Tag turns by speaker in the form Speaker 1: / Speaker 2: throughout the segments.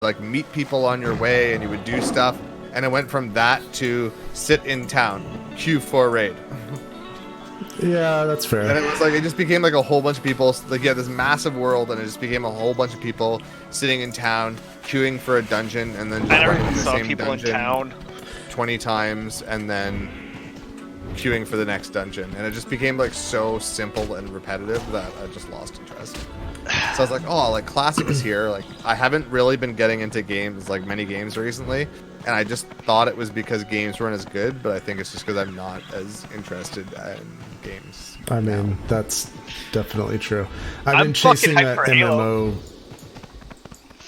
Speaker 1: like meet people on your way and you would do stuff, and it went from that to sit in town, queue for raid.
Speaker 2: Yeah, that's fair.
Speaker 1: And it was like, it just became like a whole bunch of people, like, yeah, this massive world, and it just became a whole bunch of people sitting in town, queuing for a dungeon, and then just running the same dungeon 20 times, and then queuing for the next dungeon. And it just became like so simple and repetitive that I just lost interest. So I was like, oh, like Classic is here. Like, I haven't really been getting into games, like many games recently, and I just thought it was because games weren't as good, but I think it's just because I'm not as interested in games.
Speaker 2: I mean, that's definitely true. I've been chasing that MMO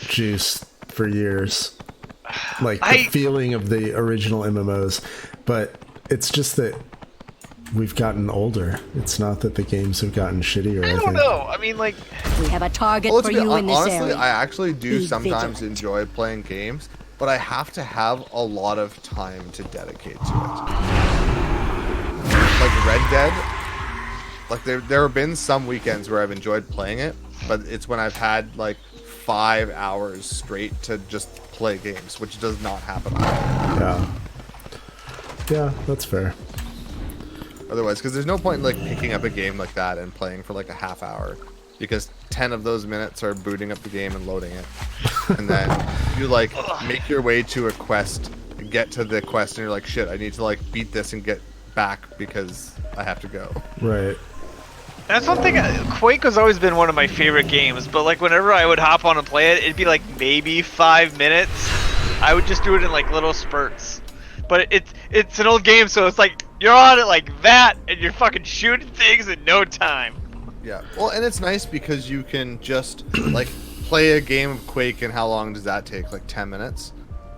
Speaker 2: juice for years. Like, the feeling of the original MMOs, but it's just that we've gotten older. It's not that the games have gotten shittier.
Speaker 3: I don't know. I mean, like,
Speaker 4: we have a target for you in this
Speaker 1: honestly,
Speaker 4: area.
Speaker 1: I actually do
Speaker 4: Be
Speaker 1: sometimes
Speaker 4: vigilant.
Speaker 1: enjoy playing games, but I have to have a lot of time to dedicate to it. Like Red Dead, like there have been some weekends where I've enjoyed playing it, but it's when I've had like 5 hours straight to just play games, which does not happen often.
Speaker 2: Yeah, that's fair.
Speaker 1: Otherwise, because there's no point in like picking up a game like that and playing for like a half hour, because 10 of those minutes are booting up the game and loading it, and then you like make your way to a quest, get to the quest, and you're like, shit, I need to like beat this and get back because I have to go.
Speaker 2: Right.
Speaker 3: that's one thing. Quake has always been one of my favorite games, but like whenever I would hop on and play it, it'd be like maybe 5 minutes. I would just do it in like little spurts. But it's an old game, so it's like you're on it like that, and you're fucking shooting things in no time.
Speaker 1: Yeah. Well, and it's nice because you can just like play a game of Quake, and how long does that take? Like 10 minutes.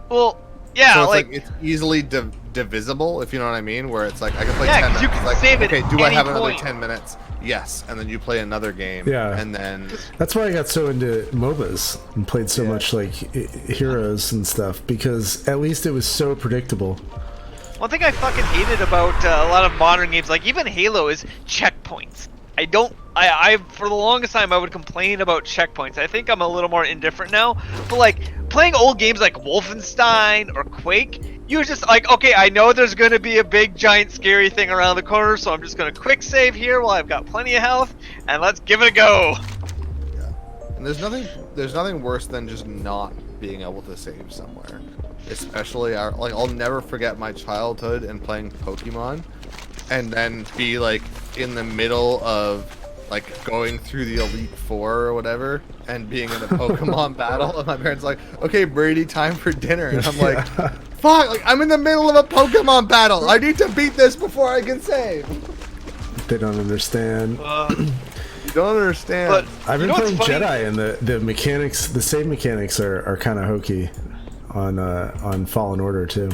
Speaker 3: Well, yeah,
Speaker 1: So it's
Speaker 3: like
Speaker 1: it's easily divisible, if you know what I mean. Where it's like I can play
Speaker 3: Yeah,
Speaker 1: 10
Speaker 3: 'cause you
Speaker 1: minutes.
Speaker 3: can
Speaker 1: Like,
Speaker 3: save it
Speaker 1: okay, do
Speaker 3: at
Speaker 1: I have
Speaker 3: any
Speaker 1: another
Speaker 3: point.
Speaker 1: 10 minutes? Yes, and then you play another game.
Speaker 2: Yeah.
Speaker 1: And then
Speaker 2: That's why I got so into MOBAs and played so much like Heroes and stuff, because at least it was so predictable.
Speaker 3: one thing I fucking hated about a lot of modern games, like even Halo, is checkpoints. I for the longest time I would complain about checkpoints. I think I'm a little more indifferent now, but like playing old games like Wolfenstein or Quake, you were just like, okay, I know there's gonna be a big giant scary thing around the corner, so I'm just gonna quick save here while I've got plenty of health, and let's give it a go.
Speaker 1: and there's nothing worse than just not being able to save somewhere. Especially like I'll never forget my childhood and playing Pokemon, and then be like in the middle of like going through the Elite Four or whatever, and being in a Pokemon battle, and my parents are like, okay, Brady, time for dinner, and I'm like, fuck, like I'm in the middle of a Pokemon battle. I need to beat this before I can save.
Speaker 2: They don't understand.
Speaker 1: You don't understand.
Speaker 3: But
Speaker 2: I've been
Speaker 3: you know
Speaker 2: playing
Speaker 3: what's funny?
Speaker 2: Jedi, and the mechanics, the save mechanics are kind of hokey on Fallen Order too.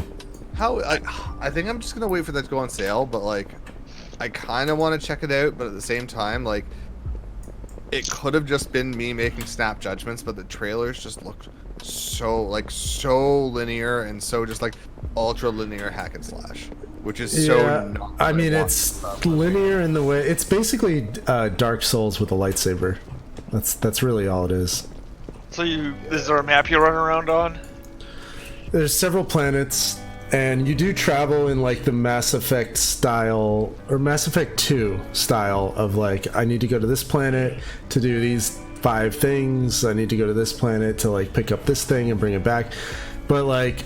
Speaker 1: I think I'm just gonna wait for that to go on sale, but like I kind of want to check it out, but at the same time, like it could have just been me making snap judgments, but the trailers just looked so linear and so just like ultra linear hack and slash, which is so not what
Speaker 2: I mean,
Speaker 1: want
Speaker 2: it's
Speaker 1: from a game.
Speaker 2: linear in the way it's basically Dark Souls with a lightsaber. That's really all it is.
Speaker 3: So is there a map you're running around on?
Speaker 2: There's several planets, and you do travel in like the Mass Effect style, or Mass Effect 2 style of like, I need to go to this planet to do these 5 things, I need to go to this planet to like pick up this thing and bring it back. But like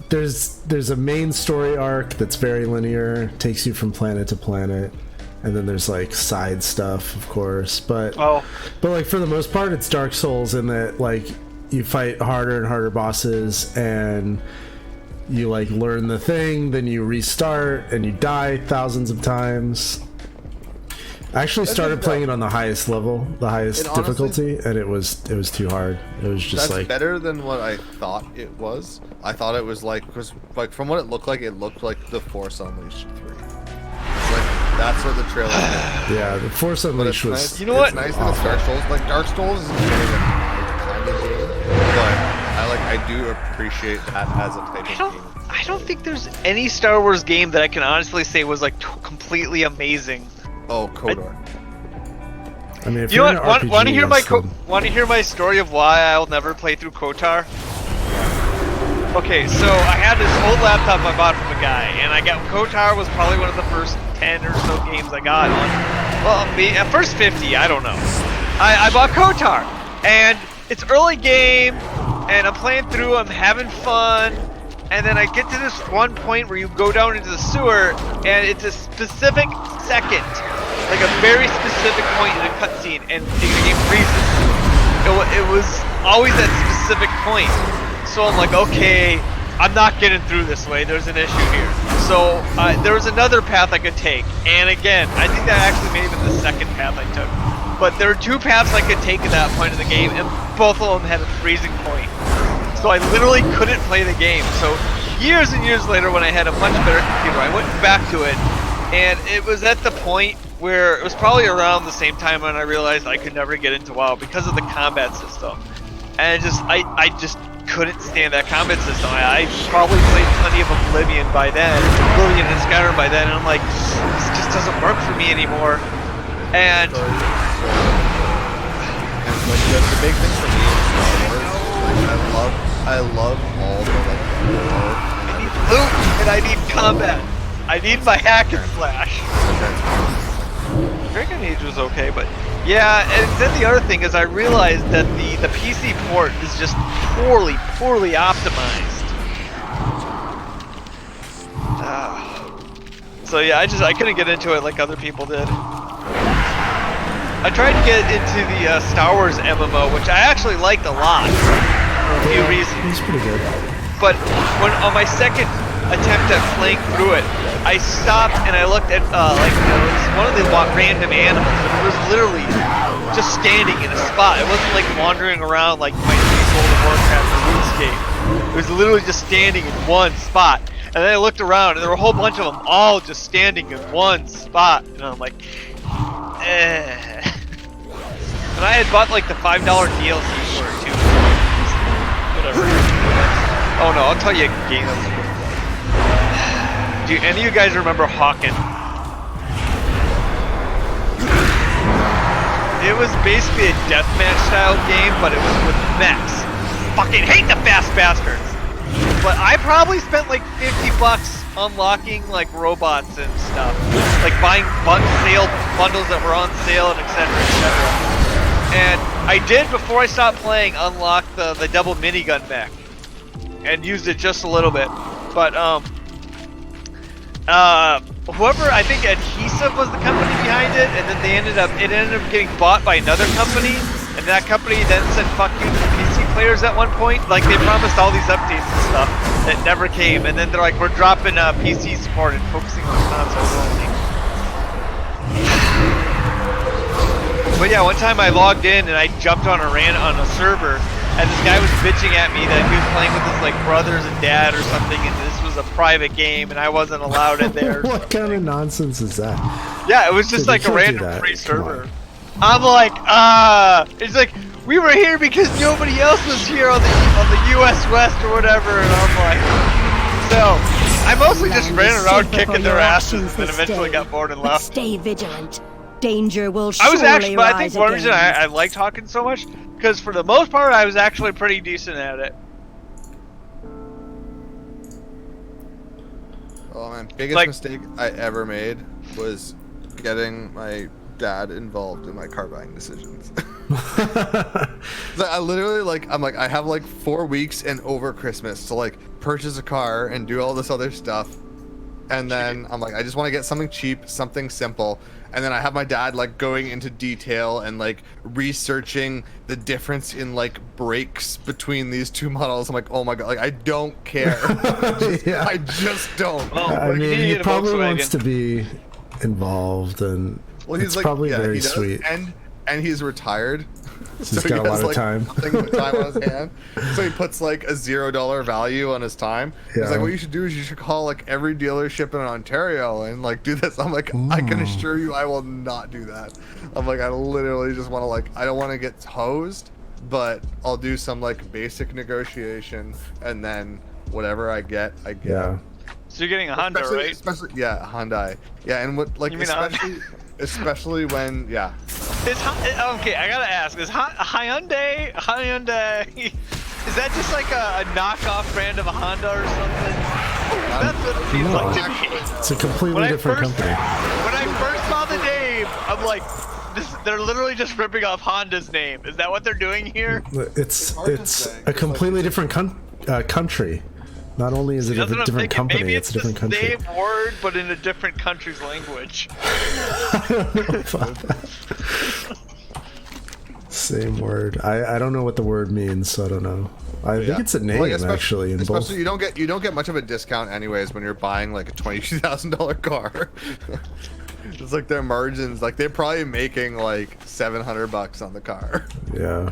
Speaker 2: there's a main story arc that's very linear, takes you from planet to planet, and then there's like side stuff, of course, but like for the most part it's Dark Souls in that like you fight harder and harder bosses, and you like learn the thing, then you restart and you die thousands of times. I actually started playing it on the highest level, the highest difficulty, and it was too hard. It was just
Speaker 1: That's
Speaker 2: like
Speaker 1: better than what I thought it was. I thought it was like, because like from what it looked like The Force Unleashed 3. It's like that's what the trailer did.
Speaker 2: yeah, the Force Unleashed was.
Speaker 1: Nice.
Speaker 3: You know what?
Speaker 1: It's nice that it's Dark Souls. Like Dark Souls is kind of game, but I do appreciate that as a type of game.
Speaker 3: I don't think there's any Star Wars game that I can honestly say was like completely amazing.
Speaker 1: Oh, KOTOR.
Speaker 2: I mean, if
Speaker 3: You know
Speaker 2: you're
Speaker 3: what?
Speaker 2: in an
Speaker 3: Want to hear my
Speaker 2: RPG,
Speaker 3: want to hear my story of why I'll never play through KOTOR? Okay, so I had this old laptop I bought from a guy, and I got KOTOR was probably one of the first 10 or so games I got on. Well, at first 50, I don't know. I bought KOTOR, and it's early game, and I'm playing through. I'm having fun, and then I get to this one point where you go down into the sewer, and it's a specific second, like a very specific point in a cutscene, and the game freezes. It was always that specific point. So I'm like, okay, I'm not getting through this way. There's an issue here. So there was another path I could take. And again, I think that actually may have been the second path I took. But there were two paths I could take at that point of the game, and both of them had a freezing point. So I literally couldn't play the game. So years and years later, when I had a much better computer, I went back to it. And it was at the point where it was probably around the same time when I realized I could never get into WoW because of the combat system. And I just couldn't stand that combat system. I probably played plenty of Oblivion by then, Oblivion and Skyrim by then, and I'm like, this just doesn't work for me anymore. And
Speaker 1: like the big thing for me is Star Wars. Like, I love all the like lore.
Speaker 3: I need loot and I need combat. I need my hack and slash. Dragon Age was okay, but yeah, and then the other thing is I realized that the PC port is just poorly optimized. So yeah, I couldn't get into it like other people did. I tried to get into the Star Wars MMO, which I actually liked a lot for a few reasons.
Speaker 2: It's pretty good.
Speaker 3: But when on my second attempt at playing through it, I stopped and I looked at like it was one of the random animals, and it was literally just standing in a spot. It wasn't like wandering around like my World of Warcraft or RuneScape. It was literally just standing in one spot. And then I looked around, and there were a whole bunch of them all just standing in one spot. And I'm like, eh. And I had bought like the $5 DLC for it too. Whatever. Oh no, I'll tell you a game that was cool. Do any of you guys remember Hawken? It was basically a deathmatch style game, but it was with mechs. Fucking hate the fast bastards! But I probably spent like $50 unlocking like robots and stuff. Like buying sale bundles that were on sale and etc. etc. And I did, before I stopped playing, unlock the double minigun mech. And used it just a little bit. But whoever, I think Adhesive was the company behind it, and then it ended up getting bought by another company, and that company then said fuck you to the PC players at one point. Like, they promised all these updates and stuff that never came, and then they're like, we're dropping PC support and focusing on consoles only. But yeah, one time I logged in and I jumped on a server, and this guy was bitching at me that he was playing with his like brothers and dad or something, and this was a private game and I wasn't allowed in there.
Speaker 2: What kind of nonsense is that?
Speaker 3: Yeah, it was just like a random free server. I'm like, it's like, we were here because nobody else was here on the US West or whatever, and I'm like, so I mostly just ran around kicking their asses and then eventually got bored and left.
Speaker 4: Stay vigilant. Danger will surely
Speaker 3: but I think
Speaker 4: rise
Speaker 3: one reason
Speaker 4: again.
Speaker 3: I liked Hawken so much, because for the most part I was actually pretty decent at it.
Speaker 1: Oh man, biggest mistake I ever made was getting my dad involved in my car buying decisions. I literally I have like 4 weeks and over Christmas to like purchase a car and do all this other stuff, and then I'm like, I just want to get something cheap, something simple. And then I have my dad like going into detail and like researching the difference in like brakes between these two models. I'm like, oh my god, like I don't care. I just don't.
Speaker 2: I mean, he probably wants to be involved, and it's probably very sweet.
Speaker 1: And he's retired.
Speaker 2: So he's got a lot of time.
Speaker 1: Nothing but time on his hand. So he puts like a $0 value on his time. Yeah. He's like, what you should do is you should call like every dealership in Ontario and like do this. I'm like, I can assure you I will not do that. I'm like, I literally just want to like, I don't want to get hosed, but I'll do some like basic negotiation, and then whatever I get, I get.
Speaker 2: Yeah.
Speaker 3: So you're getting a Honda, right?
Speaker 1: Yeah, a Hyundai. Yeah, and what like especially when
Speaker 3: Okay, I gotta ask, is Hyundai, is that just like a knockoff brand of a Honda or something? That's what it seems like to me.
Speaker 2: It's a completely different company.
Speaker 3: When I first saw the name, I'm like, they're literally just ripping off Honda's name. Is that what they're doing here?
Speaker 2: It's a completely different country. Not only is it a different company,
Speaker 3: maybe
Speaker 2: it's a different country.
Speaker 3: Maybe it's the same word, but in a different country's language.
Speaker 2: Same word. I don't know what the word means, so I don't know. I think it's a name, actually.
Speaker 1: Especially, you don't get much of a discount anyways when you're buying like a $22,000 car. It's like their margins, like they're probably making like $700 on the car.
Speaker 2: Yeah.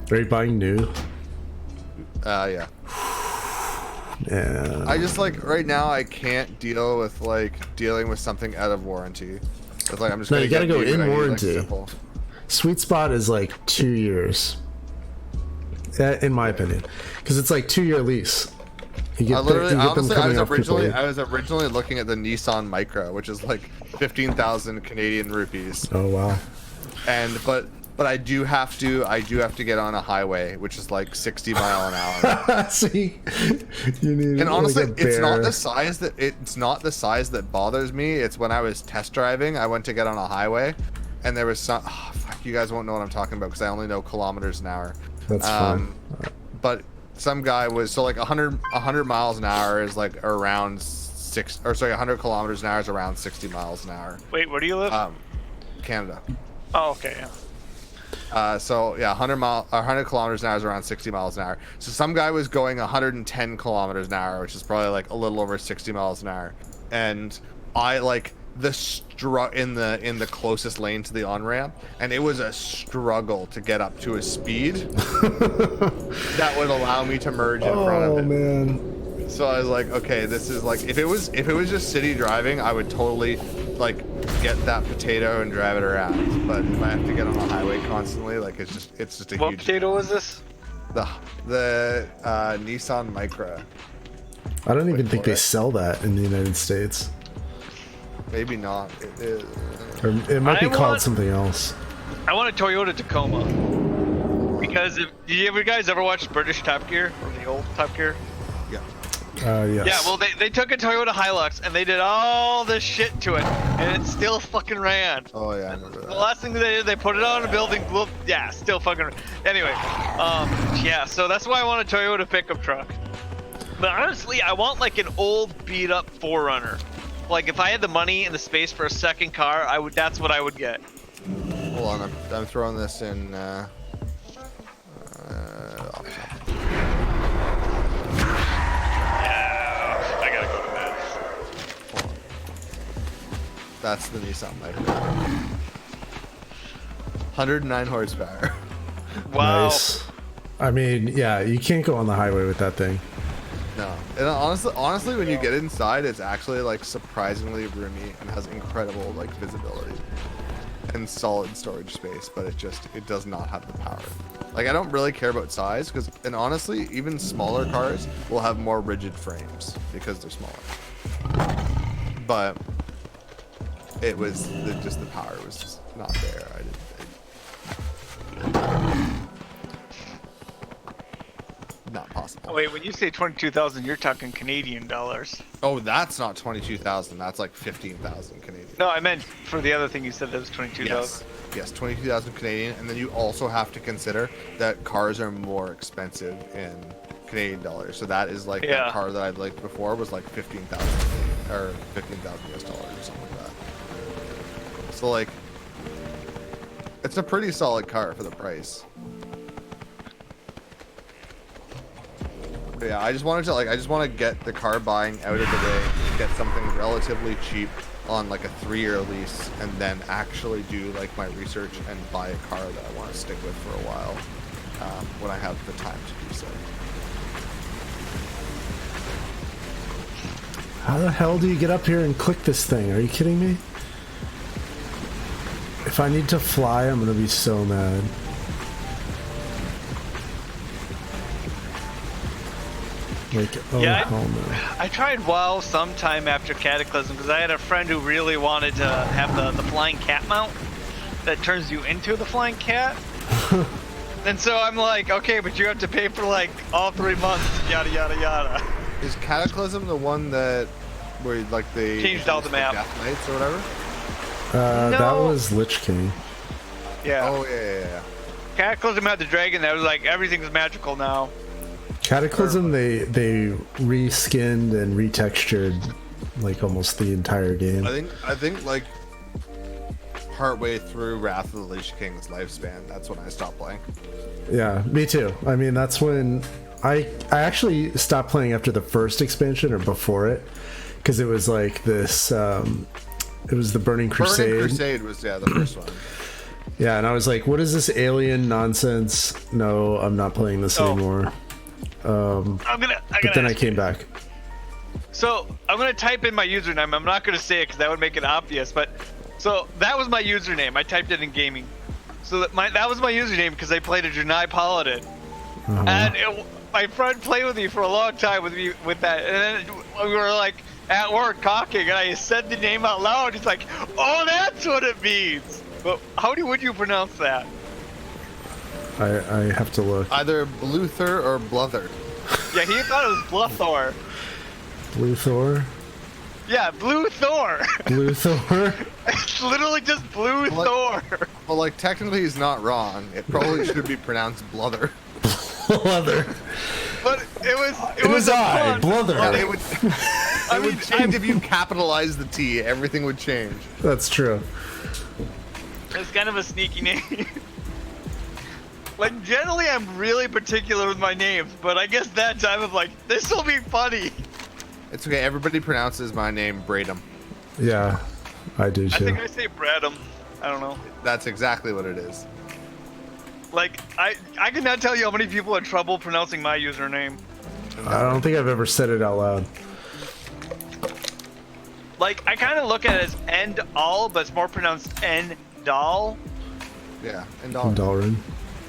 Speaker 2: Are you buying new?
Speaker 1: Yeah.
Speaker 2: Yeah.
Speaker 1: I just like right now I can't deal with like dealing with something out of warranty. It's like I'm just
Speaker 2: no, you gotta go in warranty.
Speaker 1: Like,
Speaker 2: sweet spot is like 2 years, in my opinion, because it's like 2-year lease.
Speaker 1: I was originally looking at the Nissan Micra, which is like 15,000 Canadian rupees.
Speaker 2: Oh wow!
Speaker 1: But I do have to get on a highway, which is like 60 mile an hour.
Speaker 2: See, you need.
Speaker 1: And honestly, it's not the size that bothers me. It's when I was test driving, I went to get on a highway, and there was some. Oh, fuck, you guys won't know what I'm talking about because I only know kilometers an hour.
Speaker 2: That's fine.
Speaker 1: But some guy was like 100 miles an hour is like around 100 kilometers an hour is around 60 miles an hour.
Speaker 3: Wait, where do you live?
Speaker 1: Canada.
Speaker 3: Oh, okay, yeah.
Speaker 1: So yeah, 100 kilometers an hour is around 60 miles an hour. So some guy was going 110 kilometers an hour, which is probably like a little over 60 miles an hour. And I like in the closest lane to the on-ramp, and it was a struggle to get up to a speed that would allow me to merge in front of it. Oh man. So I was like, okay, this is like if it was just city driving, I would totally like get that potato and drive it around. But if I have to get on the highway constantly, like it's just a huge.
Speaker 3: What potato was this?
Speaker 1: The Nissan Micra.
Speaker 2: I don't even think they sell that in the United States.
Speaker 1: Maybe not.
Speaker 2: Or it might be called something else.
Speaker 3: I want a Toyota Tacoma. Because did you guys ever watch British Top Gear? Or the old Top Gear?
Speaker 1: Yeah.
Speaker 2: Yes.
Speaker 3: Yeah, well, they took a Toyota Hilux and they did all this shit to it, and it still fucking ran.
Speaker 1: Oh, yeah, I remember that.
Speaker 3: The last thing they did, they put it on a building, yeah, still fucking ran. Anyway, yeah, so that's why I want a Toyota pickup truck. But honestly, I want like an old beat-up 4Runner. Like, if I had the money and the space for a second car, that's what I would get.
Speaker 1: Hold on, I'm throwing this in,
Speaker 3: I gotta go to that.
Speaker 1: Hold on. That's the Nissan Micra. 109 horsepower.
Speaker 3: Wow.
Speaker 2: Nice. I mean, yeah, you can't go on the highway with that thing.
Speaker 1: No, and honestly, when you get inside, it's actually like surprisingly roomy and has incredible like visibility and solid storage space. But it does not have the power. Like I don't really care about size and honestly, even smaller cars will have more rigid frames because they're smaller. But it was the power was just not there. Not possible.
Speaker 3: Oh, wait, when you say 22,000, you're talking Canadian dollars.
Speaker 1: Oh, that's not 22,000. That's like 15,000 Canadian.
Speaker 3: No, I meant for the other thing you said that was 22,000.
Speaker 1: Yes, 22,000 Canadian, and then you also have to consider that cars are more expensive in Canadian dollars. So that is like that car that I'd liked before was like 15,000 or 15,000 US dollars or something like that. So like, it's a pretty solid car for the price. But yeah, I just want to get the car buying out of the way, get something relatively cheap on like a 3-year lease, and then actually do like my research and buy a car that I want to stick with for a while when I have the time to do so.
Speaker 2: How the hell do you get up here and click this thing? Are you kidding me? If I need to fly, I'm gonna be so mad. Like, oh,
Speaker 3: yeah,
Speaker 2: hell no.
Speaker 3: I tried WoW sometime after Cataclysm because I had a friend who really wanted to have the flying cat mount. that turns you into the flying cat. And so I'm like, okay, but you have to pay for like all 3 months, yada yada yada.
Speaker 1: Is Cataclysm the one that where like they
Speaker 3: changed all the map,
Speaker 1: Death Knights or whatever?
Speaker 3: No.
Speaker 2: That was Lich King.
Speaker 3: Yeah.
Speaker 1: Oh yeah.
Speaker 3: Cataclysm had the dragon that was like everything's magical now.
Speaker 2: Cataclysm, they reskinned and retextured like almost the entire game.
Speaker 1: I think like partway through Wrath of the Lich King's lifespan, that's when I stopped playing.
Speaker 2: Yeah, me too. I mean, that's when I actually stopped playing after the first expansion or before it, because it was like this. It was the Burning Crusade.
Speaker 1: Burning Crusade was the first one.
Speaker 2: Yeah, and I was like, "What is this alien nonsense? No, I'm not playing this anymore." But then I came back.
Speaker 3: So I'm gonna type in my username. I'm not gonna say it because that would make it obvious. But so that was my username. I typed it in gaming. So that was my username because I played a Janai Paladin, and my friend played with me for a long time with that. And then we were like at work talking, and I said the name out loud. He's like, "Oh, that's what it means." But how would you pronounce that?
Speaker 2: I have to look.
Speaker 1: Either Bluther or Bluther.
Speaker 3: Yeah, he thought it was Bluthor.
Speaker 2: Blue Thor?
Speaker 3: Yeah, Blue Thor.
Speaker 2: Blue Thor?
Speaker 3: It's literally just Blue Thor.
Speaker 1: Well, like technically he's not wrong. It probably should be pronounced Bluther.
Speaker 2: Bluther.
Speaker 3: But it was
Speaker 2: I, Bluther.
Speaker 1: It would change if you capitalize the T. Everything would change.
Speaker 2: That's true.
Speaker 3: It's kind of a sneaky name. Like, generally I'm really particular with my names, but I guess that time I'm like, this will be funny.
Speaker 1: It's okay. Everybody pronounces my name Bradum.
Speaker 2: Yeah, I do too.
Speaker 3: I think I say Bradum. I don't know.
Speaker 1: That's exactly what it is.
Speaker 3: Like, I cannot tell you how many people had trouble pronouncing my username.
Speaker 2: I don't think I've ever said it out loud.
Speaker 3: Like, I kind of look at it as End-all, but it's more pronounced End-doll.
Speaker 1: Yeah,
Speaker 2: Dalrin.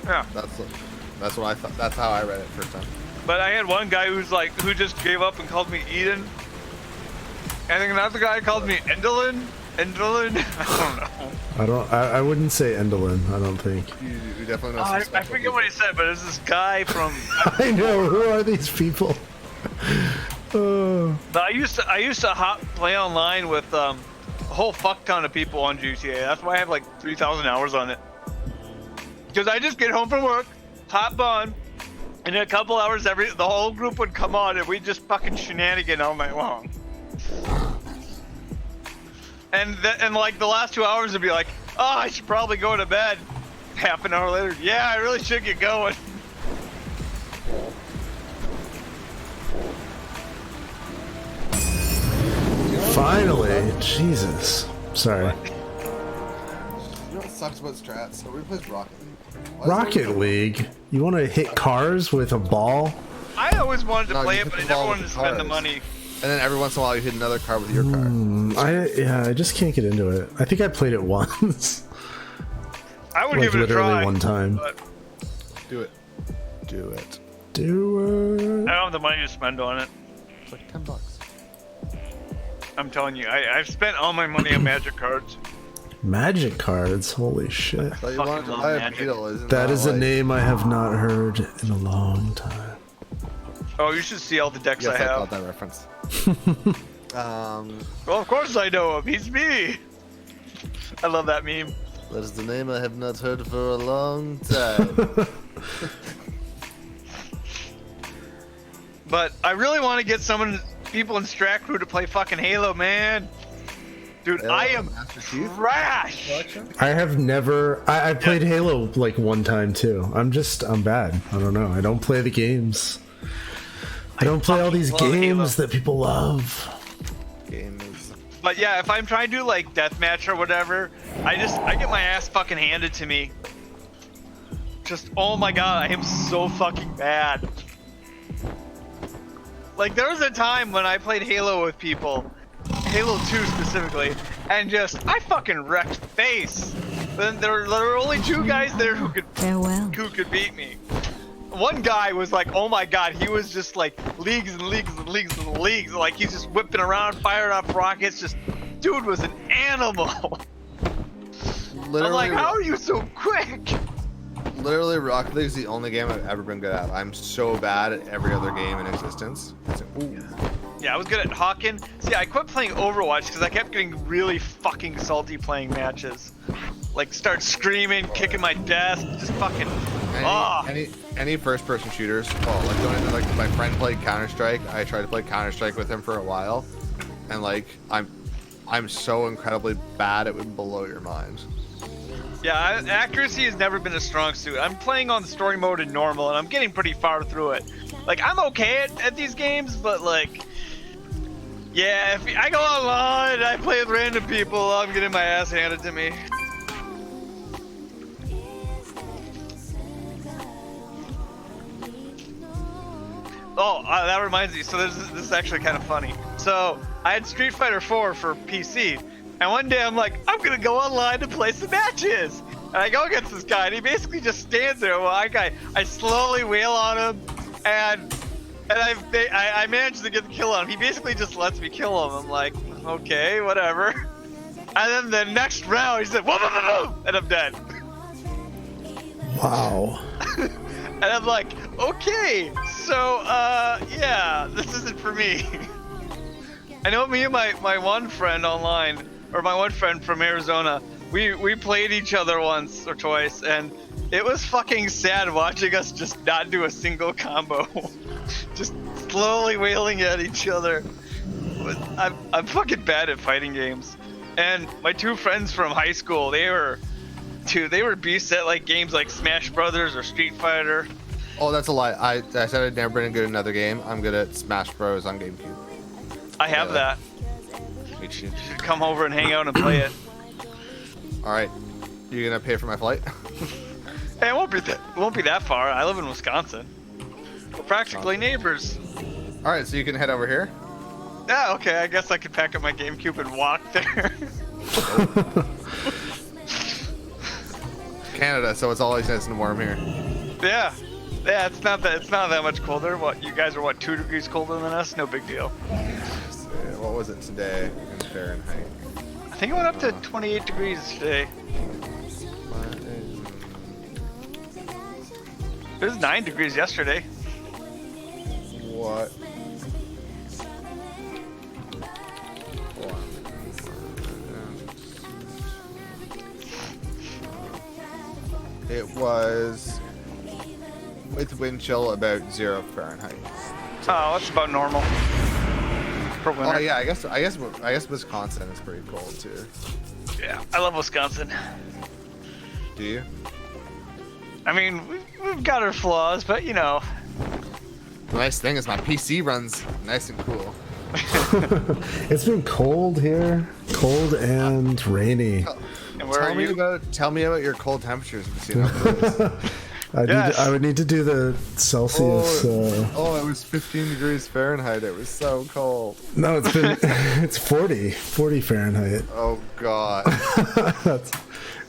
Speaker 3: Yeah.
Speaker 1: That's what I thought. That's how I read it first time.
Speaker 3: But I had one guy who just gave up and called me Eden. And then another guy called me Endolin. I don't know.
Speaker 2: I wouldn't say Endolin, I don't think.
Speaker 1: You definitely know.
Speaker 3: I forget what he said, but it's this guy from.
Speaker 2: I know. Who are these people?
Speaker 3: But I used to play online with a whole fuck ton of people on GTA. That's why I have like 3,000 hours on it. Because I just get home from work, hop on, and in a couple hours, the whole group would come on, and we just fucking shenanigan all night long. And like the last 2 hours would be like, oh, I should probably go to bed. Half an hour later, yeah, I really should get going.
Speaker 2: Finally, Jesus. Sorry.
Speaker 1: You know what sucks about strats? Nobody plays Rocket League.
Speaker 2: Rocket League? You want to hit cars with a ball?
Speaker 3: I always wanted to play it, but I never wanted to spend the money.
Speaker 1: And then every once in a while you hit another car with your car.
Speaker 2: I just can't get into it. I think I played it once.
Speaker 3: I would
Speaker 2: like
Speaker 3: give it a try.
Speaker 2: Literally one time.
Speaker 3: But
Speaker 1: Do it. Do it.
Speaker 2: Do it.
Speaker 3: I don't have the money to spend on it.
Speaker 1: It's like $10.
Speaker 3: I'm telling you, I've spent all my money on magic cards.
Speaker 2: Magic cards? Holy shit.
Speaker 1: So you
Speaker 3: Fucking
Speaker 1: wanted to
Speaker 3: love
Speaker 1: buy a
Speaker 3: Magic.
Speaker 1: Beetle, isn't
Speaker 2: That is a
Speaker 1: like-
Speaker 2: name I have not heard in a long time.
Speaker 3: Oh, you should see all the decks
Speaker 1: Yes,
Speaker 3: I
Speaker 1: I
Speaker 3: have.
Speaker 1: caught that reference.
Speaker 3: Well, of course I know him. He's me. I love that meme.
Speaker 1: That is the name I have not heard for a long time.
Speaker 3: But I really want to get people in Strat Crew to play fucking Halo, man. Dude, I am
Speaker 1: Master Chief
Speaker 3: trash.
Speaker 1: Collection?
Speaker 2: I have never. I played Halo like one time too. I'm bad. I don't know. I don't play the games. I don't play all these
Speaker 3: fucking love
Speaker 2: games
Speaker 3: Halo.
Speaker 2: that people love.
Speaker 1: Game is.
Speaker 3: But yeah, if I'm trying to do like deathmatch or whatever, I get my ass fucking handed to me. Just, oh my god, I am so fucking bad. Like, there was a time when I played Halo with people, Halo 2 specifically, and just, I fucking wrecked face. Then there were only 2 guys there who could beat me. One guy was like, oh my god, he was just like leagues and leagues and leagues and leagues. Like, he's just whipping around, firing off rockets. Just, dude was an animal. I'm like, how are you so quick?
Speaker 1: Literally, Rocket League is the only game I've ever been good at. I'm so bad at every other game in existence.
Speaker 3: Yeah, I was good at Hawken. See, I quit playing Overwatch because I kept getting really fucking salty playing matches. Like, start screaming, kicking my desk, just fucking.
Speaker 1: Any first-person shooters. Oh, like going into, like, my friend played Counter-Strike. I tried to play Counter-Strike with him for a while, and like I'm so incredibly bad it would blow your mind.
Speaker 3: Yeah, accuracy has never been a strong suit. I'm playing on story mode and normal, and I'm getting pretty far through it. Like, I'm okay at these games, but like, yeah, if I go online and I play with random people, I'm getting my ass handed to me. Oh, that reminds me. So this is actually kind of funny. So I had Street Fighter 4 for PC, and one day I'm like, I'm gonna go online to play some matches. And I go against this guy, and he basically just stands there while I slowly wail on him, and I managed to get the kill on him. He basically just lets me kill him. I'm like, okay, whatever. And then the next round, he said, whoa, whoa, whoa, whoa, and I'm dead.
Speaker 2: Wow.
Speaker 3: And I'm like, okay, so, yeah, this isn't for me. I know me and my one friend online, or my one friend from Arizona, we played each other once or twice, and it was fucking sad watching us just not do a single combo. Just slowly wailing at each other. I'm fucking bad at fighting games. And my two friends from high school, they were beasts at like games like Smash Brothers or Street Fighter.
Speaker 1: Oh, that's a lie. I said I'd never been good at another game. I'm good at Smash Bros on GameCube.
Speaker 3: I have that.
Speaker 1: Me too.
Speaker 3: You should come over and hang out and play it.
Speaker 1: All right, you gonna pay for my flight?
Speaker 3: Hey, it won't be that far. I live in Wisconsin. We're practically neighbors.
Speaker 1: All right, so you can head over here.
Speaker 3: Yeah, okay. I guess I could pack up my GameCube and walk there.
Speaker 1: Canada, so it's always nice and warm here.
Speaker 3: Yeah, it's not that much colder. What, you guys are 2 degrees colder than us? No big deal.
Speaker 1: What was it today in Fahrenheit?
Speaker 3: I think it went up to 28 degrees today. It was 9 degrees yesterday.
Speaker 1: What? It was with wind chill about 0 Fahrenheit.
Speaker 3: Oh, that's about normal for winter.
Speaker 1: Oh yeah, I guess Wisconsin is pretty cold too.
Speaker 3: Yeah, I love Wisconsin.
Speaker 1: Do you?
Speaker 3: I mean, we've got our flaws, but you know.
Speaker 1: The nice thing is my PC runs nice and cool.
Speaker 2: It's been cold here, cold and rainy.
Speaker 3: And where are you?
Speaker 1: Tell me about your cold temperatures.
Speaker 2: I would need to do the Celsius.
Speaker 1: It was 15 degrees Fahrenheit. It was so cold.
Speaker 2: No, it's been it's 40 Fahrenheit.
Speaker 1: Oh God.
Speaker 2: That's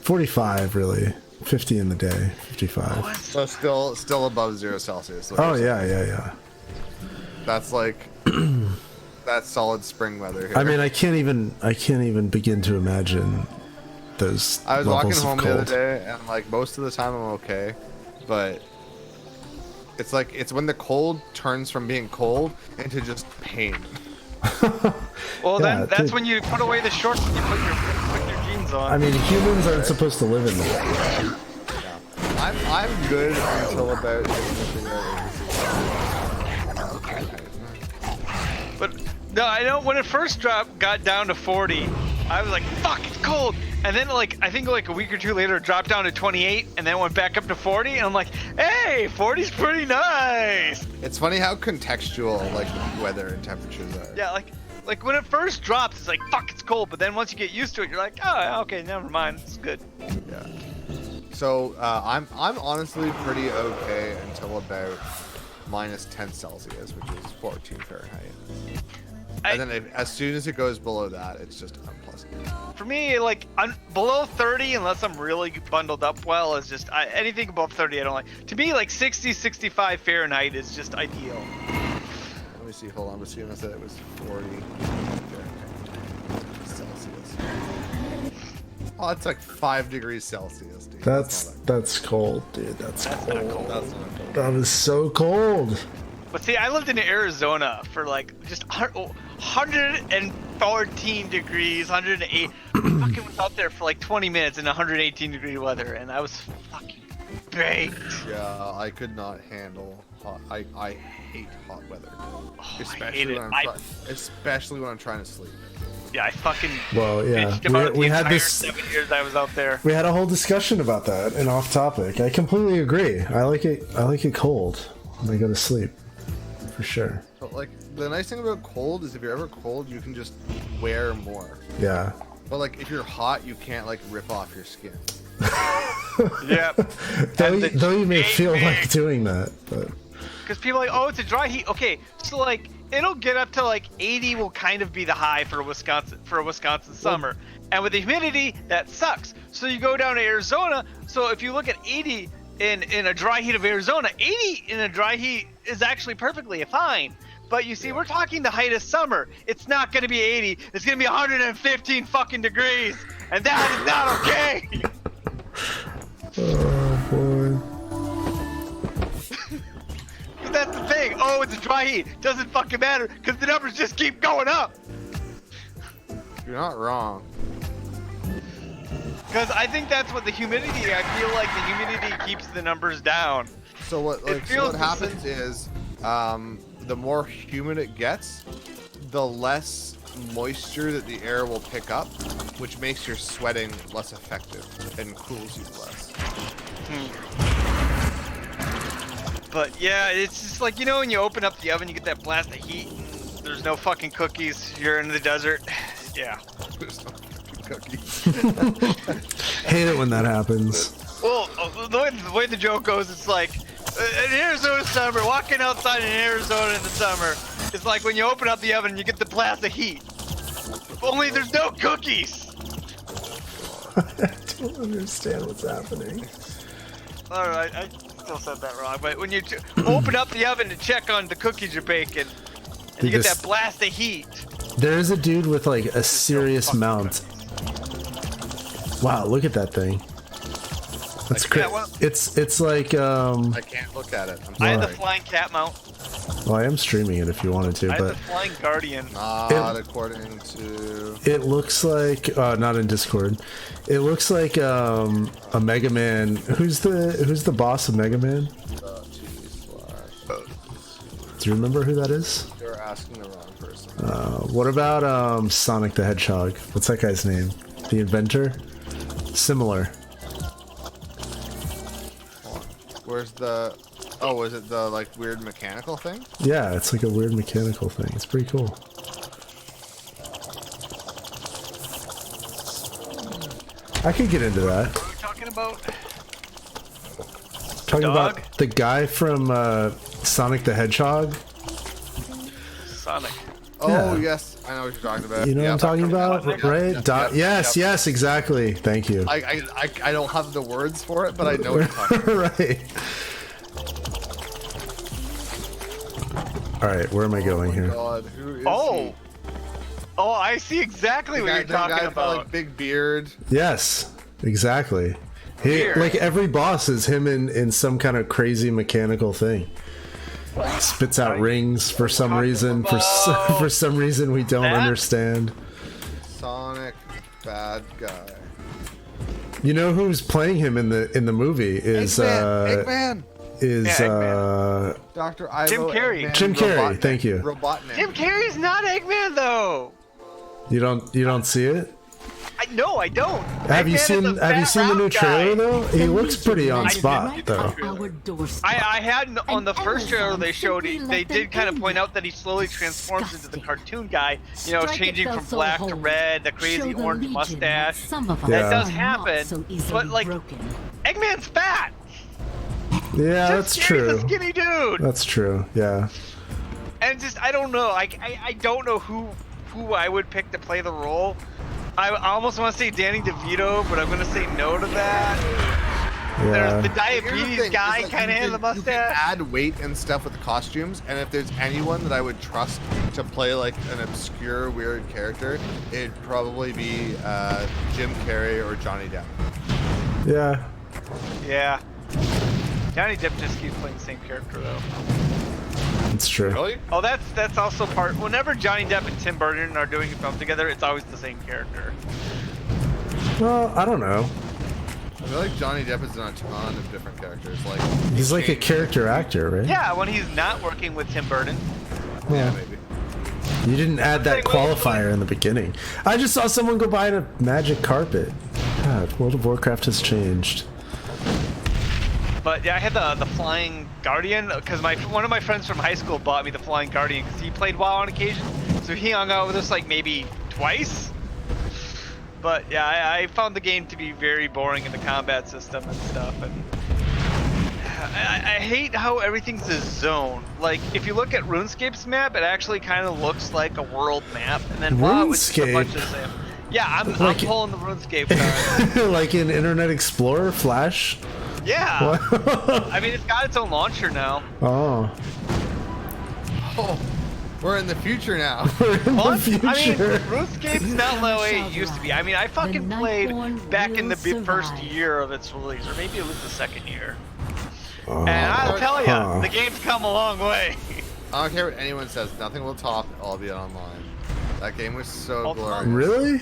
Speaker 2: 45 really. 50 in the day, 55.
Speaker 1: So still above 0 Celsius.
Speaker 2: Oh yeah.
Speaker 1: That's like that's solid spring weather here.
Speaker 2: I mean, I can't even begin to imagine those.
Speaker 1: I was walking home
Speaker 2: the
Speaker 1: other day, and like most of the time I'm okay, but it's when the cold turns from being cold into just pain.
Speaker 3: Well, yeah, that's when you put away the shorts and you put your jeans on.
Speaker 2: I mean, humans aren't supposed to live in there.
Speaker 1: Yeah. I'm good until about.
Speaker 3: But no, I know when it first got down to 40, I was like, "Fuck, it's cold." And then I think a week or two later, it dropped down to 28, and then went back up to 40. And I'm like, "Hey, 40's pretty nice."
Speaker 1: It's funny how contextual weather and temperatures are.
Speaker 3: Yeah, like when it first drops, it's like, "Fuck, it's cold." But then once you get used to it, you're like, "Oh, okay, never mind, it's good."
Speaker 1: Yeah. So I'm honestly pretty okay until about minus 10 Celsius, which is 14 Fahrenheit. And then as soon as it goes below that, it's just unpleasant.
Speaker 3: For me, below 30, unless I'm really bundled up well, is just anything above 30 I don't like. To me, 60, 65 Fahrenheit is just ideal.
Speaker 1: Let me see. Hold on. I'm assuming I said it was 40 Celsius. Oh, it's like 5 degrees Celsius, dude.
Speaker 2: That's cold, dude. That's cold.
Speaker 1: Not cold. That's not cold.
Speaker 2: That was so cold.
Speaker 3: But see, I lived in Arizona for like just 114 degrees, 108. Fucking was out there for like 20 minutes in 118 degree weather, and I was fucking baked.
Speaker 1: Yeah, I could not handle hot. I hate hot weather, especially when I'm trying to sleep.
Speaker 3: Yeah, I fucking
Speaker 2: bitched
Speaker 3: about
Speaker 2: we
Speaker 3: the
Speaker 2: had
Speaker 3: entire
Speaker 2: this
Speaker 3: 7 years I was out there.
Speaker 2: we had a whole discussion about that and off topic. I completely agree. I like it cold when I go to sleep. For sure.
Speaker 1: But like the nice thing about cold is if you're ever cold, you can just wear more.
Speaker 2: Yeah.
Speaker 1: But like if you're hot, you can't like rip off your skin.
Speaker 3: Yeah.
Speaker 2: Though you may feel like doing that, but
Speaker 3: because people are like, oh, it's a dry heat. Okay, so like it'll get up to like 80 will kind of be the high for a Wisconsin summer, and with the humidity that sucks. So you go down to Arizona. So if you look at 80 in a dry heat of Arizona, 80 in a dry heat is actually perfectly fine. But you see, we're talking the height of summer. It's not going to be 80. It's going to be 115 fucking degrees, and that is not okay.
Speaker 2: oh boy.
Speaker 3: That's the thing. Oh, it's a dry heat. Doesn't fucking matter because the numbers just keep going up.
Speaker 1: You're not wrong.
Speaker 3: Because I think that's what the humidity. I feel like the humidity keeps the numbers down.
Speaker 1: So what happens is, the more humid it gets, the less moisture that the air will pick up, which makes your sweating less effective and cools you less.
Speaker 3: But yeah, it's just like, you know, when you open up the oven, you get that blast of heat. And there's no fucking cookies. You're in the desert. Yeah.
Speaker 1: There's no fucking cookies.
Speaker 2: Hate it when that happens.
Speaker 3: Well, the way the joke goes, it's like in Arizona summer, walking outside in Arizona in the summer, it's like when you open up the oven and you get the blast of heat. Only there's no cookies.
Speaker 2: I don't understand what's happening.
Speaker 3: All right, I still said that wrong. But when you open up the oven to check on the cookies you're baking, and you get that blast of heat.
Speaker 2: There is a dude with like a serious mount. Wow, look at that thing. That's crazy. It's like
Speaker 1: I can't look at it.
Speaker 3: I had the flying cat mount.
Speaker 2: Well, I am streaming it if you wanted to,
Speaker 3: I
Speaker 2: but
Speaker 3: had the flying guardian.
Speaker 1: Not according to.
Speaker 2: It looks like not in Discord. It looks like a Mega Man. Who's the boss of Mega Man? Do you remember who that is?
Speaker 1: You're asking the wrong person.
Speaker 2: What about Sonic the Hedgehog? What's that guy's name? The inventor? Similar.
Speaker 1: Where's the? Oh, is it the like weird mechanical thing?
Speaker 2: Yeah, it's like a weird mechanical thing. It's pretty cool. I could get into that.
Speaker 3: What are we talking about?
Speaker 2: Talking about the guy from Sonic the Hedgehog.
Speaker 3: Sonic.
Speaker 1: Oh
Speaker 2: Yeah.
Speaker 1: yes, I know what you're talking about.
Speaker 2: You know what I'm talking about, right?
Speaker 1: Yep.
Speaker 2: Yes, exactly. Thank you.
Speaker 1: I don't have the words for it, but I know what you're talking about.
Speaker 2: Right. All right, where am I going here?
Speaker 1: God, who is he?
Speaker 3: Oh, I see exactly what you're talking
Speaker 1: guy
Speaker 3: about.
Speaker 1: With, like big beard.
Speaker 2: Yes, exactly.
Speaker 3: Weird.
Speaker 2: Like every boss is him in some kind of crazy mechanical thing. Spits out rings for some reason. For some reason we don't understand.
Speaker 1: Sonic, bad guy.
Speaker 2: You know who's playing him in the movie is
Speaker 1: Eggman.
Speaker 2: Eggman.
Speaker 1: Dr. Ivo
Speaker 3: Jim Carrey.
Speaker 1: Eggman,
Speaker 2: Jim Carrey,
Speaker 1: Robotnik.
Speaker 2: thank you.
Speaker 1: Robotnik.
Speaker 3: Jim Carrey's not Eggman though.
Speaker 2: You don't see it?
Speaker 3: No, I don't.
Speaker 2: Have you seen the new trailer though? He looks pretty on spot
Speaker 4: right
Speaker 2: though.
Speaker 4: at our doorstep.
Speaker 3: I had on the first trailer they showed
Speaker 4: simply
Speaker 3: they
Speaker 4: let
Speaker 3: did
Speaker 4: them
Speaker 3: kind of
Speaker 4: in.
Speaker 3: point out that he slowly transforms into the
Speaker 4: Disgusting.
Speaker 3: cartoon guy, you know,
Speaker 4: Strike
Speaker 3: changing
Speaker 4: it
Speaker 3: from
Speaker 4: so
Speaker 3: black to
Speaker 4: hold.
Speaker 3: red, the
Speaker 4: Show
Speaker 3: crazy
Speaker 4: the
Speaker 3: orange
Speaker 4: Legion
Speaker 3: mustache.
Speaker 4: that some of us
Speaker 2: That
Speaker 3: does
Speaker 4: are
Speaker 3: happen,
Speaker 4: not so easily
Speaker 3: but, like,
Speaker 4: broken.
Speaker 3: Eggman's fat.
Speaker 2: Yeah,
Speaker 3: Jim
Speaker 2: that's
Speaker 3: Carrey's
Speaker 2: true.
Speaker 3: a skinny dude.
Speaker 2: That's true. Yeah.
Speaker 3: And just I don't know. I don't know who I would pick to play the role. I almost want to say Danny DeVito, but I'm gonna say no to that. There's the diabetes guy kind of has a mustache.
Speaker 1: You can add weight and stuff with the costumes, and if there's anyone that I would trust to play like an obscure, weird character, it'd probably be Jim Carrey or Johnny Depp.
Speaker 2: Yeah.
Speaker 3: Yeah. Johnny Depp just keeps playing the same character though.
Speaker 2: It's true.
Speaker 1: Really?
Speaker 3: Oh, that's also part. Whenever Johnny Depp and Tim Burton are doing a film together, it's always the same character.
Speaker 2: Well, I don't know.
Speaker 1: I feel like Johnny Depp has done a ton of different characters. Like
Speaker 2: He's like a character actor, right?
Speaker 3: Yeah, when he's not working with Tim Burton.
Speaker 2: Yeah.
Speaker 1: maybe.
Speaker 2: You didn't add that qualifier in the beginning. I just saw someone go buy a magic carpet. God, World of Warcraft has changed.
Speaker 3: But yeah, I had the Flying Guardian because one of my friends from high school bought me the Flying Guardian because he played WoW on occasion. So he hung out with us like maybe twice. But yeah, I found the game to be very boring in the combat system and stuff. And I hate how everything's a zone. Like if you look at RuneScape's map, it actually kind of looks like a world map. And then WoW is just a bunch of the same. Yeah, I'm pulling the RuneScape card.
Speaker 2: Like in Internet Explorer, Flash.
Speaker 3: Yeah. I mean, it's got its own launcher now.
Speaker 2: Oh.
Speaker 1: We're in the future now.
Speaker 2: We're in the future.
Speaker 3: I mean, RuneScape's not the way it used to be. I mean, I fucking played back in the first year of its release, or maybe it was the second year. And I'll tell you, the game's come a long way.
Speaker 1: I don't care what anyone says. Nothing will top I'll Be Online. That game was so glorious.
Speaker 2: Really?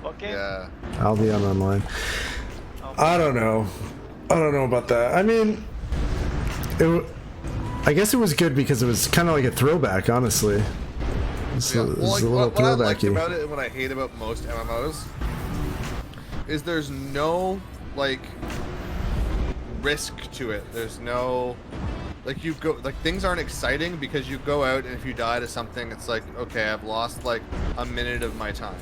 Speaker 3: What game?
Speaker 1: Yeah.
Speaker 2: I'll be on online. I don't know. I don't know about that. I mean, I guess it was good because it was kind of like a throwback, honestly. It's a little
Speaker 1: what I like
Speaker 2: throwbacky.
Speaker 1: about it and what I hate about most MMOs is there's no like risk to it. There's no things aren't exciting because you go out and if you die to something, it's like, okay, I've lost like a minute of my time.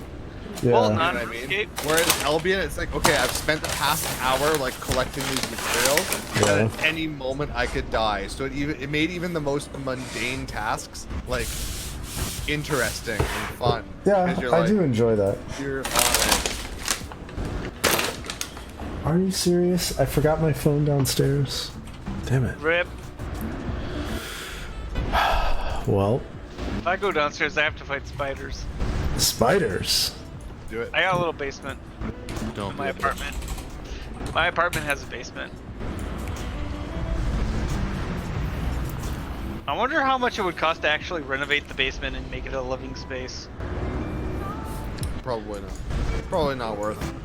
Speaker 2: Yeah.
Speaker 3: Well,
Speaker 1: You know what I mean? Whereas Albion, it's like, okay, I've spent the past hour like collecting these materials, and at any moment I could die. So it made even the most mundane tasks like interesting and fun.
Speaker 2: Yeah,
Speaker 1: You're
Speaker 2: I do enjoy that.
Speaker 1: You're on it.
Speaker 2: Are you serious? I forgot my phone downstairs. Damn it.
Speaker 3: Rip.
Speaker 2: Well.
Speaker 3: If I go downstairs, I have to fight spiders.
Speaker 2: Spiders.
Speaker 1: Do it.
Speaker 3: I got a little basement
Speaker 1: Don't
Speaker 3: in my apartment. My apartment has a basement. I wonder how much it would cost to actually renovate the basement and make it a living space.
Speaker 1: Probably not. Probably not worth it.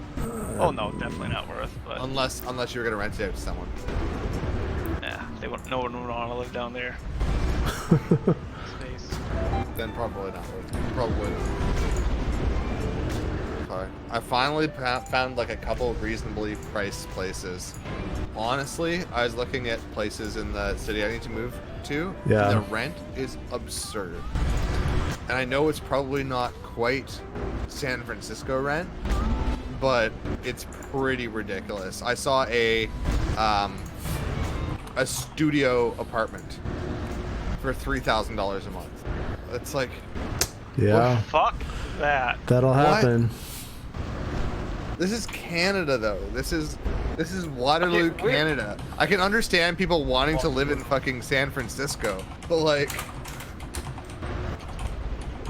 Speaker 3: Oh no, definitely not worth. But
Speaker 1: Unless you were gonna rent it out to someone.
Speaker 3: yeah, no one would want to live down there. Space.
Speaker 1: Then probably not worth it. Probably not. Okay. I finally found like a couple of reasonably priced places. Honestly, I was looking at places in the city I need to move to.
Speaker 2: Yeah.
Speaker 1: And the rent is absurd. And I know it's probably not quite San Francisco rent, but it's pretty ridiculous. I saw a studio apartment for $3,000 a month. It's like,
Speaker 2: Yeah.
Speaker 3: Fuck that.
Speaker 2: That'll happen.
Speaker 1: this is Canada though. This is Waterloo,
Speaker 3: Okay,
Speaker 1: Canada. I can understand people wanting to live in fucking San Francisco, but like,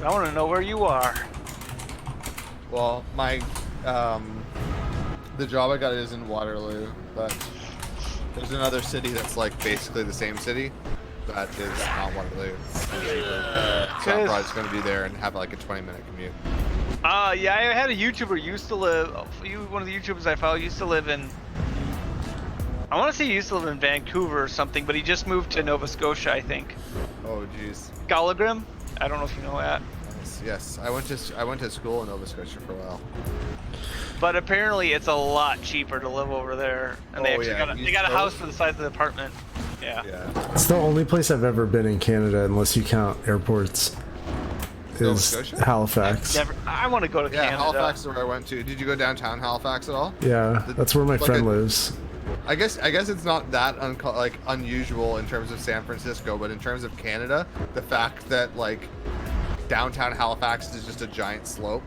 Speaker 3: I want to know where you are.
Speaker 1: well, my the job I got is in Waterloo, but there's another city that's like basically the same city that is not Waterloo. So I'm probably just gonna be there and have like a 20-minute commute.
Speaker 3: Yeah, I had a YouTuber used to live. One of the YouTubers I follow used to live in. I want to say he used to live in Vancouver or something, but he just moved to Nova Scotia, I think.
Speaker 1: Oh jeez.
Speaker 3: Gallagrim? I don't know if you know that.
Speaker 1: Yes, I went to school in Nova Scotia for a while.
Speaker 3: But apparently it's a lot cheaper to live over there, and they actually got a house for the size of the apartment. Yeah.
Speaker 1: Yeah.
Speaker 2: It's the only place I've ever been in Canada, unless you count airports.
Speaker 1: Nova
Speaker 2: Is
Speaker 1: Scotia?
Speaker 2: Halifax.
Speaker 3: I want to go to
Speaker 1: Yeah,
Speaker 3: Canada.
Speaker 1: Halifax is where I went to. Did you go downtown Halifax at all?
Speaker 2: Yeah, that's where my friend lives.
Speaker 1: I guess it's not that unusual in terms of San Francisco, but in terms of Canada, the fact that like downtown Halifax is just a giant slope.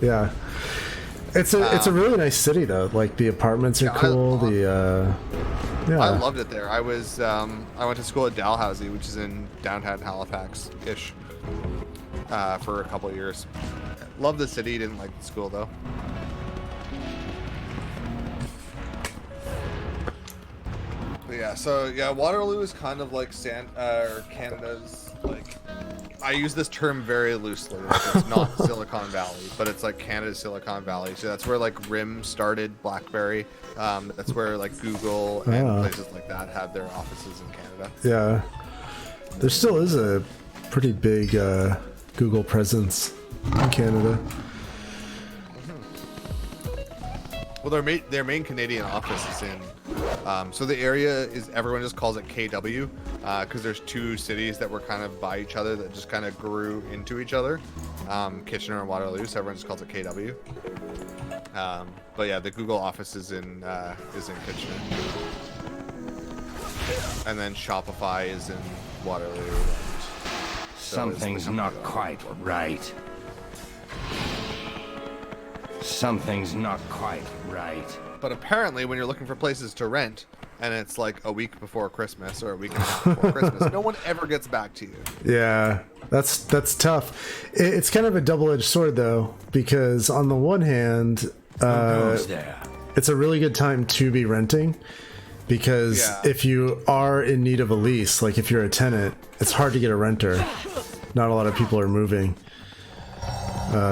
Speaker 2: Yeah. It's a really nice city though. Like the apartments are cool.
Speaker 1: I loved it there. I went to school at Dalhousie, which is in downtown Halifax-ish, for a couple of years. Loved the city. Didn't like the school though. But yeah, so yeah, Waterloo is kind of like Canada's, like, I use this term very loosely. Like, it's not Silicon Valley, but it's like Canada's Silicon Valley. So that's where like RIM started, BlackBerry. That's where like Google and places like that have their offices in Canada.
Speaker 2: Yeah, there still is a pretty big Google presence in Canada.
Speaker 1: Well, their main Canadian office is in. So the area is, everyone just calls it KW, because there's two cities that were kind of by each other that just kind of grew into each other, Kitchener and Waterloo. So everyone just calls it KW. But yeah, the Google office is in Kitchener, and then Shopify is in Waterloo.
Speaker 5: Something's not quite right. Something's not quite right.
Speaker 1: But apparently, when you're looking for places to rent, and it's like a week before Christmas or a week and a half before Christmas, no one ever gets back to you.
Speaker 2: Yeah, that's tough. It's kind of a double-edged sword, though, because on the one hand, it's a really good time to be renting, because if you are in need of a lease, like if you're a tenant, it's hard to get a renter. Not a lot of people are moving.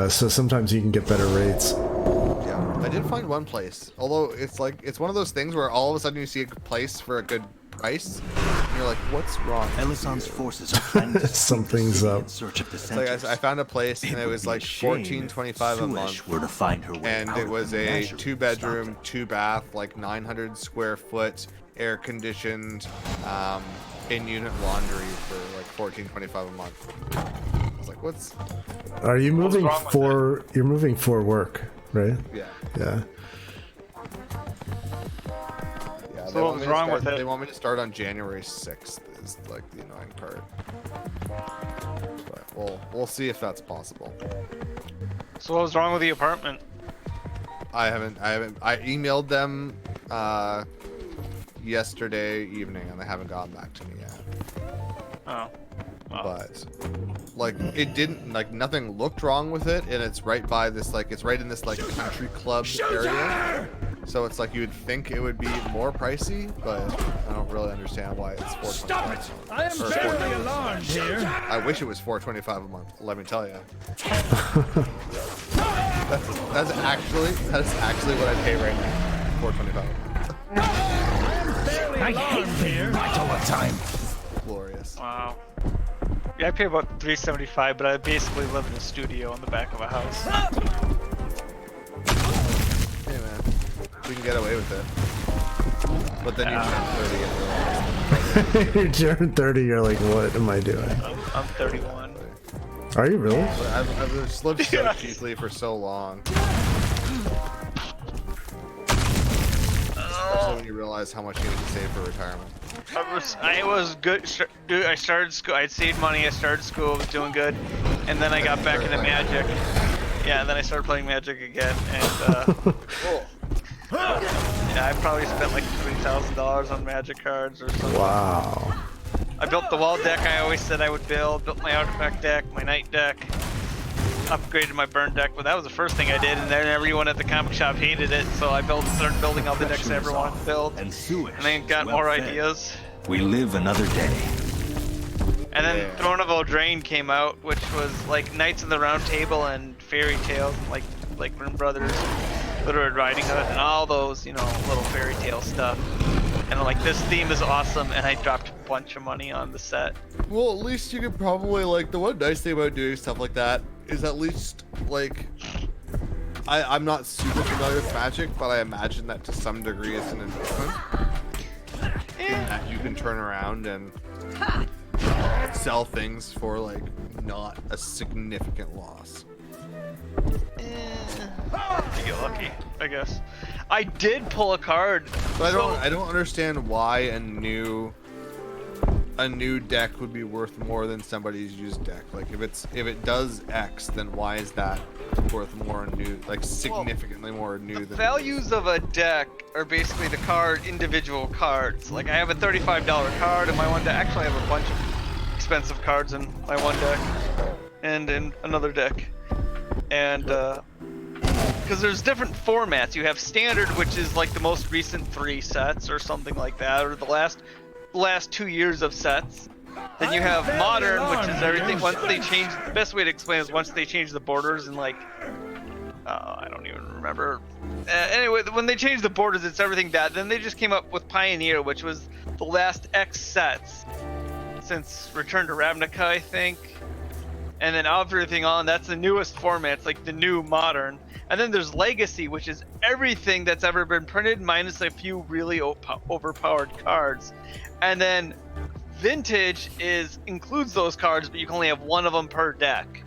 Speaker 2: So sometimes you can get better rates.
Speaker 1: Yeah, I did find one place. Although it's one of those things where all of a sudden you see a place for a good price, and you're like, "What's wrong?"
Speaker 6: Elison's forces are planning to
Speaker 2: something's up.
Speaker 6: in search of the
Speaker 1: like I found a place, and it was like $14.25 a month,
Speaker 6: were to find her way
Speaker 1: and it was a 2-bedroom, 2-bath, like 900 square foot, air conditioned, in-unit laundry for like $14.25 a month. Like, what's?
Speaker 2: Are you moving for? You're moving for work, right?
Speaker 1: Yeah.
Speaker 2: Yeah.
Speaker 1: Yeah.
Speaker 3: So what was wrong with it?
Speaker 1: They want me to start on January 6th. Is like the annoying part. But we'll see if that's possible.
Speaker 3: So what was wrong with the apartment?
Speaker 1: I emailed them yesterday evening, and they haven't gotten back to me yet.
Speaker 3: Oh.
Speaker 1: But like, it didn't, like, nothing looked wrong with it, and it's right by this, like, it's right in this like country club area, so it's like you would think it would be more pricey, but I don't really understand why it's $4.25.
Speaker 7: Stop it! I am very alarmed here.
Speaker 1: I wish it was $4.25 a month, let me tell you. that's actually what I pay right now, $4.25 a month.
Speaker 7: I hate being right all the time.
Speaker 1: Glorious.
Speaker 3: Wow. Yeah, I pay about $375, but I basically live in a studio in the back of a house.
Speaker 1: Hey man, we can get away with it. But then you
Speaker 2: turn 30, you're like, what am I doing?
Speaker 3: I'm 31.
Speaker 2: Are you really?
Speaker 1: I've just lived so cheaply for so long. Especially when you realize how much you need to save for retirement.
Speaker 3: I was good. Dude, I started school. I'd saved money. I started school. I was doing good, and then I got back into Magic. Yeah, and then I started playing Magic again, and
Speaker 1: Cool.
Speaker 3: yeah, I probably spent like $3,000 on Magic cards or something.
Speaker 2: Wow.
Speaker 3: I built the wall deck I always said I would build. Built my artifact deck, my knight deck. Upgraded my burn deck, but that was the first thing I did, and then everyone at the comic shop hated it, so I started building all the decks I ever wanted to build, and then got more ideas.
Speaker 6: We live another day.
Speaker 3: And then Throne of Eldraine came out, which was like Knights of the Round Table and Fairy Tales, like Grimm Brothers, Little Red Riding Hood, and all those, you know, little fairy tale stuff. And like, this theme is awesome, and I dropped a bunch of money on the set.
Speaker 1: Well, at least you could probably, like, the one nice thing about doing stuff like that is at least, like, I'm not super familiar with Magic, but I imagine that to some degree it's an investment. In that you can turn around and sell things for, like, not a significant loss.
Speaker 3: You get lucky, I guess. I did pull a card.
Speaker 1: But I don't understand why a new a new deck would be worth more than somebody's used deck. Like if it does X, then why is that worth more new, like significantly more new than
Speaker 3: values of a deck are basically the individual cards. Like I have a $35 card in my one deck. Actually, I have a bunch of expensive cards in my one deck and in another deck. And because there's different formats. You have standard, which is like the most recent 3 sets or something like that, or the last 2 years of sets. Then you have modern, which is everything. Once they change, the best way to explain is once they change the borders and like, I don't even remember. Anyway, when they changed the borders, it's everything that. Then they just came up with Pioneer, which was the last X sets since Return to Ravnica, I think. And then everything on, that's the newest format. It's like the new modern. And then there's Legacy, which is everything that's ever been printed minus a few really overpowered cards. And then Vintage includes those cards, but you can only have one of them per deck.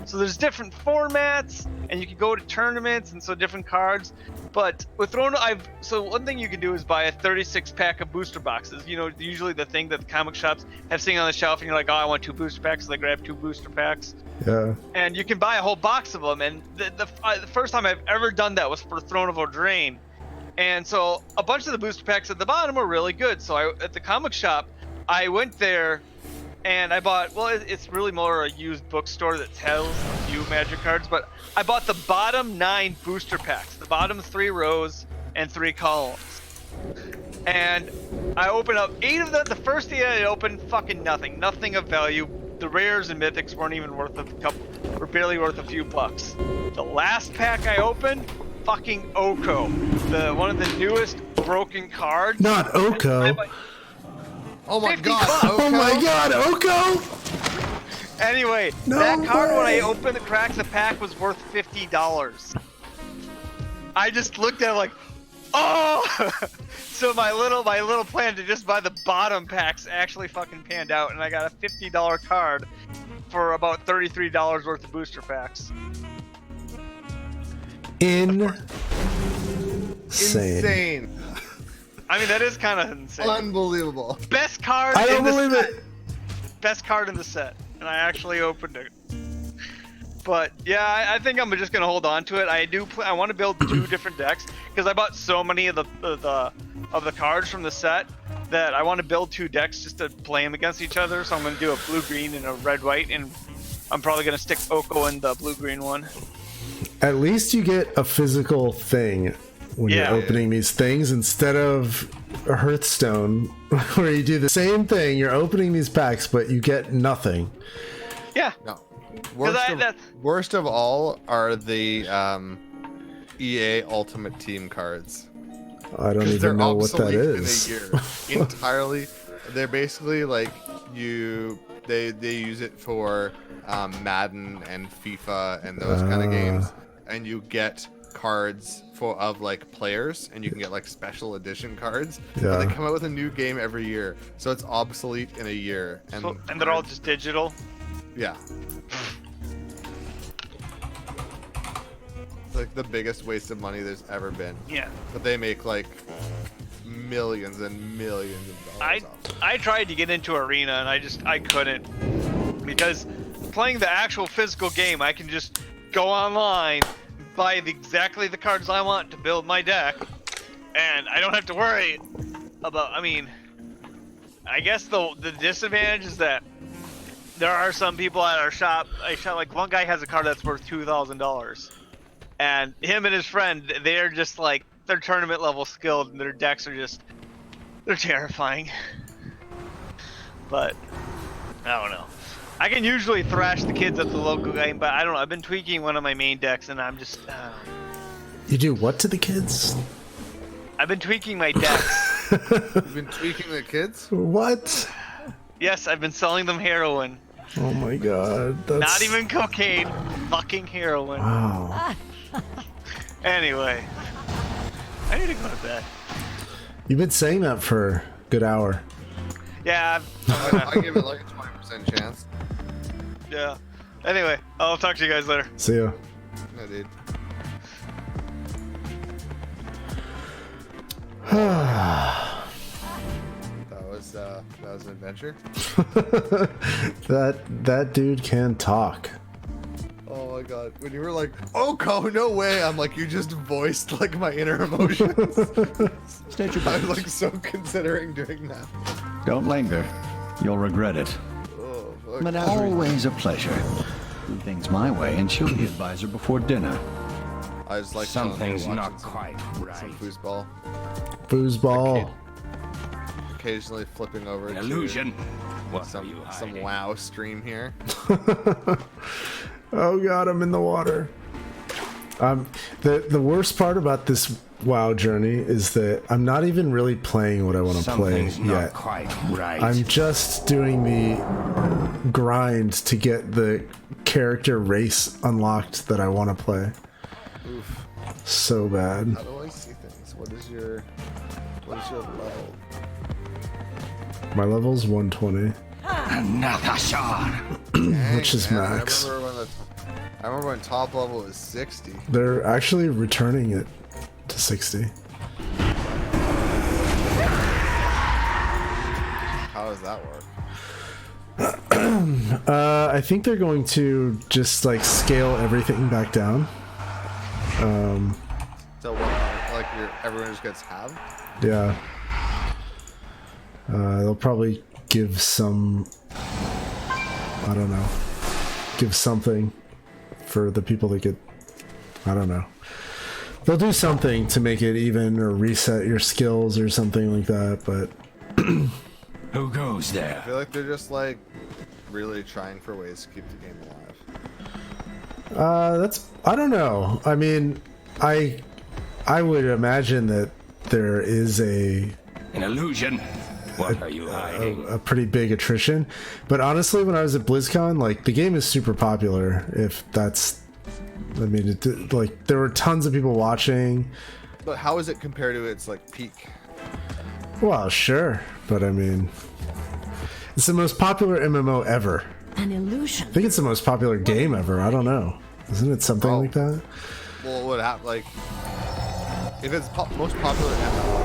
Speaker 3: So there's different formats, and you can go to tournaments, and so different cards. But with Throne, so one thing you can do is buy a 36 pack of booster boxes. You know, usually the thing that the comic shops have sitting on the shelf, and you're like, oh, I want 2 booster packs, so they grab 2 booster packs.
Speaker 2: Yeah.
Speaker 3: And you can buy a whole box of them. And the first time I've ever done that was for Throne of Eldraine. And so a bunch of the booster packs at the bottom were really good. So at the comic shop, I went there and I bought, well, it's really more a used bookstore that sells a few Magic cards, but I bought the bottom 9 booster packs, the bottom 3 rows and 3 columns. And I opened up 8 of them. The first day I opened, fucking nothing of value. The rares and mythics weren't even worth were barely worth a few bucks. The last pack I opened, fucking Oko, one of the newest broken cards.
Speaker 2: Not Oko.
Speaker 1: Oh my
Speaker 3: $50.
Speaker 1: god, Oko?
Speaker 2: Oh my god, Oko!
Speaker 3: Anyway,
Speaker 2: No
Speaker 3: that card when I
Speaker 2: way.
Speaker 3: opened the cracks, the pack was worth $50. I just looked at it like, oh! So my little plan to just buy the bottom packs actually fucking panned out, and I got a $50 card for about $33 worth of booster packs.
Speaker 1: Insane.
Speaker 3: I mean, that is kind of insane.
Speaker 1: Unbelievable.
Speaker 3: Best card
Speaker 2: I don't
Speaker 3: in the
Speaker 2: believe
Speaker 3: set.
Speaker 2: it.
Speaker 3: Best card in the set, and I actually opened it. But yeah, I think I'm just gonna hold on to it. I want to build 2 different decks because I bought so many of the cards from the set that I want to build 2 decks just to play them against each other. So I'm gonna do a blue-green and a red-white, and I'm probably gonna stick Oko in the blue-green one.
Speaker 2: At least you get a physical thing when you're opening these things instead of a Hearthstone where you do the same thing. You're opening these packs, but you get nothing.
Speaker 3: Yeah.
Speaker 1: No. Worst of all are the EA Ultimate Team cards.
Speaker 2: I don't even know what that
Speaker 1: is.
Speaker 2: is.
Speaker 1: In a year. Entirely. They're basically like they use it for Madden and FIFA and those kind of games, and you get cards of like players, and you can get like special edition cards.
Speaker 2: Yeah.
Speaker 1: And they come out with a new game every year, so it's obsolete in a year. And
Speaker 3: they're all just digital.
Speaker 1: Yeah. It's like the biggest waste of money there's ever been.
Speaker 3: Yeah.
Speaker 1: But they make like millions and millions of dollars off.
Speaker 3: I tried to get into Arena and I couldn't, because playing the actual physical game, I can just go online, buy exactly the cards I want to build my deck, and I don't have to worry about. I mean, I guess the disadvantage is that there are some people at our shop. Like one guy has a card that's worth $2,000, and him and his friend, they're just like, they're tournament level skilled, and their decks are just, they're terrifying. But I don't know. I can usually thrash the kids at the local game, but I don't know. I've been tweaking one of my main decks, and I'm just.
Speaker 2: You do what to the kids?
Speaker 3: I've been tweaking my decks.
Speaker 1: You've been tweaking the kids?
Speaker 2: What?
Speaker 3: Yes, I've been selling them heroin.
Speaker 2: Oh my god. That's...
Speaker 3: Not even cocaine, fucking heroin.
Speaker 2: Wow.
Speaker 3: Anyway, I need to go to bed.
Speaker 2: You've been saying that for a good hour.
Speaker 3: Yeah.
Speaker 1: I give it like a 20% chance.
Speaker 3: Yeah. Anyway, I'll talk to you guys later.
Speaker 2: See ya.
Speaker 1: No, dude. That was was an adventure.
Speaker 2: That dude can talk.
Speaker 1: Oh my god. When you were like, oh, no way. I'm like, you just voiced like my inner emotions.
Speaker 6: State your
Speaker 1: I was
Speaker 6: business.
Speaker 1: like so considering doing that.
Speaker 6: Don't linger. You'll regret it.
Speaker 1: Oh, fuck.
Speaker 6: But always a pleasure. Do things my way, and she'll be advisor before dinner.
Speaker 1: I just like
Speaker 5: Something's
Speaker 1: watching
Speaker 5: not
Speaker 1: some
Speaker 5: quite right.
Speaker 1: foosball.
Speaker 2: Foosball.
Speaker 1: Occasionally flipping over
Speaker 5: An
Speaker 1: to
Speaker 5: illusion. What are you
Speaker 1: some
Speaker 5: hiding?
Speaker 1: WoW stream here.
Speaker 2: Oh god, I'm in the water. The worst part about this WoW journey is that I'm not even really playing what I want to play
Speaker 5: Something's not
Speaker 2: yet.
Speaker 5: quite right.
Speaker 2: I'm just doing the grind to get the character race unlocked that I want to play.
Speaker 1: Oof.
Speaker 2: So bad.
Speaker 1: How do I see things? What is your level?
Speaker 2: My level's 120,
Speaker 5: Another shot.
Speaker 2: which is
Speaker 1: Man,
Speaker 2: max.
Speaker 1: I remember when top level was 60.
Speaker 2: They're actually returning it to 60.
Speaker 1: How does that work?
Speaker 2: I think they're going to just like scale everything back down.
Speaker 1: So what? Like everyone just gets halved?
Speaker 2: Yeah. They'll probably give some, I don't know, give something for the people that get, I don't know. They'll do something to make it even or reset your skills or something like that, but
Speaker 5: Who goes
Speaker 1: I
Speaker 5: there?
Speaker 1: feel like they're just like really trying for ways to keep the game alive.
Speaker 2: I don't know. I mean, I would imagine that there is
Speaker 5: An illusion. What are you hiding?
Speaker 2: a pretty big attrition. But honestly, when I was at BlizzCon, like the game is super popular. If that's, I mean, like there were tons of people watching.
Speaker 1: But how is it compared to its like peak?
Speaker 2: Well, sure, but I mean, it's the most popular MMO ever.
Speaker 4: An illusion.
Speaker 2: I think it's the most popular game ever. I don't know. Isn't it something like that?
Speaker 1: Well, what happened? Like, if it's most popular MMO,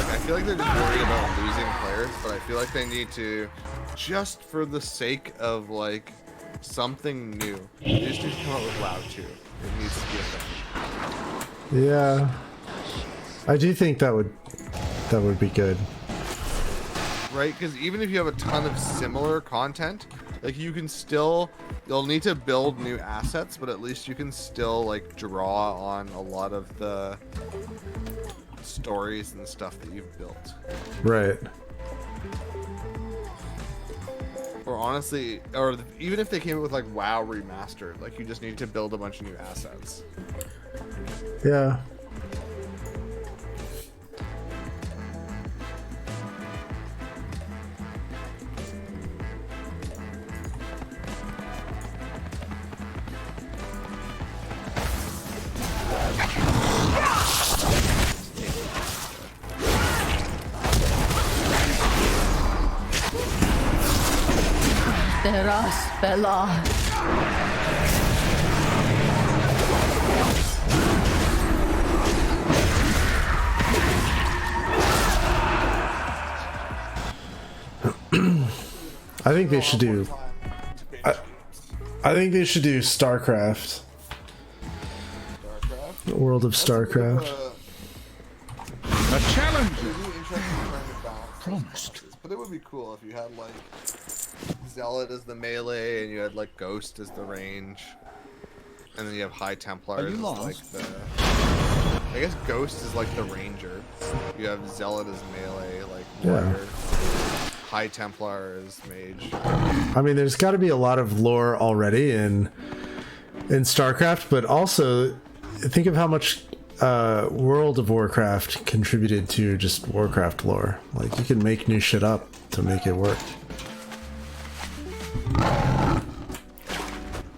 Speaker 1: I feel like they're just worried about losing players, but I feel like they need to, just for the sake of like something new, they just need to come out with WoW 2. It needs to be a thing.
Speaker 2: Yeah, I do think that would be good.
Speaker 1: Right? Because even if you have a ton of similar content, like you can still, you'll need to build new assets, but at least you can still like draw on a lot of the stories and stuff that you've built.
Speaker 2: Right.
Speaker 1: Or honestly, or even if they came up with like WoW remastered, like you just need to build a bunch of new assets.
Speaker 2: Yeah.
Speaker 4: Theras Bella.
Speaker 2: I think they should do. I think they should do StarCraft.
Speaker 1: StarCraft?
Speaker 2: World of StarCraft.
Speaker 6: A challenge.
Speaker 1: Promised. But it would be cool if you had like Zealot as the melee and you had like Ghost as the range. And then you have High Templar as like the... I guess Ghost is like the ranger. You have Zealot as melee, like warrior. High Templar as mage.
Speaker 2: I mean, there's got to be a lot of lore already in StarCraft, but also think of how much World of Warcraft contributed to just Warcraft lore. Like, you can make new shit up to make it work.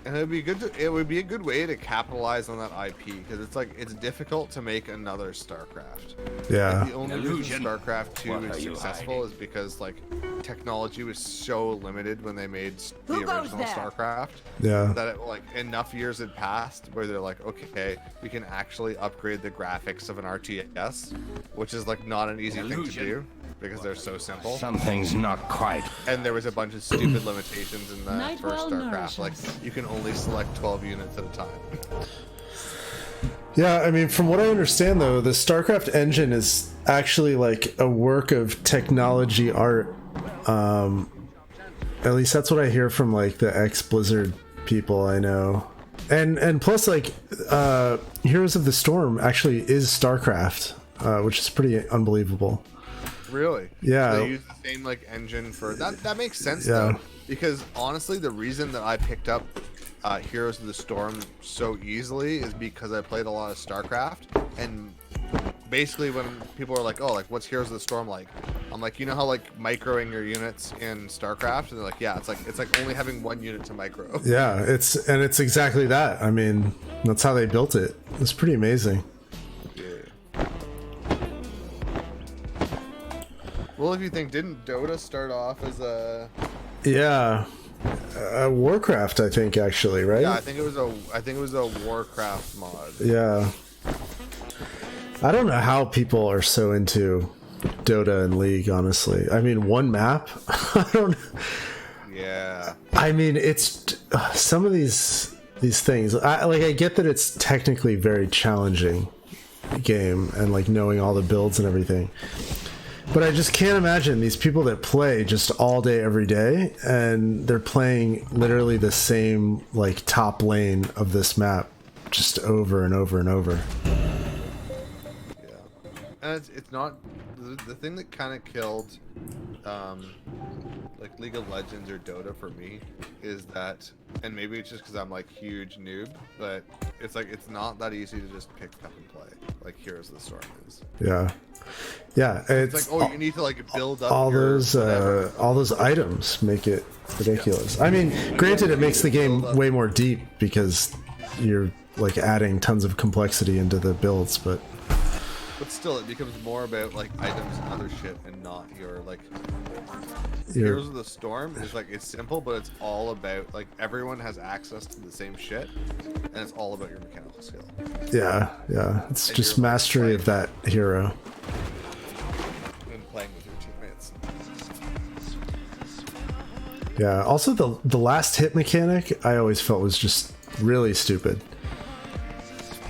Speaker 1: And And it would be a good way to capitalize on that IP because it's difficult to make another StarCraft.
Speaker 2: Yeah.
Speaker 1: Like, the only reason StarCraft 2 is successful is because like technology was so limited when they made the original StarCraft.
Speaker 2: Yeah.
Speaker 1: That enough years had passed where they're like, okay, we can actually upgrade the graphics of an RTS, which is like not an easy thing to do because they're so simple.
Speaker 5: Something's not quite.
Speaker 1: And there was a bunch of stupid limitations in the first StarCraft. Like you can only select 12 units at a time.
Speaker 2: Yeah, I mean, from what I understand, though, the StarCraft engine is actually like a work of technology art. At least that's what I hear from like the ex-Blizzard people I know. And plus, like, Heroes of the Storm actually is StarCraft, which is pretty unbelievable.
Speaker 1: Really?
Speaker 2: Yeah.
Speaker 1: So they use the same like engine for that. That makes sense though, because honestly, the reason that I picked up Heroes of the Storm so easily is because I played a lot of StarCraft, and basically when people are like, "Oh, like what's Heroes of the Storm like?" I'm like, you know how like microing your units in StarCraft, and they're like, yeah, it's like only having one unit to micro.
Speaker 2: Yeah, it's exactly that. I mean, that's how they built it. It's pretty amazing.
Speaker 1: Well, if you think, didn't Dota start off as a...
Speaker 2: Yeah, Warcraft, I think, actually, right?
Speaker 1: Yeah, I think it was a Warcraft mod.
Speaker 2: Yeah. I don't know how people are so into Dota and League, honestly. I mean, one map? I don't...
Speaker 1: Yeah.
Speaker 2: I mean, it's... some of these things... I get that it's technically very challenging game, and, like, knowing all the builds and everything. But I just can't imagine these people that play just all day, every day, and they're playing literally the same, like, top lane of this map just over and over and over.
Speaker 1: Yeah. And it's not... The thing that kind of killed, like, League of Legends or Dota for me is that... And maybe it's just because I'm, like, huge noob, but it's, like, it's not that easy to just pick up and play, like Heroes of the Storm is.
Speaker 2: Yeah. Yeah,
Speaker 1: it's like, oh, you need to like build up
Speaker 2: all those items make it ridiculous. I mean, granted, it makes the game way more deep because you're like adding tons of complexity into the builds, but
Speaker 1: still, it becomes more about like items and other shit, and not your like. Heroes of the Storm is like it's simple, but it's all about like everyone has access to the same shit, and it's all about your mechanical skill.
Speaker 2: Yeah, it's and just mastery of that hero.
Speaker 1: And playing with your teammates.
Speaker 2: Yeah. Also, the last hit mechanic I always felt was just really stupid.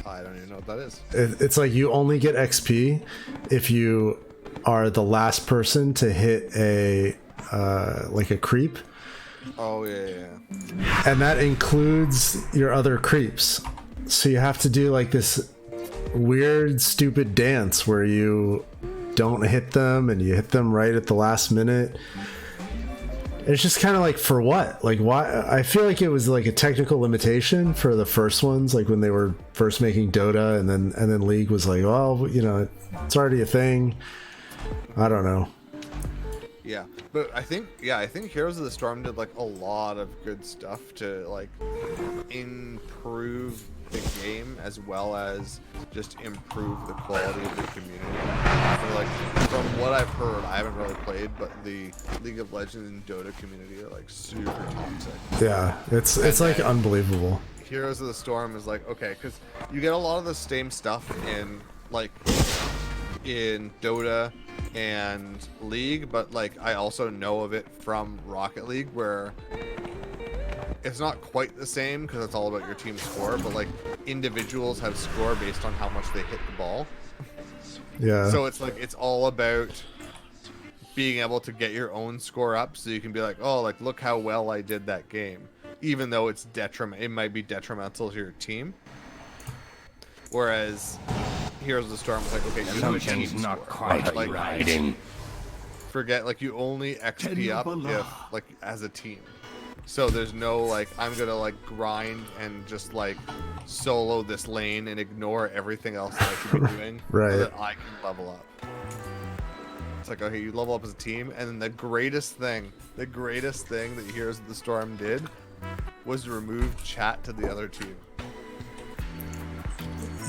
Speaker 1: I don't even know what that is.
Speaker 2: It's like you only get XP if you are the last person to hit a creep.
Speaker 1: Oh yeah.
Speaker 2: And that includes your other creeps. So you have to do like this weird, stupid dance where you don't hit them and you hit them right at the last minute. It's just kind of like, for what? Like, why? I feel like it was like a technical limitation for the first ones, like when they were first making Dota, and then League was like, well, you know, it's already a thing. I don't know.
Speaker 1: Yeah, but I think Heroes of the Storm did like a lot of good stuff to like improve the game as well as just improve the quality of the community. So like from what I've heard, I haven't really played, but the League of Legends and Dota community are like super toxic.
Speaker 2: Yeah, it's like unbelievable.
Speaker 1: Heroes of the Storm is like, okay, because you get a lot of the same stuff in Dota and League, but like I also know of it from Rocket League, where it's not quite the same because it's all about your team score, but like individuals have score based on how much they hit the ball.
Speaker 2: Yeah.
Speaker 1: So it's like it's all about being able to get your own score up, so you can be like, oh, like look how well I did that game, even though it might be detrimental to your team. Whereas Heroes of the Storm was like, okay, you have a team
Speaker 5: not
Speaker 1: score.
Speaker 5: quite
Speaker 1: like
Speaker 5: riding.
Speaker 1: Forget, like you only XP up if like as a team. So there's no like I'm gonna like grind and just like solo this lane and ignore everything else that I should be doing
Speaker 2: right.
Speaker 1: so that I can level up. It's like, okay, you level up as a team, and then the greatest thing that Heroes of the Storm did was to remove chat to the other team.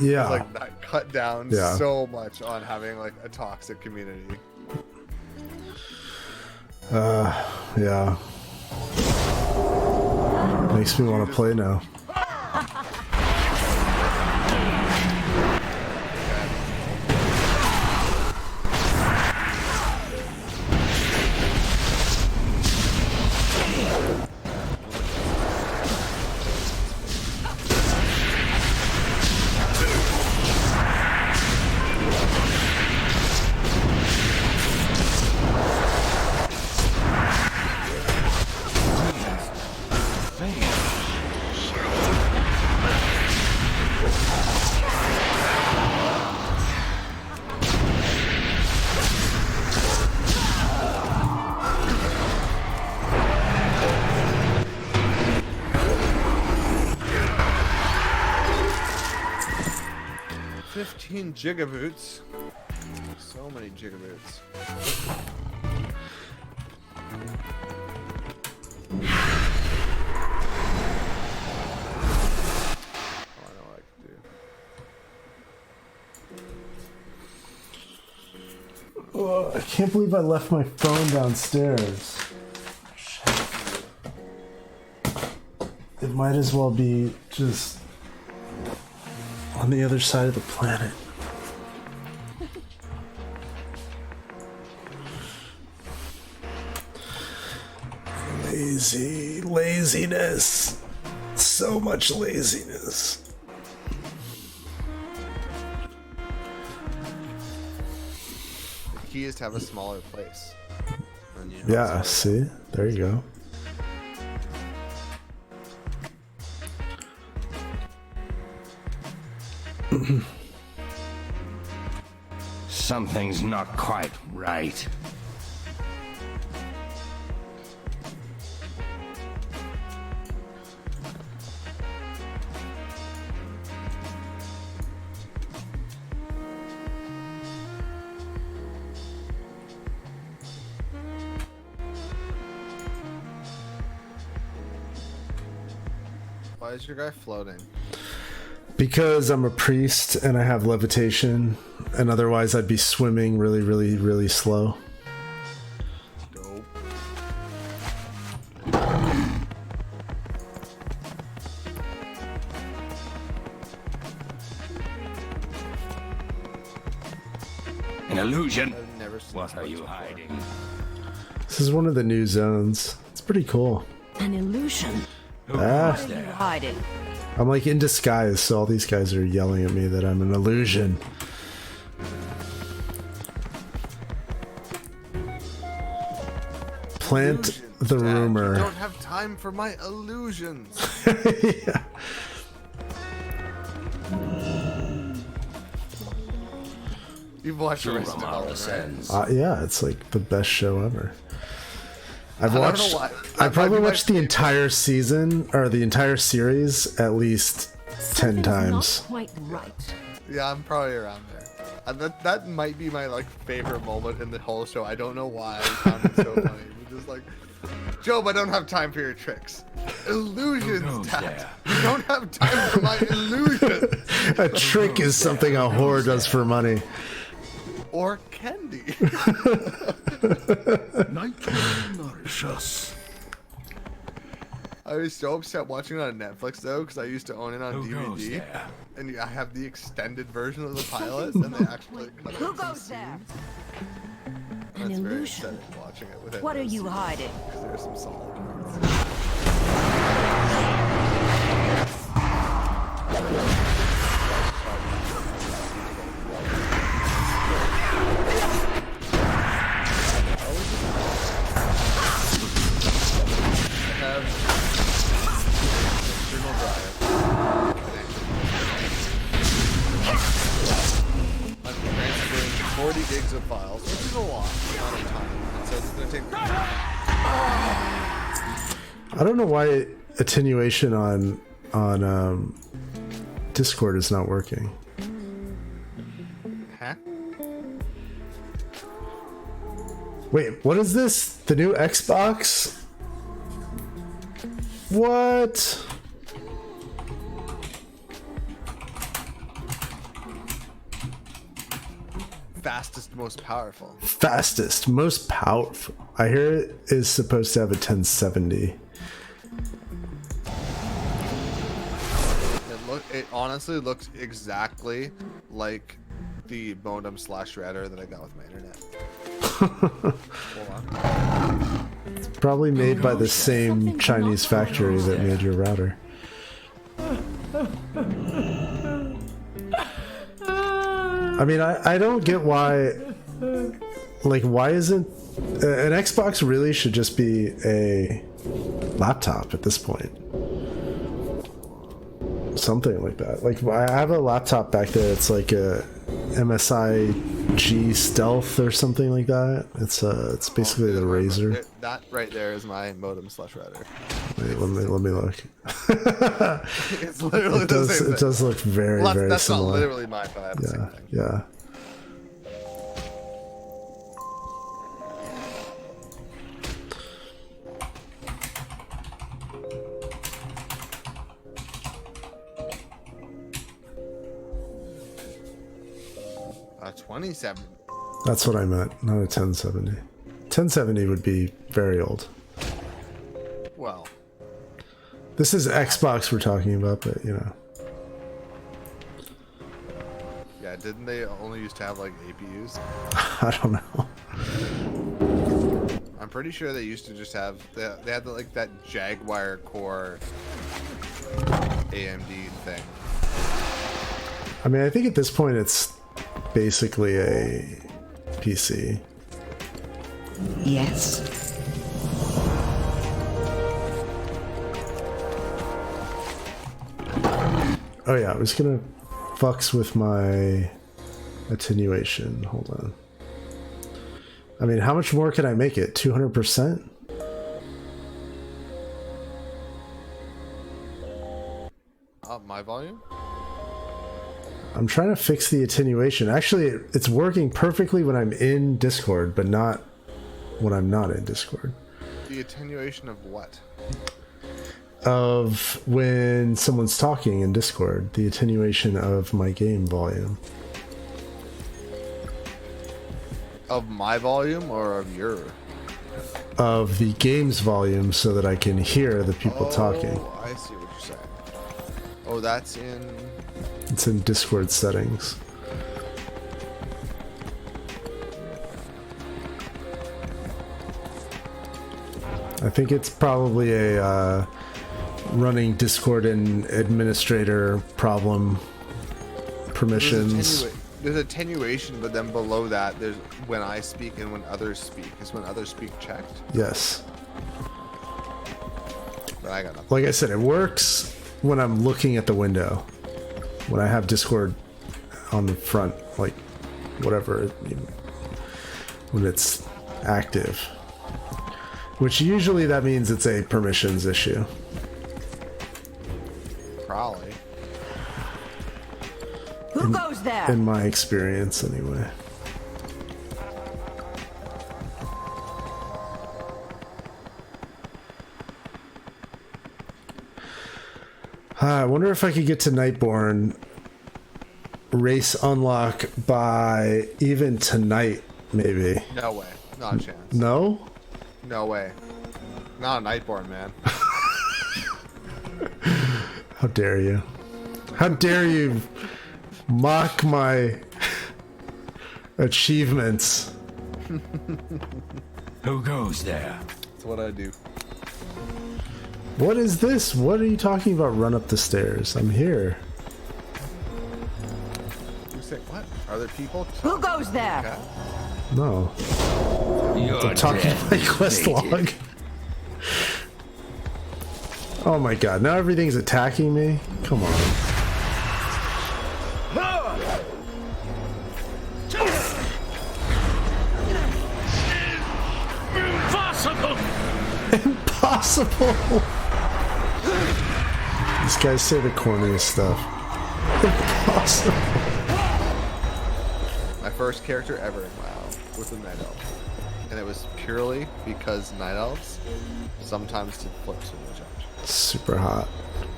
Speaker 2: Yeah.
Speaker 1: Like that cut down so much on having like a toxic community.
Speaker 2: Yeah. Makes me want to play now.
Speaker 1: Gigaboots. So many gigaboots. Oh, I know what I can do.
Speaker 2: Oh, I can't believe I left my phone downstairs. It might as well be just on the other side of the planet. Laziness. So much laziness.
Speaker 1: The key is to have a smaller place.
Speaker 2: Yeah, see? There you go.
Speaker 5: Something's not quite right.
Speaker 1: Why is your guy floating?
Speaker 2: Because I'm a priest and I have levitation, and otherwise I'd be swimming really, really, really slow.
Speaker 1: Dope.
Speaker 5: An illusion?
Speaker 1: I've never seen
Speaker 5: What are
Speaker 1: this
Speaker 5: you
Speaker 1: before.
Speaker 5: hiding?
Speaker 2: This is one of the new zones. It's pretty cool.
Speaker 4: An illusion.
Speaker 5: Who
Speaker 2: Ah.
Speaker 5: is there?
Speaker 4: Hiding.
Speaker 2: I'm like in disguise, so all these guys are yelling at me that I'm an illusion. Plant
Speaker 1: Illusions,
Speaker 2: the
Speaker 1: Dad.
Speaker 2: rumor.
Speaker 1: I don't have time for my illusions.
Speaker 2: Yeah.
Speaker 1: You've watched
Speaker 5: True
Speaker 1: Arrested
Speaker 5: Romano
Speaker 1: Development, right?
Speaker 5: says.
Speaker 2: Yeah, it's like the best show ever. I've
Speaker 1: I don't
Speaker 2: watched.
Speaker 1: know why.
Speaker 2: I
Speaker 1: That
Speaker 2: probably
Speaker 1: might be my
Speaker 2: watched the
Speaker 1: favorite.
Speaker 2: entire season or the entire series at least 10
Speaker 4: Something's
Speaker 2: times.
Speaker 4: Not quite right.
Speaker 1: Yeah, I'm probably around there. That might be my like favorite moment in the whole show. I don't know why. I found it so funny. It's just like, Job, I don't have time for your tricks. Illusions,
Speaker 5: knows
Speaker 1: Dad.
Speaker 5: there?
Speaker 1: You don't have time for my illusions.
Speaker 2: A trick is something a whore does for money.
Speaker 1: Or candy.
Speaker 7: Night will nourish us.
Speaker 1: I was so upset watching it on Netflix though, because I used to own it on
Speaker 5: Who goes
Speaker 1: DVD,
Speaker 5: there?
Speaker 1: and I have the extended version of the pilots, and they actually cut
Speaker 4: Who
Speaker 1: out some
Speaker 4: goes there?
Speaker 1: scenes.
Speaker 4: An
Speaker 1: That's very
Speaker 4: illusion.
Speaker 1: upsetting watching it with it.
Speaker 4: What are you hiding?
Speaker 1: Because there's some solid parts. I have external drive. I'm transferring 40 gigs of files, which is a lot amount of time. It says it's going to take.
Speaker 2: I don't know why attenuation on Discord is not working.
Speaker 1: Huh?
Speaker 2: Wait, what is this? The new Xbox? What?
Speaker 1: Fastest, most powerful.
Speaker 2: Fastest, most powerful. I hear it is supposed to have a 1070.
Speaker 1: It honestly looks exactly like the modem slash router that I got with my internet. Hold on.
Speaker 2: It's probably made by the same Chinese factory that made your router. I mean, I don't get why, like, why isn't an Xbox really should just be a laptop at this point? Something like that. Like, I have a laptop back there. It's like a MSI G Stealth or something like that. It's basically the Razer.
Speaker 1: That right there is my modem slash router.
Speaker 2: Wait, let me look.
Speaker 1: It's literally the same thing.
Speaker 2: It does look very, very
Speaker 1: that's
Speaker 2: similar.
Speaker 1: Not literally mine, but I have the same thing.
Speaker 2: Yeah.
Speaker 1: 27.
Speaker 2: That's what I meant, not a 1070. 1070 would be very old.
Speaker 1: Well,
Speaker 2: this is Xbox we're talking about, but you know.
Speaker 1: yeah, didn't they only used to have like APUs?
Speaker 2: I don't know.
Speaker 1: I'm pretty sure they used to just have they had like that Jaguar core AMD thing.
Speaker 2: I mean, I think at this point it's basically a PC.
Speaker 4: Yes.
Speaker 2: Oh yeah, I was gonna fucks with my attenuation. Hold on. I mean, how much more can I make it? 200%?
Speaker 1: My volume?
Speaker 2: I'm trying to fix the attenuation. Actually, it's working perfectly when I'm in Discord, but not when I'm not in Discord.
Speaker 1: The attenuation of what?
Speaker 2: Of when someone's talking in Discord. The attenuation of my game volume.
Speaker 1: Of my volume or of your?
Speaker 2: Of the game's volume so that I can hear the people talking.
Speaker 1: I see what you're saying. Oh, that's in...
Speaker 2: It's in Discord settings. I think it's probably a running Discord and administrator problem. Permissions.
Speaker 1: There's attenuation, but then below that, there's when I speak and when others speak. Is when others speak checked?
Speaker 2: Yes.
Speaker 1: But I got nothing.
Speaker 2: Like I said, it works when I'm looking at the window. When I have Discord on the front, like whatever, when it's active. Which usually that means it's a permissions issue.
Speaker 1: Probably.
Speaker 4: Who goes there?
Speaker 2: In my experience, anyway. I wonder if I could get to Nightborn race unlock by even tonight, maybe.
Speaker 1: No way. Not a chance.
Speaker 2: No?
Speaker 1: No way. Not a Nightborn, man.
Speaker 2: How dare you? How dare you mock my achievements?
Speaker 5: Who goes there?
Speaker 1: That's what I do.
Speaker 2: What is this? What are you talking about? Run up the stairs. I'm here.
Speaker 1: You say what? Are there people?
Speaker 4: Who goes there?
Speaker 1: Okay.
Speaker 2: No.
Speaker 5: You're
Speaker 2: I'm talking
Speaker 5: dead,
Speaker 2: my quest
Speaker 5: fated.
Speaker 2: log. Oh my god, now everything's attacking me? Come on.
Speaker 7: Impossible!
Speaker 2: Impossible! These guys say the corniest stuff. Impossible.
Speaker 1: My first character ever. Wow. With a night elf. and it was purely because night elves sometimes did flips when they jumped.
Speaker 2: Super hot.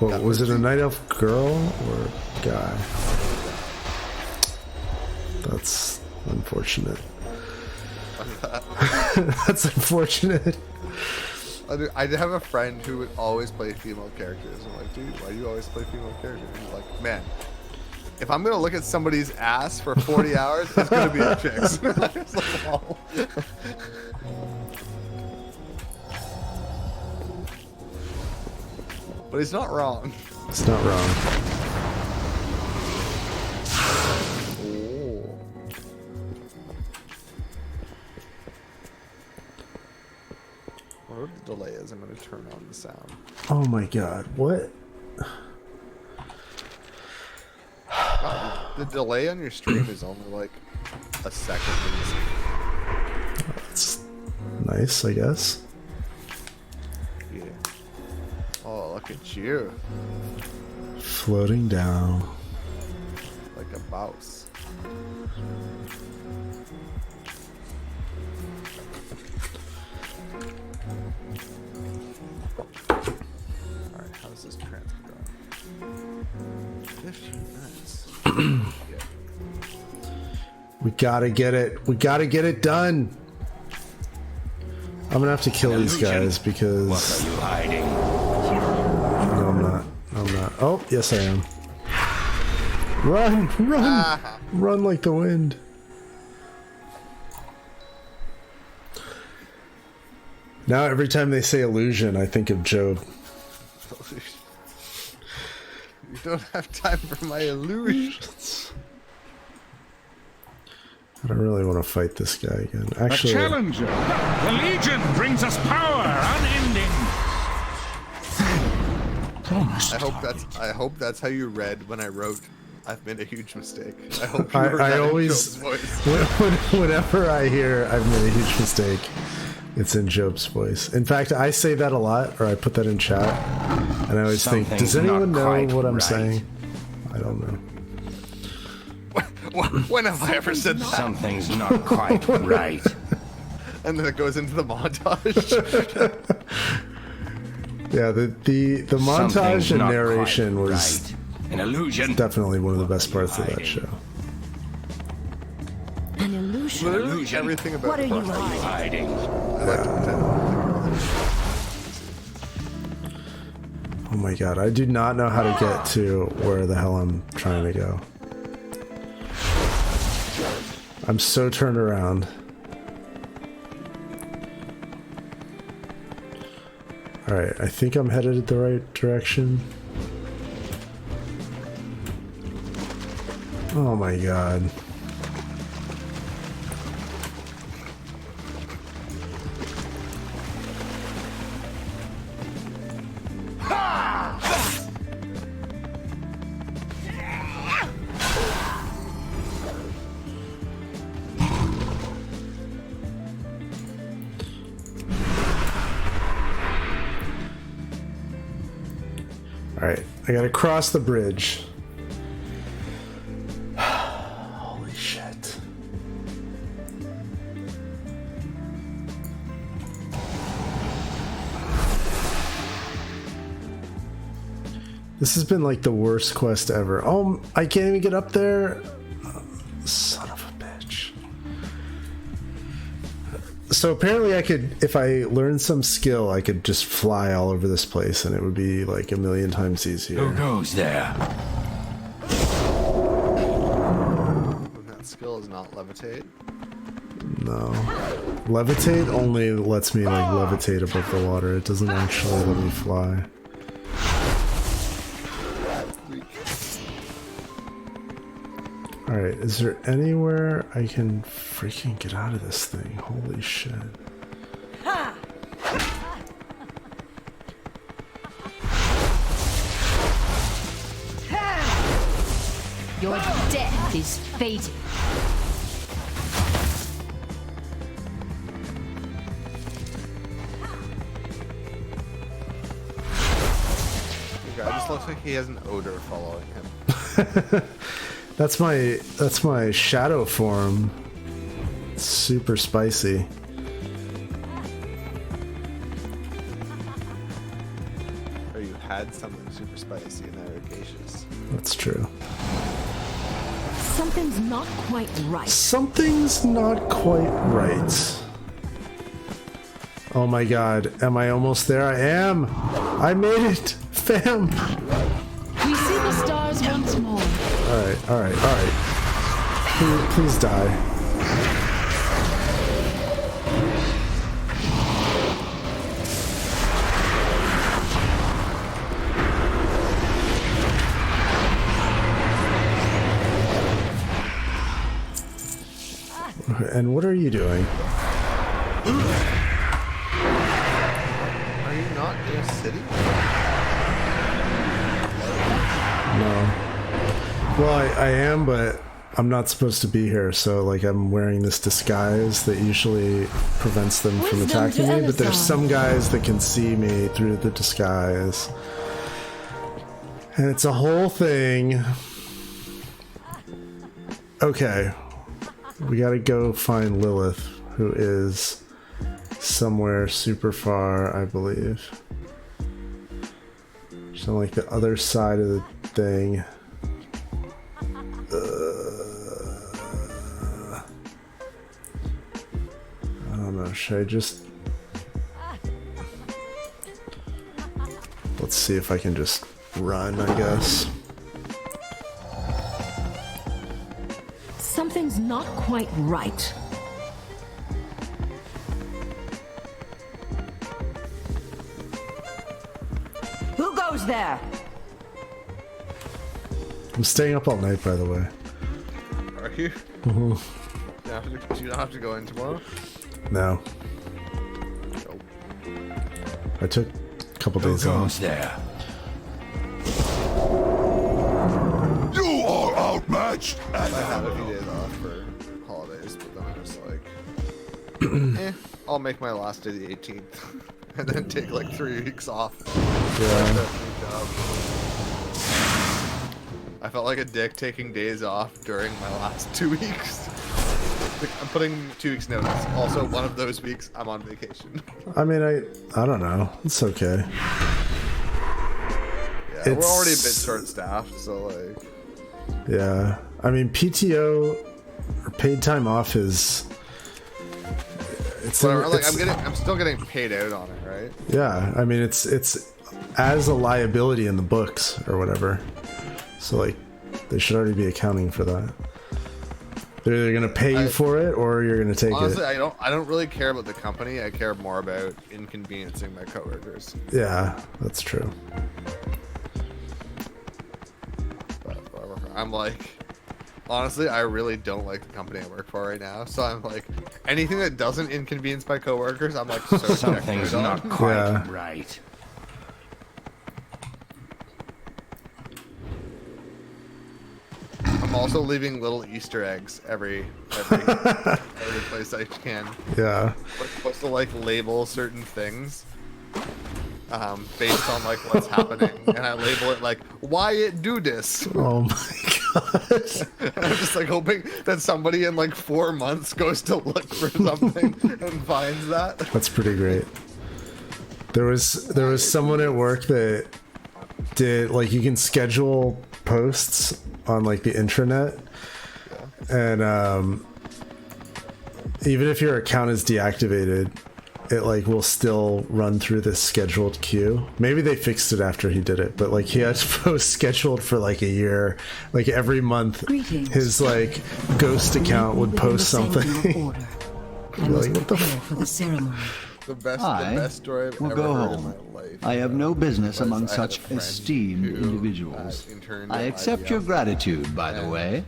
Speaker 2: Well, was it a night elf girl or guy? That's unfortunate. That's unfortunate.
Speaker 1: I did have a friend who would always play female characters. I'm like, dude, why do you always play female characters? He's like, man, if I'm gonna look at somebody's ass for 40 hours, it's gonna be a chick's. I was like, oh. But he's not wrong.
Speaker 2: It's not wrong.
Speaker 1: Oh. Whatever the delay is, I'm gonna turn on the sound.
Speaker 2: Oh my god, what?
Speaker 1: The delay on your stream is only like a second.
Speaker 2: That's nice, I guess.
Speaker 1: Yeah. Oh, look at you.
Speaker 2: Floating down.
Speaker 1: Like a mouse. Alright, how's this transfer going? 15 minutes. Yeah.
Speaker 2: We gotta get it. We gotta get it done. I'm gonna have to kill these guys because...
Speaker 5: What are you hiding?
Speaker 2: No, I'm not. I'm not. Oh, yes I am. Run! Run! Run like the wind. Now every time they say illusion, I think of Job.
Speaker 1: You don't have time for my illusions.
Speaker 2: I don't really want to fight this guy again. Actually,
Speaker 7: A challenger. The Legion brings us power, unending.
Speaker 1: I hope that's how you read when I wrote I've made a huge mistake. I hope you
Speaker 2: I always, whenever I hear I've made a huge mistake, it's in Job's voice. In fact, I say that a lot, or I put that in chat, and I always think, does anyone know what I'm saying? I don't know.
Speaker 1: When have I ever said that?
Speaker 5: Something's not quite right.
Speaker 1: And then it goes into the montage.
Speaker 2: Yeah, the montage and narration was
Speaker 5: an illusion.
Speaker 2: Definitely one of the best parts of that show.
Speaker 4: An illusion?
Speaker 1: Literally everything about
Speaker 4: What are you
Speaker 5: hiding?
Speaker 1: I like to pretend.
Speaker 2: Oh my god, I do not know how to get to where the hell I'm trying to go. I'm so turned around. Alright, I think I'm headed the right direction. Oh my god. Alright, I gotta cross the bridge. Holy shit. This has been like the worst quest ever. Oh, I can't even get up there. Son of a bitch. So apparently I could, if I learned some skill, I could just fly all over this place and it would be like a million times easier.
Speaker 5: Who goes there?
Speaker 1: And that skill is not levitate.
Speaker 2: No. Levitate only lets me like levitate above the water. It doesn't actually let me fly. Alright, is there anywhere I can freaking get out of this thing? Holy shit.
Speaker 4: Your death is fated.
Speaker 1: The guy just looks like he has an odor following him.
Speaker 2: That's my shadow form. It's super spicy.
Speaker 1: had something super spicy and efficacious.
Speaker 2: That's true.
Speaker 4: Something's not quite right.
Speaker 2: Something's not quite right. Oh my god, am I almost there? I am! I made it! Fam!
Speaker 4: We see the stars once more.
Speaker 2: Alright, alright, alright. Please die. And what are you doing?
Speaker 1: Are you not in a city?
Speaker 2: No. Well, I am, but I'm not supposed to be here, so like I'm wearing this disguise that usually prevents them from attacking me, but there's some guys that can see me through the disguise. And it's a whole thing. Okay. We gotta go find Lilith, who is somewhere super far, I believe. She's on like the other side of the thing. I don't know, should I just... Let's see if I can just run, I guess.
Speaker 4: Something's not quite right. Who goes there?
Speaker 2: I'm staying up all night, by the way.
Speaker 1: Are you?
Speaker 2: Mm-hmm.
Speaker 1: Do you not have to go in tomorrow?
Speaker 2: No.
Speaker 1: Nope.
Speaker 2: I took a couple days off.
Speaker 5: there?
Speaker 7: You are outmatched.
Speaker 1: I had a few days off for holidays, but then I was like, I'll make my last day the 18th, and then take like 3 weeks off.
Speaker 2: Yeah.
Speaker 1: I felt like a dick taking days off during my last 2 weeks. I'm putting 2 weeks notice. Also, one of those weeks I'm on vacation.
Speaker 2: I mean, I don't know. It's okay.
Speaker 1: Yeah, we're already a bit short-staffed, so like.
Speaker 2: Yeah, I mean PTO or paid time off is. It's
Speaker 1: Whatever, like I'm still getting paid out on it, right?
Speaker 2: Yeah, I mean it's as a liability in the books or whatever. So like, they should already be accounting for that. They're either gonna pay you for it or you're gonna take
Speaker 1: honestly,
Speaker 2: it.
Speaker 1: I don't really care about the company. I care more about inconveniencing my coworkers.
Speaker 2: Yeah, that's true.
Speaker 1: But whatever. I'm like, honestly, I really don't like the company I work for right now. So I'm like, anything that doesn't inconvenience my coworkers, I'm like, so
Speaker 5: Something's not quite
Speaker 2: Yeah.
Speaker 5: right.
Speaker 1: I'm also leaving little Easter eggs every place I can.
Speaker 2: Yeah.
Speaker 1: We're supposed to like label certain things based on like what's happening, and I label it like Wyatt do this.
Speaker 2: Oh my god.
Speaker 1: And I'm just like hoping that somebody in like 4 months goes to look for something and finds that.
Speaker 2: That's pretty great. There was someone at work that did like, you can schedule posts on like the intranet, and even if your account is deactivated, it like will still run through this scheduled queue. Maybe they fixed it after he did it, but like he had to post scheduled for like a year, like every month.
Speaker 4: Greetings.
Speaker 2: His like ghost account would post something.
Speaker 4: I
Speaker 2: was
Speaker 4: like,
Speaker 2: what the
Speaker 4: prepare for the ceremony.
Speaker 1: The best story I've
Speaker 6: will
Speaker 1: ever
Speaker 6: go
Speaker 1: heard
Speaker 6: home.
Speaker 1: in my life.
Speaker 6: I have no business
Speaker 1: was
Speaker 6: among
Speaker 1: I had
Speaker 6: such
Speaker 1: a friend
Speaker 6: esteemed
Speaker 1: who,
Speaker 6: individuals.
Speaker 1: interned
Speaker 6: I
Speaker 1: at
Speaker 6: accept
Speaker 1: IBM.
Speaker 6: your gratitude, by the
Speaker 1: And-
Speaker 6: way.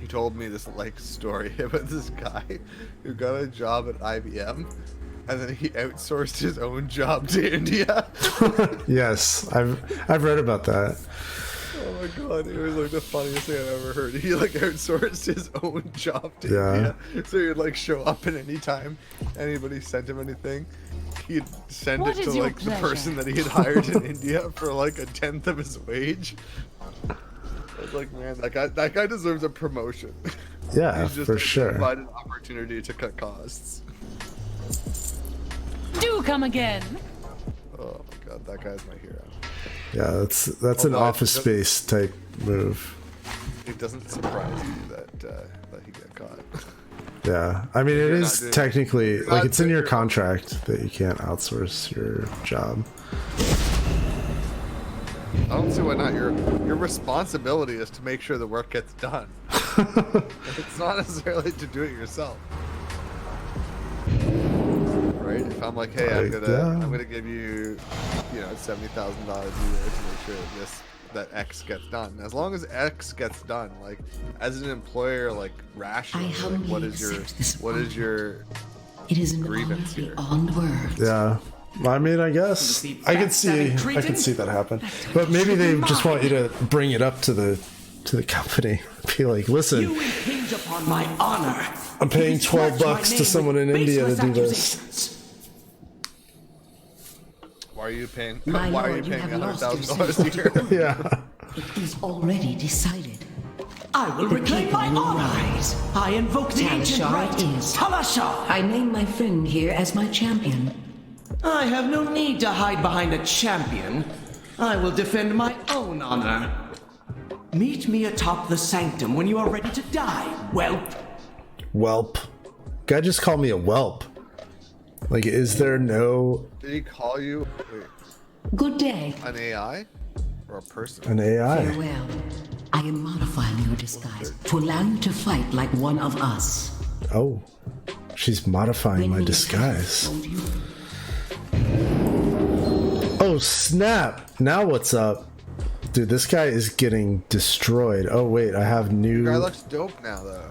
Speaker 1: He told me this like story about this guy who got a job at IBM, and then he outsourced his own job to India.
Speaker 2: Yes, I've read about that.
Speaker 1: Oh my god, it was like the funniest thing I've ever heard. He like outsourced his own job to
Speaker 2: Yeah.
Speaker 1: India, so he'd like show up at any time anybody sent him anything, he'd send
Speaker 4: What
Speaker 1: it to
Speaker 4: is your
Speaker 1: like the
Speaker 4: pleasure?
Speaker 1: person that he had hired in India for like 1/10 of his wage. I was like, man, that guy deserves a promotion.
Speaker 2: Yeah,
Speaker 1: He's just
Speaker 2: for sure.
Speaker 1: provided an opportunity to cut costs.
Speaker 4: Do come again.
Speaker 1: Oh my God, that guy's my hero.
Speaker 2: Yeah, that's an Office Space type move.
Speaker 1: It doesn't surprise me that he got caught.
Speaker 2: Yeah, I mean, it is technically, like, it's in your contract that you can't outsource your job.
Speaker 1: I don't see why not. Your responsibility is to make sure the work gets done. It's not necessarily to do it yourself. Right? If I'm like, hey, I'm gonna give you, $70,000 a year to make sure that X gets done. As long as X gets done, like, as an employer, like, rationally, like, what is your
Speaker 4: It is
Speaker 1: grievance here?
Speaker 4: Beyond words.
Speaker 2: Yeah. I mean, I guess I could see that happen, but maybe they just want you to bring it up to the company. Be like, listen,
Speaker 7: You impinge upon my honor.
Speaker 2: I'm paying $12 to someone in India to do this.
Speaker 1: Why are you paying?
Speaker 4: My
Speaker 1: Why are
Speaker 4: lord,
Speaker 1: you
Speaker 4: you
Speaker 1: paying
Speaker 4: have lost your
Speaker 1: $100,000 a year?
Speaker 2: Yeah.
Speaker 4: It is already decided.
Speaker 7: I will
Speaker 4: The
Speaker 7: reclaim
Speaker 4: people
Speaker 7: my
Speaker 4: will
Speaker 7: honor.
Speaker 4: rise.
Speaker 7: I invoke the ancient
Speaker 4: Talishar
Speaker 7: right.
Speaker 4: it is.
Speaker 7: Talishar!
Speaker 4: I name my friend here as my champion.
Speaker 7: I have no need to hide behind a champion. I will defend my own honor. Meet me atop the sanctum when you are ready to die, whelp.
Speaker 2: Whelp. Guy just called me a whelp. Like, is there no...
Speaker 1: Did he call you
Speaker 4: Good day.
Speaker 1: an AI or a person?
Speaker 2: an AI?
Speaker 4: Farewell. I am modifying your disguise to allow you to fight like one of us.
Speaker 2: Oh. She's modifying my disguise.
Speaker 4: Won't you?
Speaker 2: Oh, snap. Now what's up? Dude, this guy is getting destroyed. Oh, wait, I have
Speaker 1: Guy
Speaker 2: new...
Speaker 1: looks dope now, though.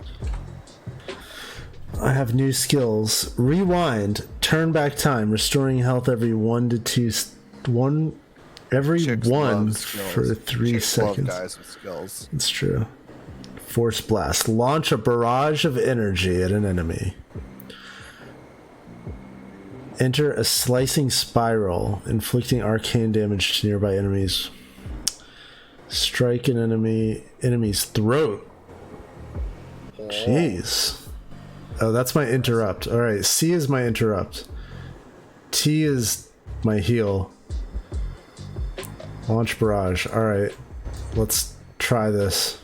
Speaker 2: I have new skills. Rewind. Turn back time. Restoring health every 1 to 2... Every
Speaker 1: Chicks
Speaker 2: one
Speaker 1: love skills.
Speaker 2: for 3
Speaker 1: Chicks love
Speaker 2: seconds.
Speaker 1: guys with skills.
Speaker 2: It's true. Force blast. Launch a barrage of energy at an enemy. Enter a slicing spiral, inflicting arcane damage to nearby enemies. Strike an enemy's throat. Jeez. Oh, that's my interrupt. All right, C is my interrupt. T is my heal. Launch barrage. All right, let's try this.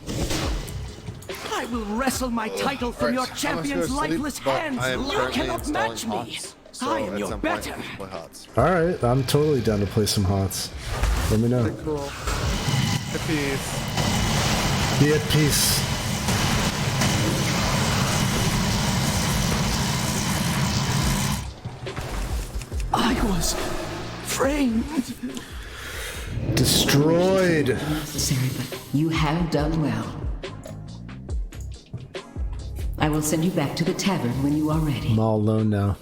Speaker 7: I will wrestle my title from your champion's lifeless hands. You cannot match me.
Speaker 1: So
Speaker 7: I am your better.
Speaker 2: All right, I'm totally down to play some HOTS. Let me know.
Speaker 1: Cool. At peace.
Speaker 2: Be at peace.
Speaker 7: I was framed.
Speaker 2: Destroyed.
Speaker 4: Necessary, but you have done well. I will send you back to the tavern when you are ready.
Speaker 2: I'm all alone now.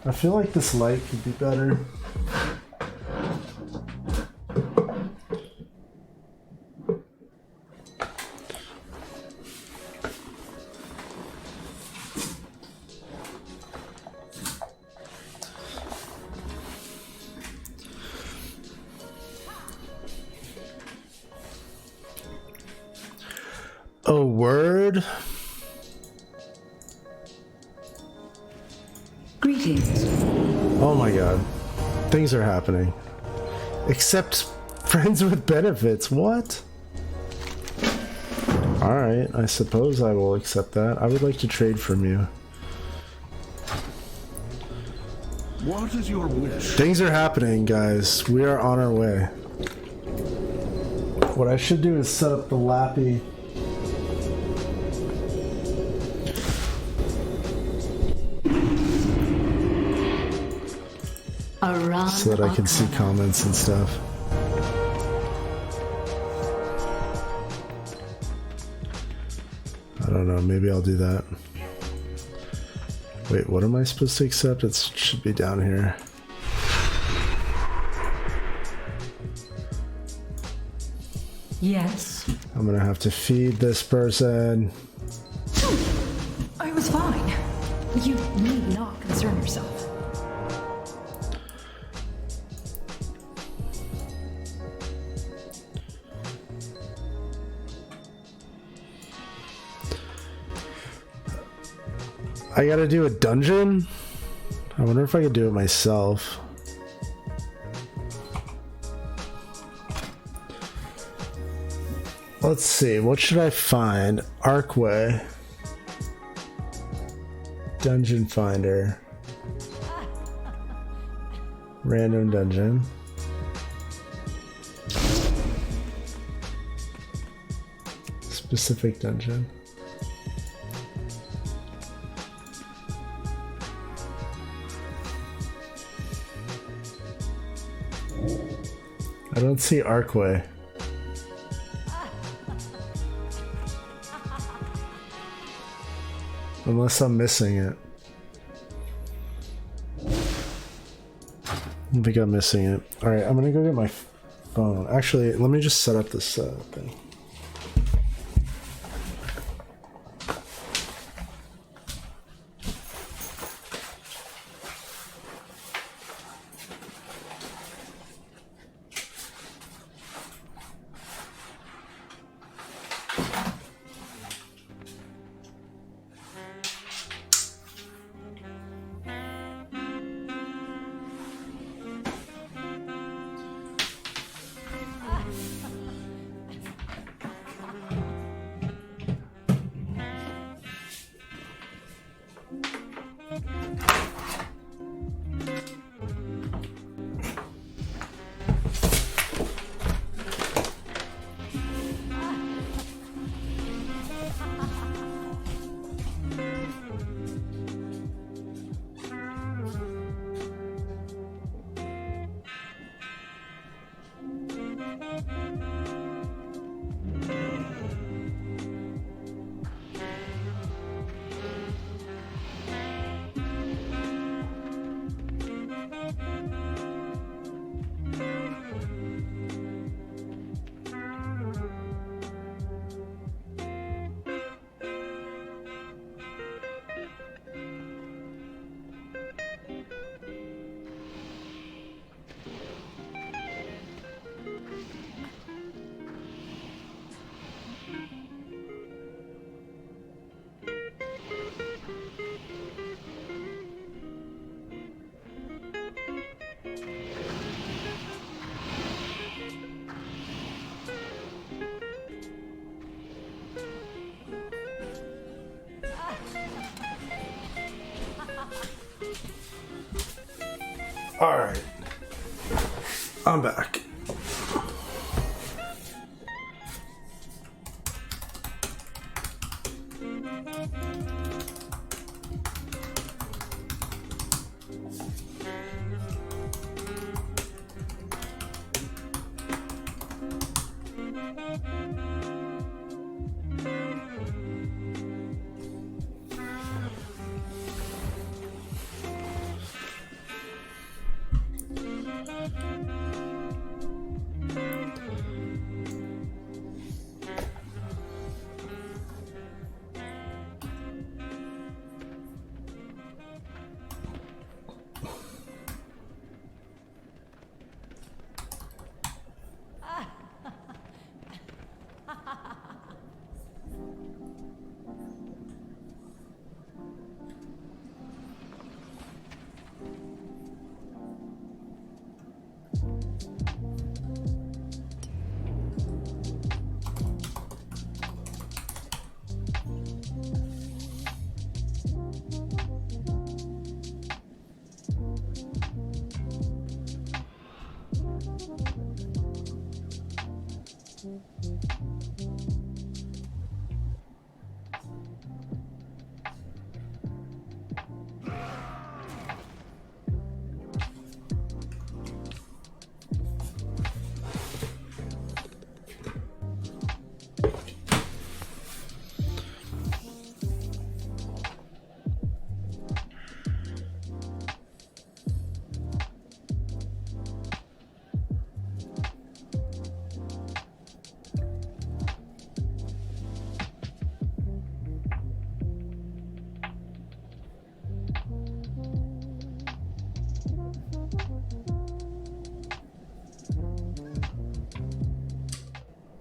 Speaker 2: I feel like this light could be better. Oh, word.
Speaker 4: Greetings.
Speaker 2: Oh my god. Things are happening. Except friends with benefits. What? Alright, I suppose I will accept that. I would like to trade from you.
Speaker 5: What is your wish?
Speaker 2: Things are happening, guys. We are on our way. What I should do is set up the Lappy. So that I can see comments and stuff. I don't know, maybe I'll do that. Wait, what am I supposed to accept? It should be down here.
Speaker 4: Yes.
Speaker 2: I'm gonna have to feed this person.
Speaker 8: I was fine. You need not concern yourself.
Speaker 2: I gotta do a dungeon? I wonder if I could do it myself. Let's see, what should I find? Archway. Dungeon Finder. Random dungeon. Specific dungeon. I don't see Archway. Unless I'm missing it. I think I'm missing it. Alright, I'm gonna go get my phone. Actually, let me just set up this thing. Alright. I'm back.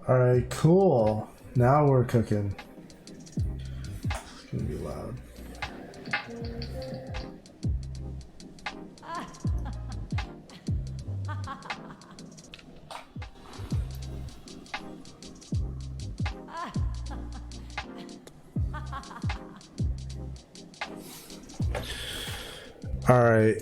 Speaker 2: Alright, cool. Now we're cooking. It's gonna be loud. All right.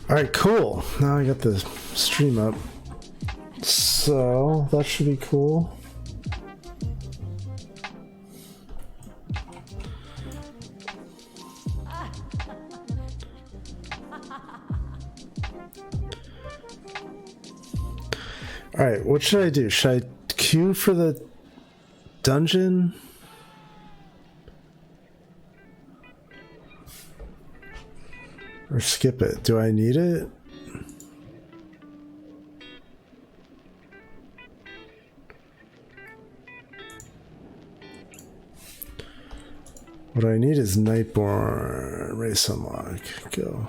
Speaker 2: Alright, cool. Now I got the stream up. So, that should be cool. Alright, what should I do? Should I queue for the dungeon? Or skip it? Do I need it? What I need is Nightborn. Race unlock. Go.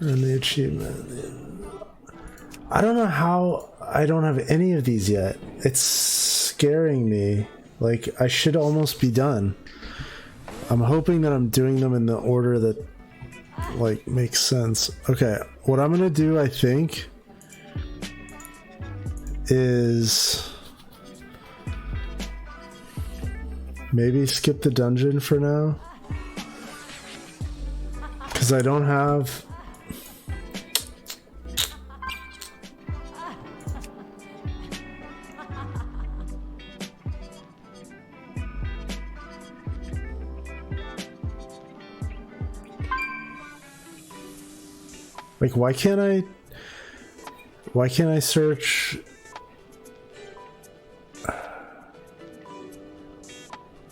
Speaker 2: And the achievement. I don't know how I don't have any of these yet. It's scaring me. Like, I should almost be done. I'm hoping that I'm doing them in the order that, like, makes sense. Okay, what I'm gonna do, I think, is maybe skip the dungeon for now. Because I don't have... Like, why can't I search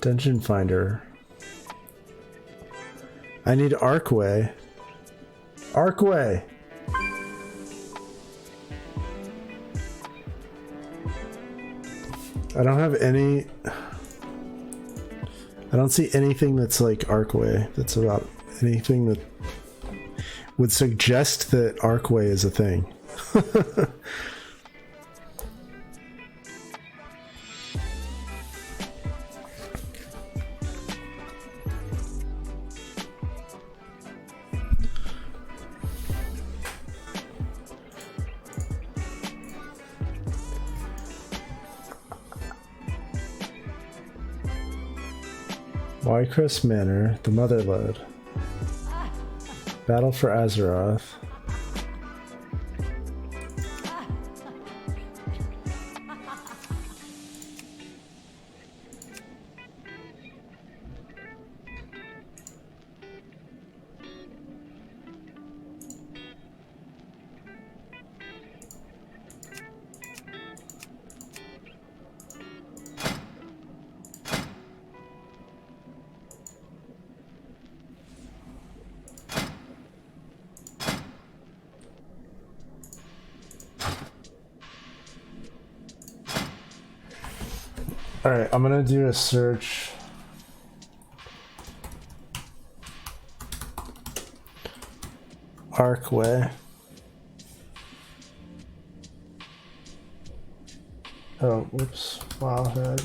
Speaker 2: Dungeon Finder? I need Archway. Archway! I don't have any... I don't see anything that's like Archway, that's about anything that would suggest that Archway is a thing. Wycrest Manor, the Motherlode. Battle for Azeroth. Alright, I'm gonna do a search. Archway. Oh, whoops. Wildhead.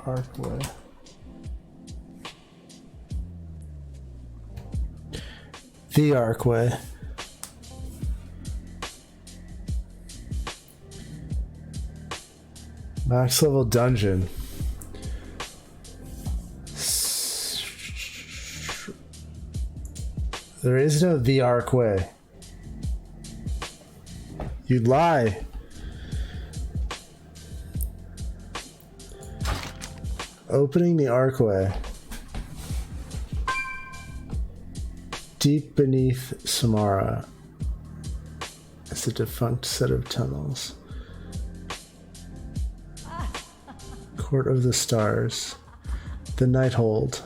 Speaker 2: Archway. The Archway. Max level dungeon. There is no The Archway. You lie. Opening the Archway. Deep beneath Samara. It's a defunct set of tunnels. Court of the Stars. The Nighthold.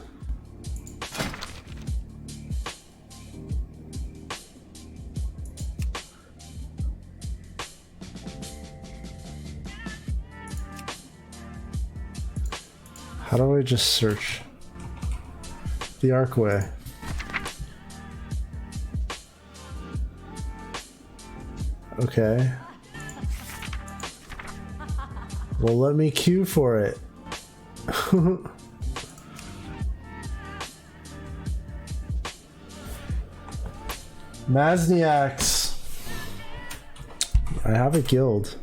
Speaker 2: How do I just search? The Archway. Okay. Well, let me queue for it. Mazniaks. I have a guild.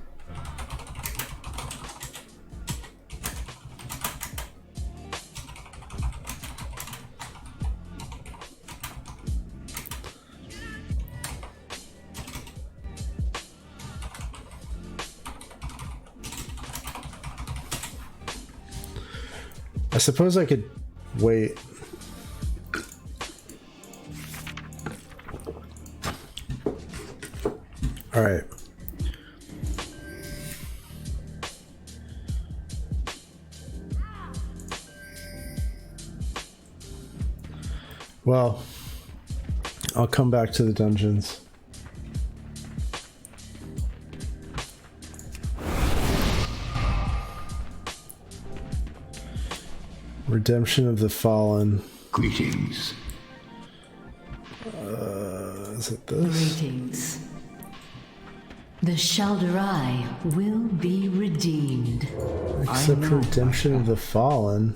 Speaker 2: I suppose I could wait. All right. Well, I'll come back to the dungeons. Redemption of the Fallen.
Speaker 5: Greetings.
Speaker 2: Is it this?
Speaker 4: Greetings. The Shal'Dorei will be redeemed.
Speaker 2: Except for Redemption of the Fallen.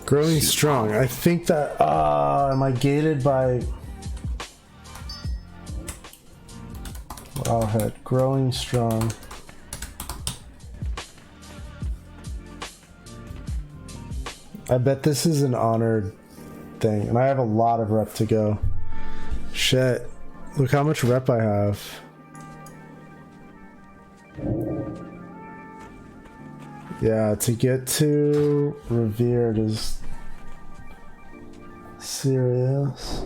Speaker 2: Growing strong. I think that. Am I gated by. Wowhead. Growing strong. I bet this is an honored thing. And I have a lot of rep to go. Shit. Look how much rep I have. Yeah, to get to Revered is serious.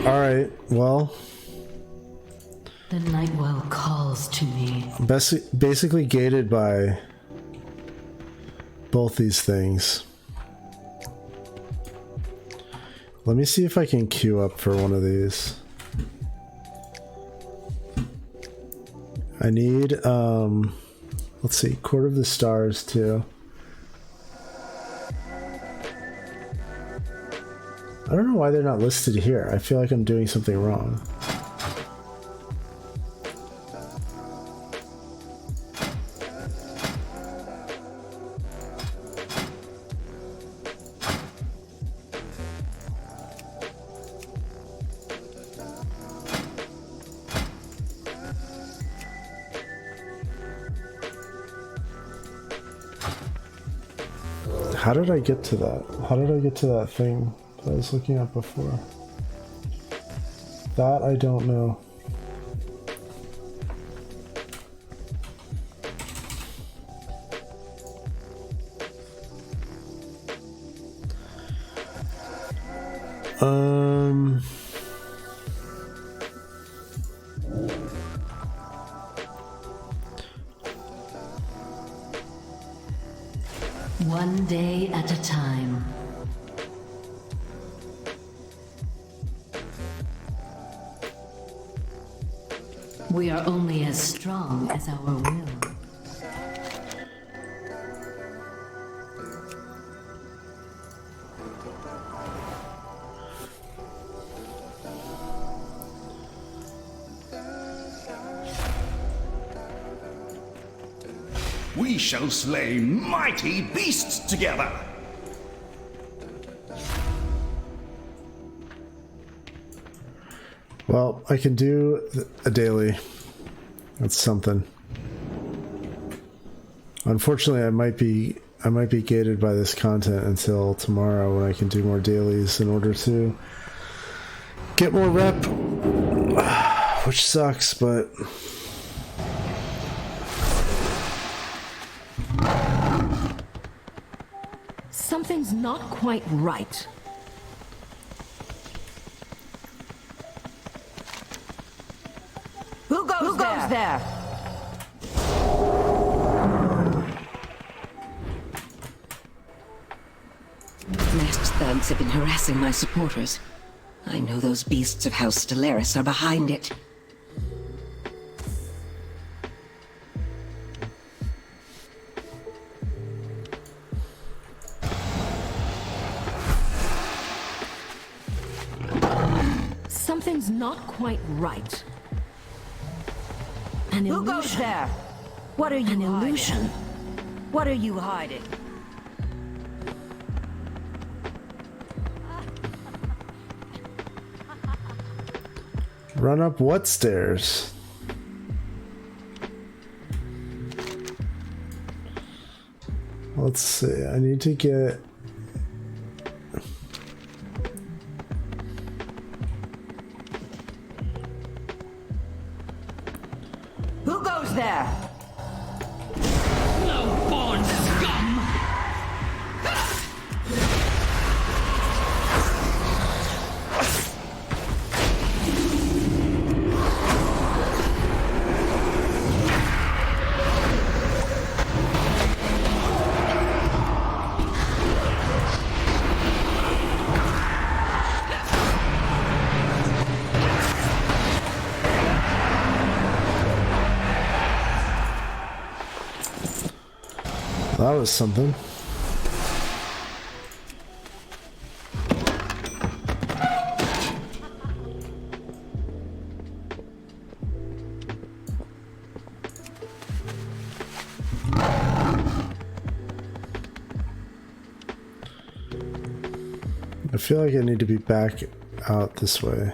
Speaker 2: Alright, well.
Speaker 4: The Nightwell calls to me.
Speaker 2: Basically gated by both these things. Let me see if I can queue up for one of these. I need, let's see, Court of the Stars too. I don't know why they're not listed here. I feel like I'm doing something wrong. How did I get to that? How did I get to that thing that I was looking at before? That I don't know.
Speaker 4: One day at a time. We are only as strong as our will.
Speaker 5: We shall slay mighty beasts together.
Speaker 2: Well, I can do a daily. That's something. Unfortunately, I might be gated by this content until tomorrow when I can do more dailies in order to get more rep, which sucks, but
Speaker 8: Something's not quite right.
Speaker 9: goes there?
Speaker 4: Masked thugs have been harassing my supporters. I know those beasts of House Stellaris are behind it.
Speaker 8: Something's not quite right. An illusion.
Speaker 9: Who goes there? What are you
Speaker 8: An
Speaker 9: hiding?
Speaker 8: illusion.
Speaker 9: What are you hiding?
Speaker 2: Run up what stairs? Let's see. I need to get...
Speaker 9: Who goes there?
Speaker 7: Low-born scum!
Speaker 2: That was something. I feel like I need to be back out this way.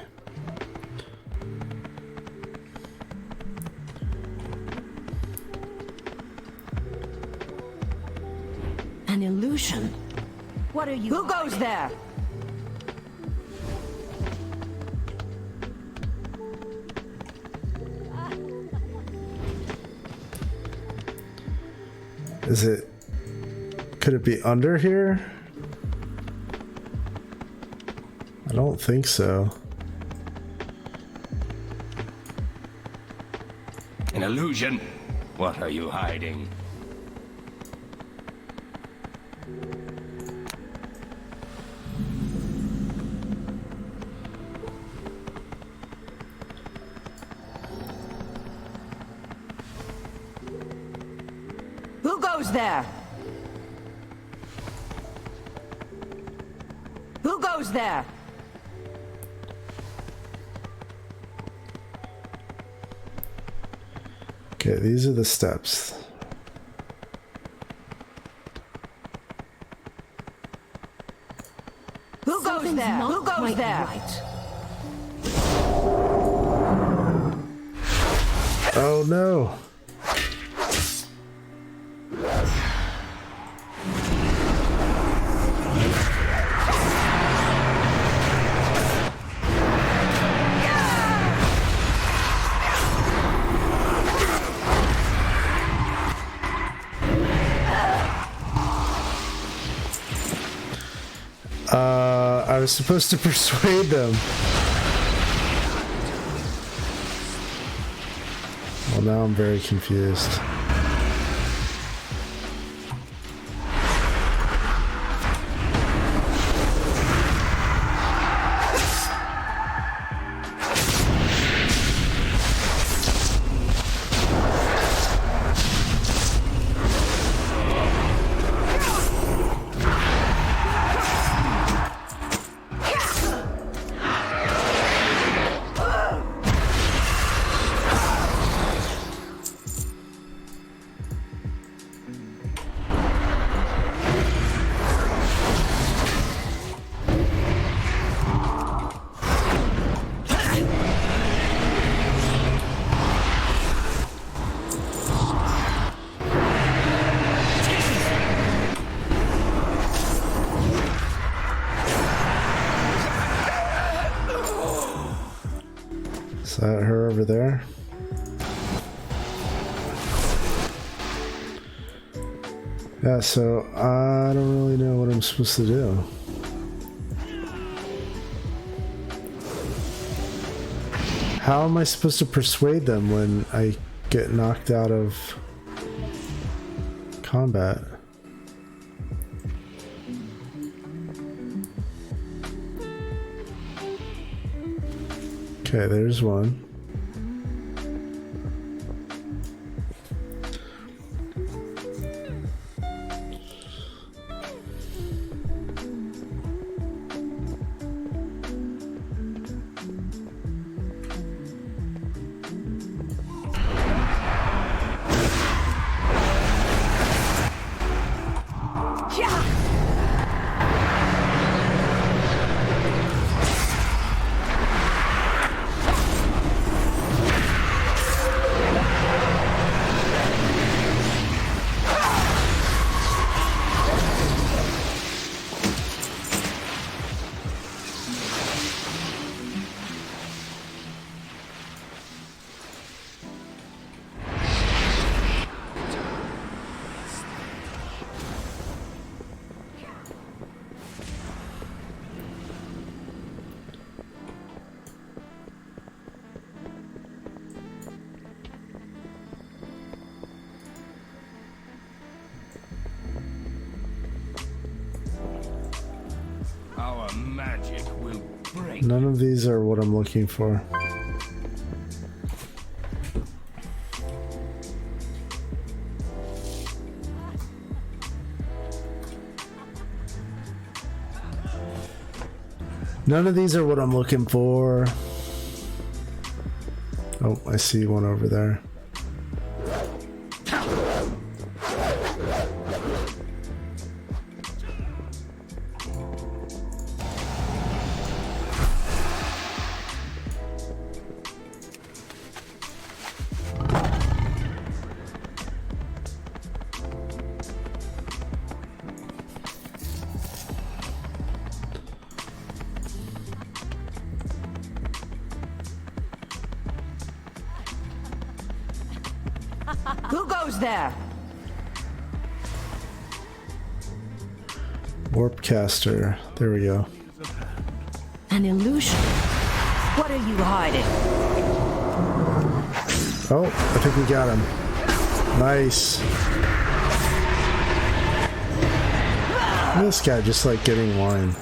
Speaker 8: An illusion.
Speaker 9: What are you? Who goes there?
Speaker 2: Is it... Could it be under here? I don't think so.
Speaker 5: An illusion? What are you hiding?
Speaker 9: Who goes there? Who goes there?
Speaker 2: Okay, these are the steps.
Speaker 9: Who goes there? Who goes there?
Speaker 8: Right.
Speaker 2: Oh no! I was supposed to persuade them. Well, now I'm very confused. Is that her over there? Yeah, so I don't really know what I'm supposed to do. How am I supposed to persuade them when I get knocked out of combat? Okay, there's one.
Speaker 5: Our magic will break.
Speaker 2: None of these are what I'm looking for. None of these are what I'm looking for. Oh, I see one over there.
Speaker 9: Who goes there?
Speaker 2: Warpcaster. There we go.
Speaker 9: An illusion. What are you hiding?
Speaker 2: Oh, I think we got him. Nice. This guy just like getting wine.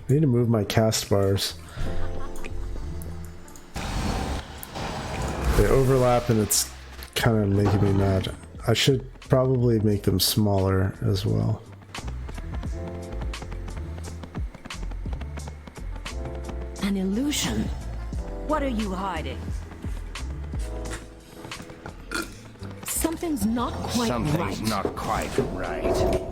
Speaker 2: I need to move my cast bars. They overlap and it's kind of making me mad. I should probably make them smaller as well.
Speaker 9: An illusion. What are you hiding? Something's not quite right.
Speaker 5: Something's not quite right.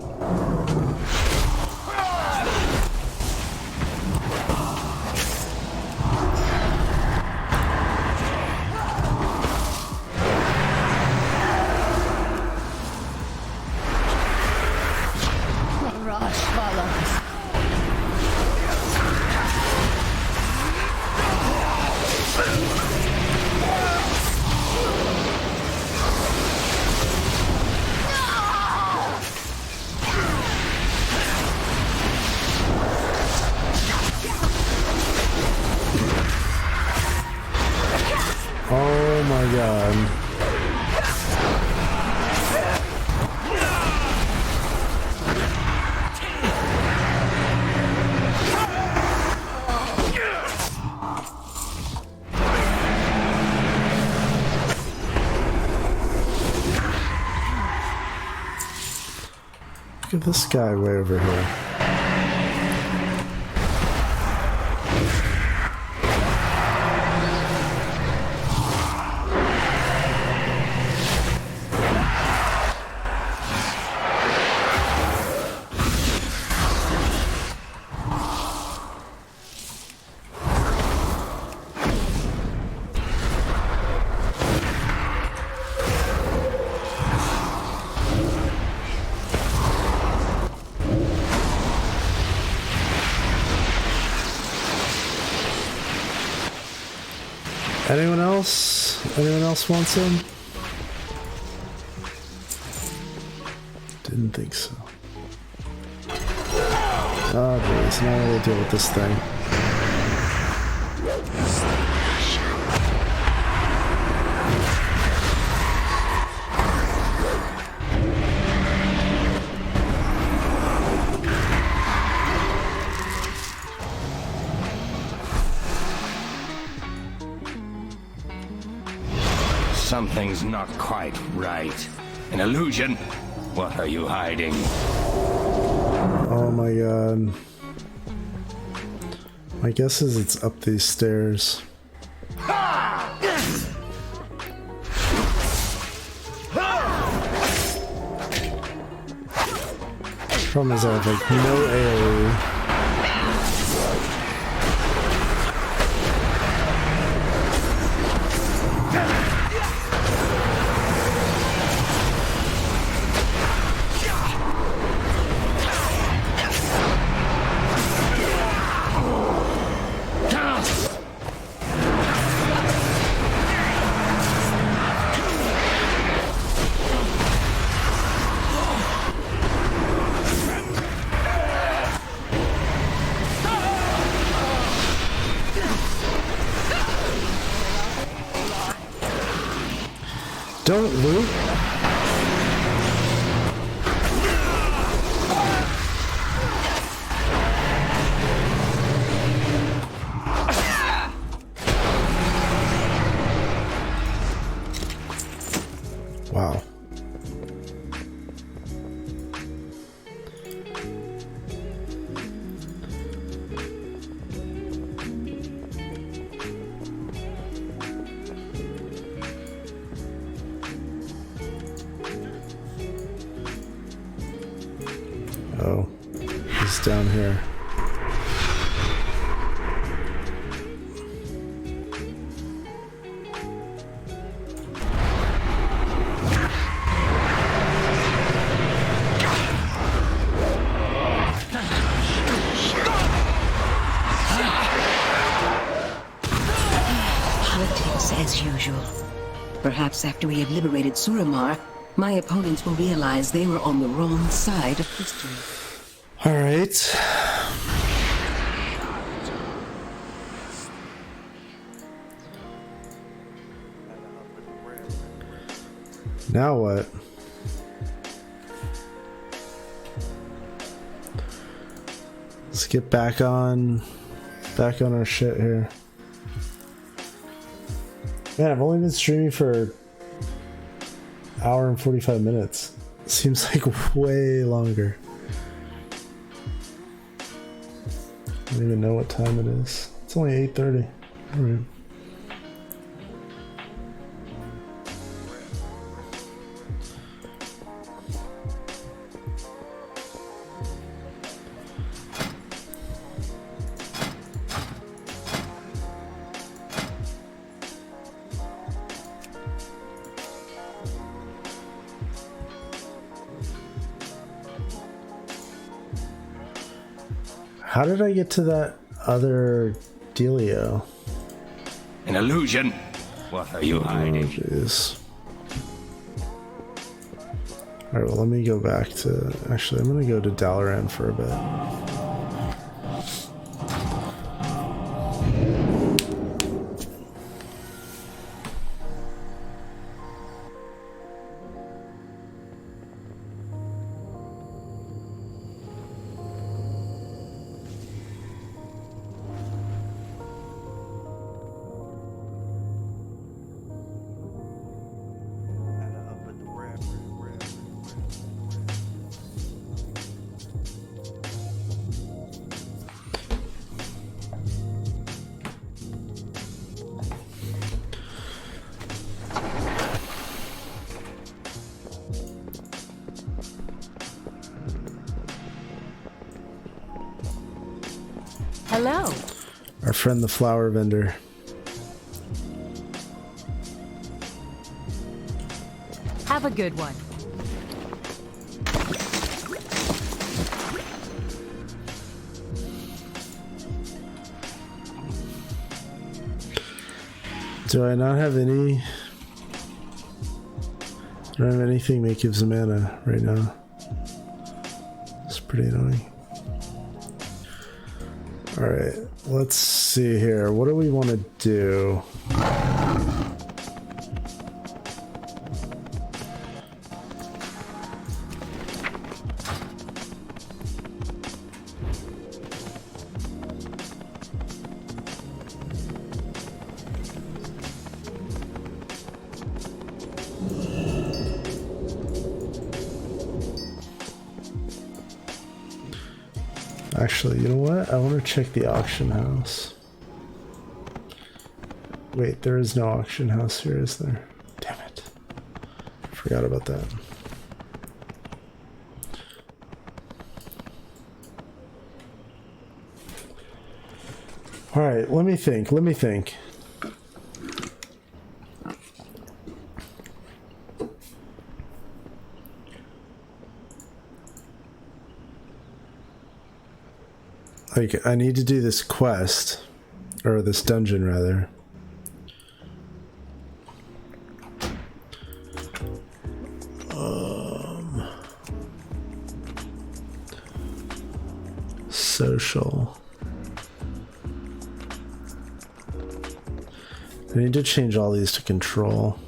Speaker 2: Oh my god. Look at this guy way over here. Anyone else? Anyone else want some? Didn't think so. Oh boy, so now I gotta deal with this thing.
Speaker 5: Something's not quite right. An illusion? What are you hiding?
Speaker 2: Oh my god. My guess is it's up these stairs. Problem is I have like no AoE. Don't loot. Wow. Oh, he's down here.
Speaker 4: Politics as usual. Perhaps after we have liberated Suramar, my opponents will realize they were on the wrong side of history.
Speaker 2: All right. Now what? Let's get back on our shit here. Man, I've only been streaming for an hour and 45 minutes. Seems like way longer. I don't even know what time it is. It's only 8:30. All right. How did I get to that other dealio?
Speaker 5: An illusion? What are you hiding?
Speaker 2: Oh, jeez. Alright, well, let me go back to... Actually, I'm gonna go to Dalaran for a bit.
Speaker 9: Hello.
Speaker 2: Our friend the flower vendor.
Speaker 9: Have a good one.
Speaker 2: Do I not have any? I don't have anything that gives mana right now. It's pretty annoying. Alright, let's see here. What do we want to do? Actually, you know what? I want to check the auction house. Wait, there is no auction house here, is there? Damn it. Forgot about that. Alright, let me think. Like, I need to do this quest, or this dungeon rather. Social. I need to change all these to control.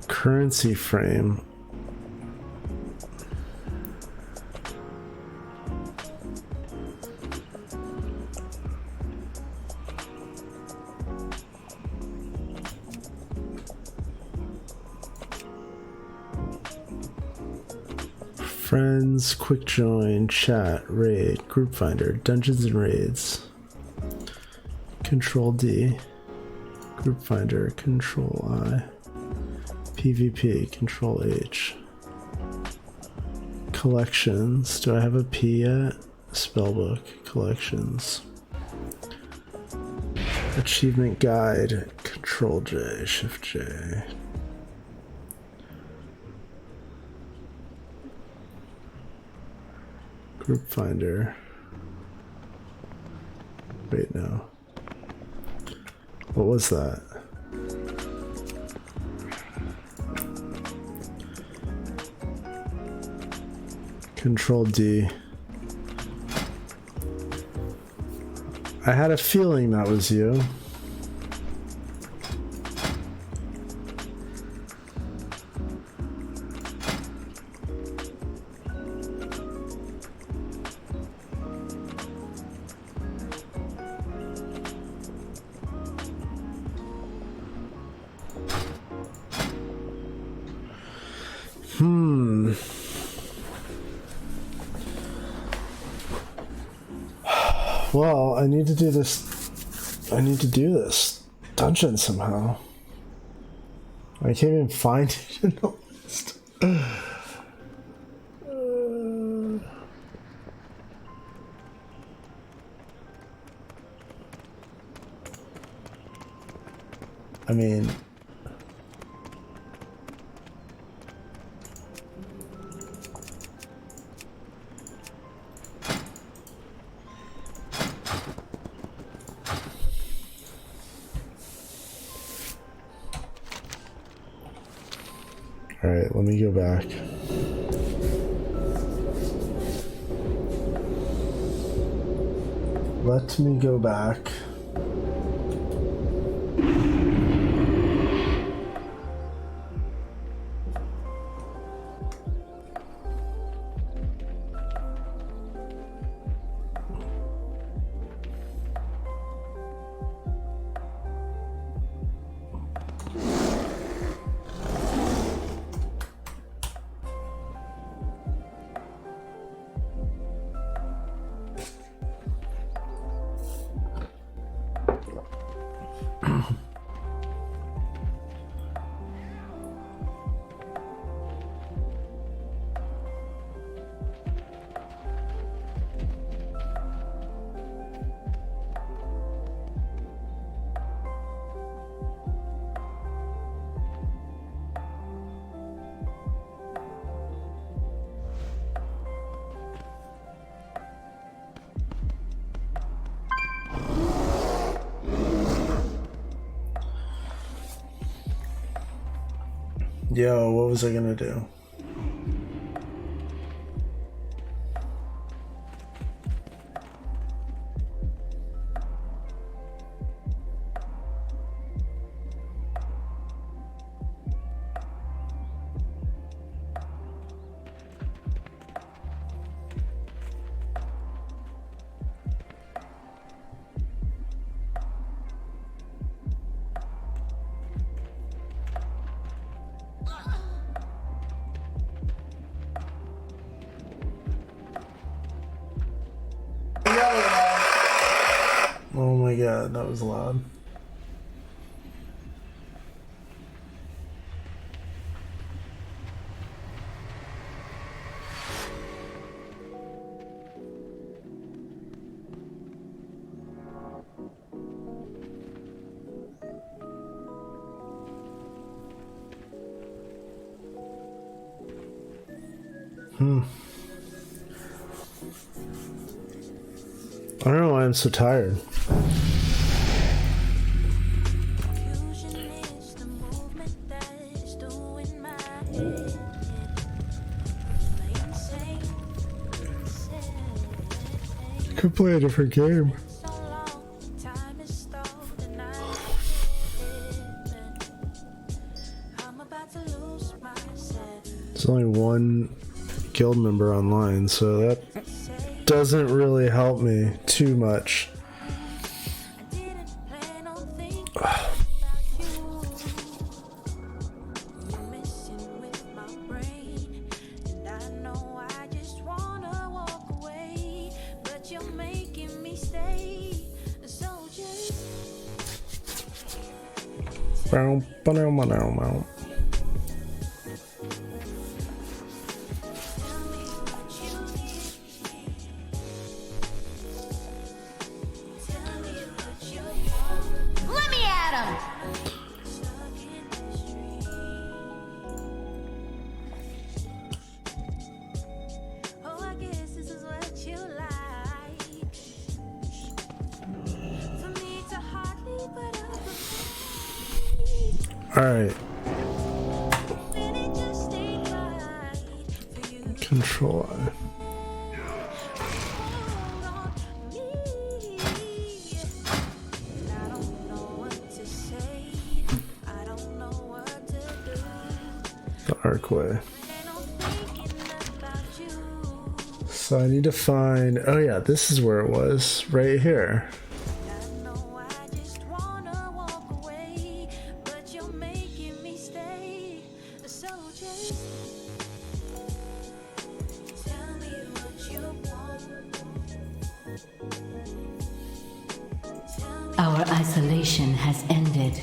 Speaker 2: Currency frame. Friends, quick join, chat, raid, group finder, dungeons and raids. Control D. Group finder, Control I. PvP, Control H. Collections. Do I have a P yet? Spellbook. Collections. Achievement guide. Control J. Shift J. Group finder. Wait, no. What was that? Control D. I had a feeling that was you. Well, I need to do this. I need to do this dungeon somehow. I can't even find it in the list. I mean, all right, let me go back. Let me go back. Yo, what was I gonna do? my god, that was loud. I don't know why I'm so tired. Could play a different game. There's only one guild member online, so that doesn't really help me too much. Alright. Control I. The archway. So I need to find, oh yeah, this is where it was, right here.
Speaker 9: Our isolation has ended.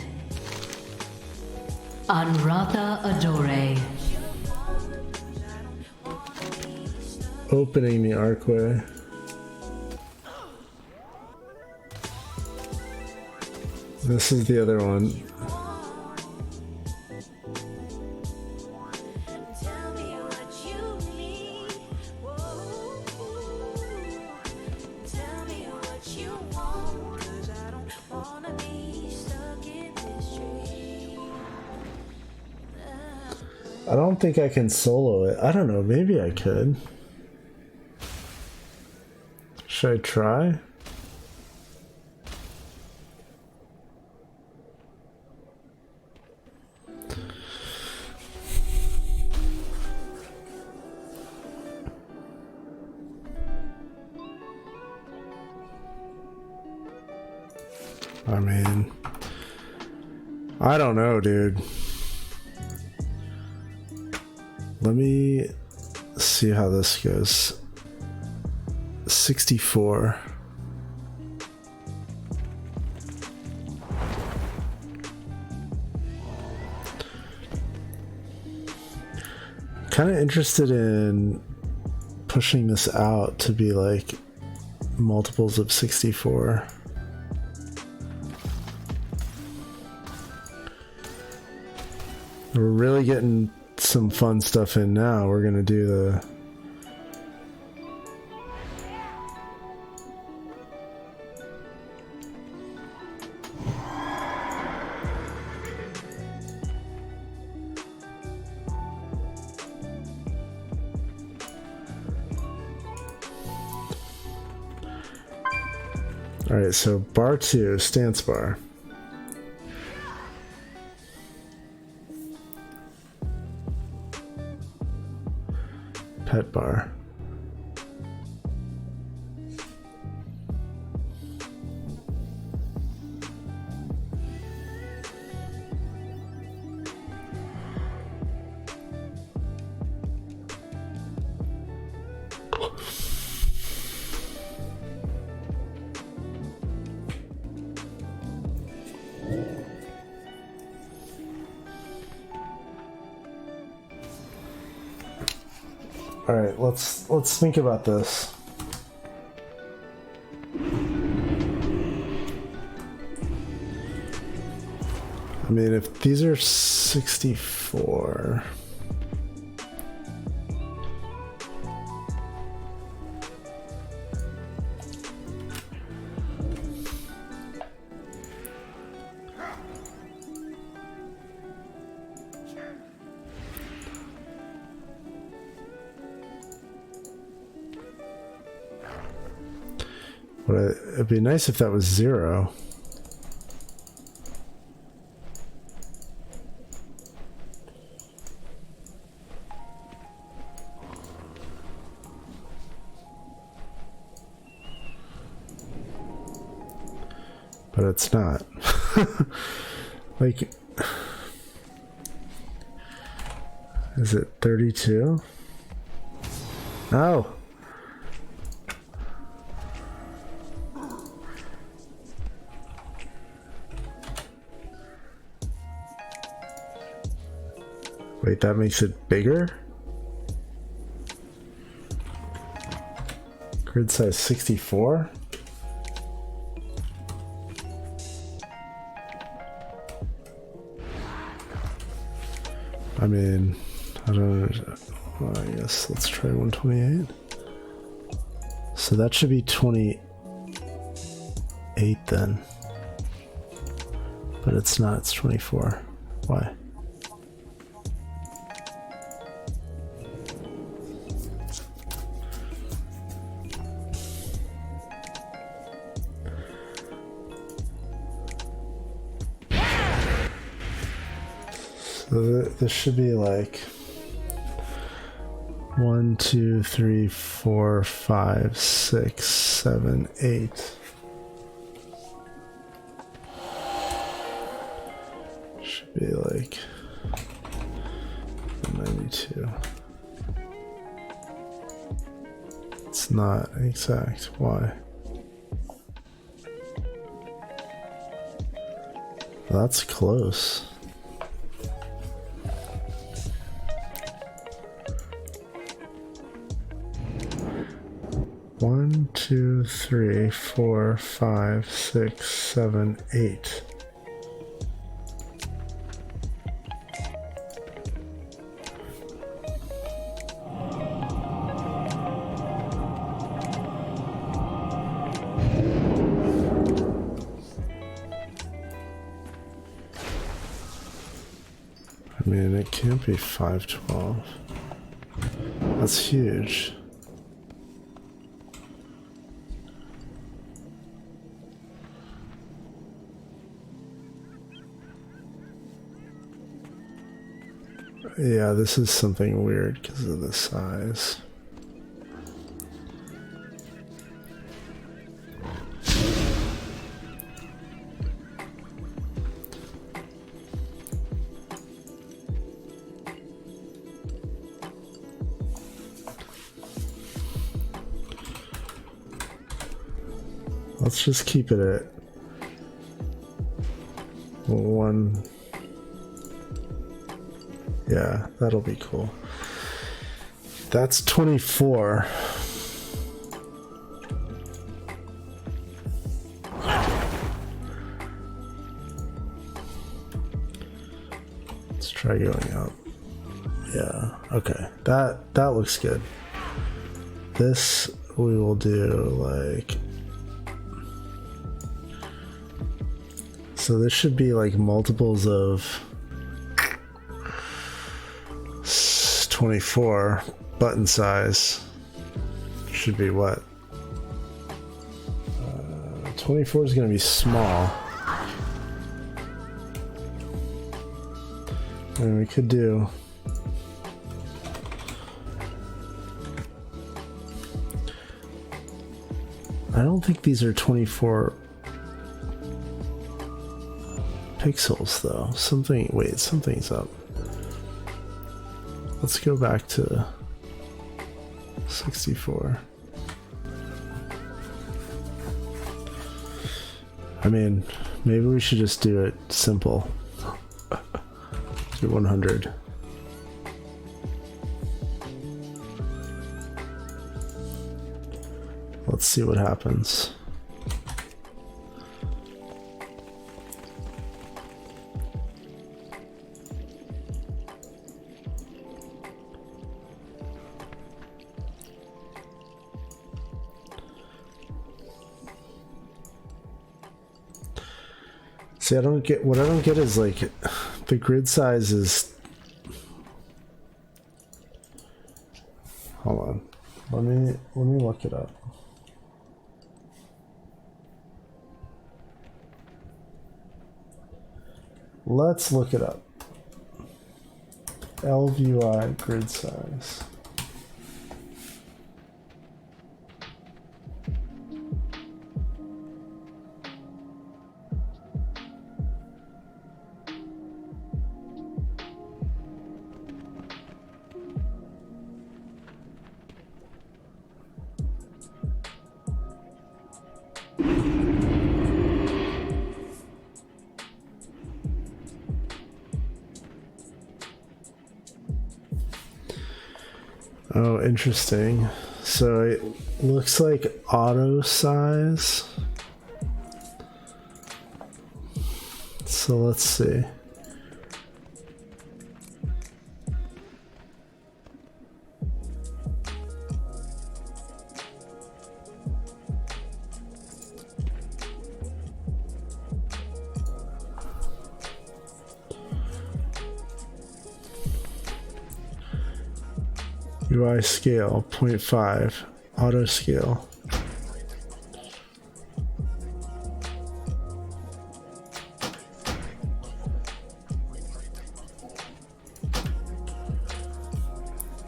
Speaker 9: Anratha Adore.
Speaker 2: Opening the archway. This is the other one. I don't think I can solo it. I don't know, maybe I could. Should I try? I mean, I don't know, dude. Let me see how this goes. 64. Kind of interested in pushing this out to be like multiples of 64. We're really getting some fun stuff in now. We're gonna do the Alright, so bar 2, stance bar. Pet bar. All right, let's think about this. I mean, if these are 64. But it'd be nice if that was 0. But it's not. Like, is it 32? Oh. Wait, that makes it bigger? Grid size 64? I mean, I don't. Well, I guess let's try 128. So that should be 28 then. But it's not, it's 24. Why? So this should be like 1, 2, 3, 4, 5, 6, 7, 8. Should be like 92. It's not exact. Why? That's close. One, 2, 3, 4, 5, 6, 7, 8. I mean, it can't be 512. That's huge. Yeah, this is something weird because of the size. Let's just keep it at 1. Yeah, that'll be cool. That's 24. Let's try going up. Yeah, okay. That looks good. This we will do like, so this should be like multiples of 24. Button size should be what? 24 is going to be small. And we could do I don't think these are 24 pixels though. Something's up. Let's go back to 64. I mean, maybe we should just do it simple. Do 100. Let's see what happens. See, what I don't get is like the grid size is. Hold on, let me look it up. Let's look it up. LVUI grid size. Oh, interesting. So it looks like auto size. So let's see. UI scale 0.5, auto scale.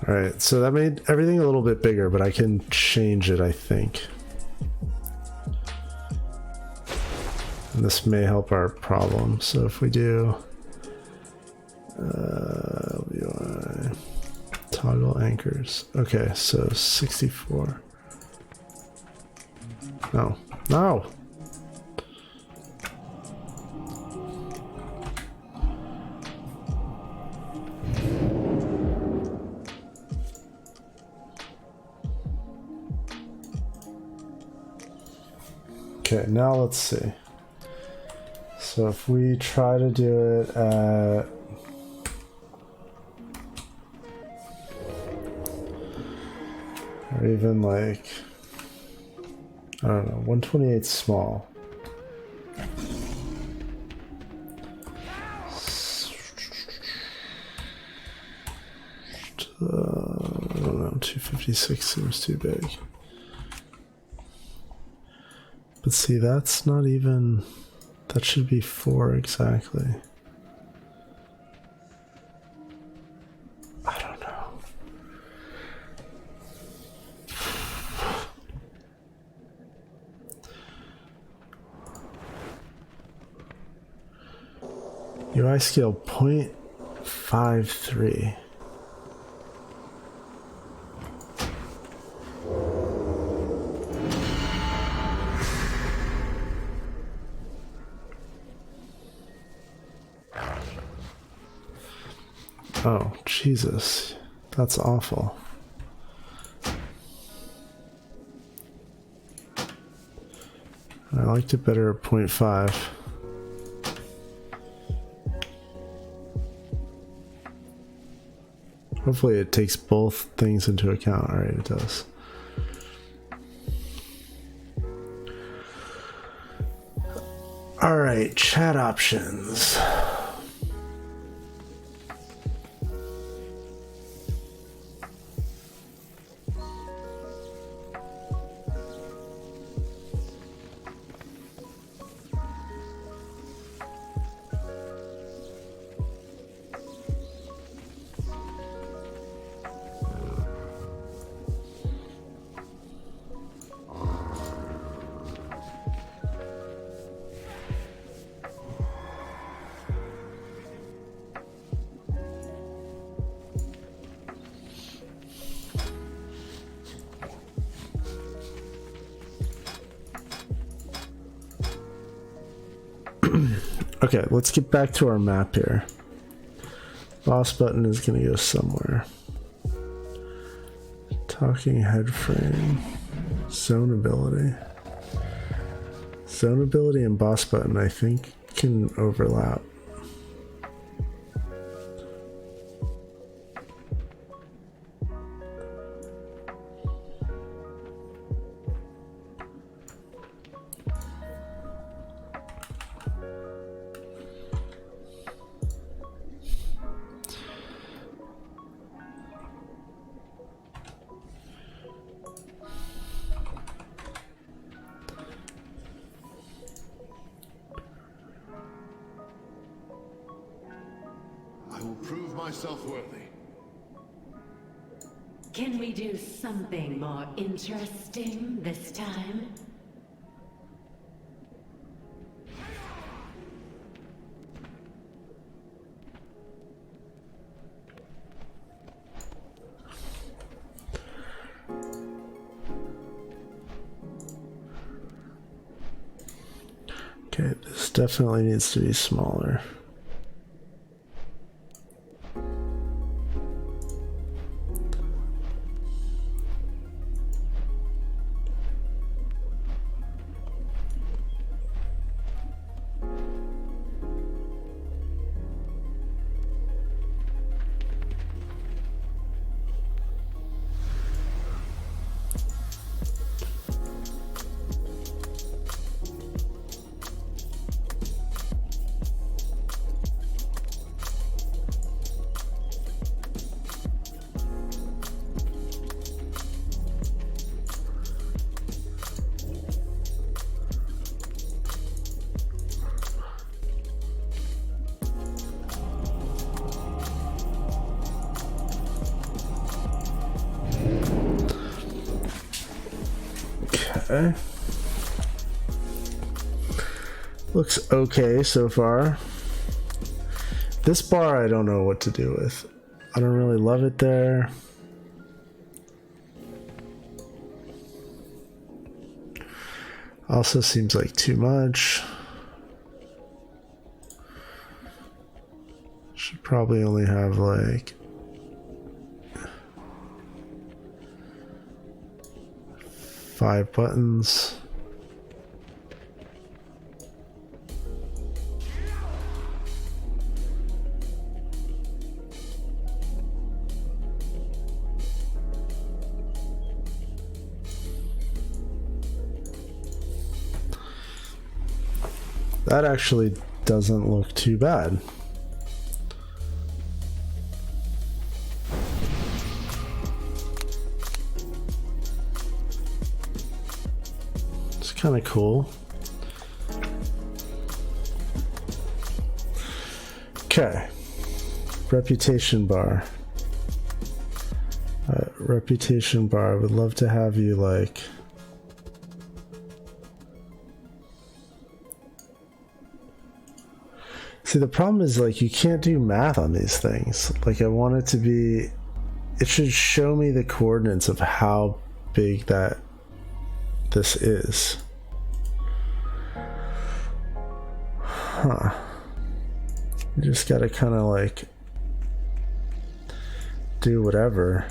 Speaker 2: Alright, so that made everything a little bit bigger, but I can change it, I think. And this may help our problem. So if we do UI, toggle anchors. Okay, so 64. No. No! Okay, now let's see. So if we try to do it at or even like, I don't know, 128 small. I don't know, 256 seems too big. But see, that's not even, that should be 4 exactly. I don't know. UI scale 0.53. Oh, Jesus. That's awful. I liked it better at 0.5. Hopefully it takes both things into account. Alright, it does. Alright, chat options. Okay, let's get back to our map here. Boss button is going to go somewhere. Talking head frame. Zone ability. Zone ability and boss button, I think, can overlap.
Speaker 10: Can we do something more interesting this time?
Speaker 2: Okay, this definitely needs to be smaller. Okay. Looks okay so far. This bar I don't know what to do with. I don't really love it there. Also seems like too much. Should probably only have like 5 buttons. That actually doesn't look too bad. It's kind of cool. Okay. Reputation bar. Reputation bar. I would love to have you like... See, the problem is, like, you can't do math on these things. Like, I want it to be... It should show me the coordinates of how big that... this is. Huh. You just gotta kind of, like... do whatever.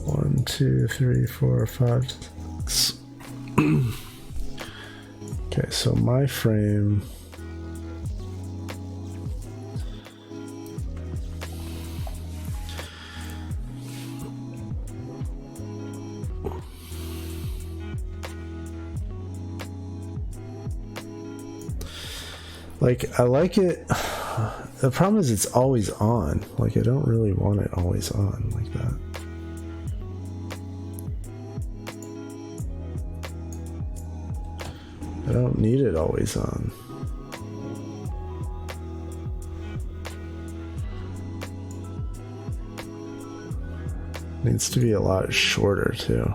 Speaker 2: One, 2, 3, 4, 5, 6. Okay, so my frame. Like, I like it. The problem is it's always on. Like, I don't really want it always on like that. I don't need it always on. Needs to be a lot shorter too.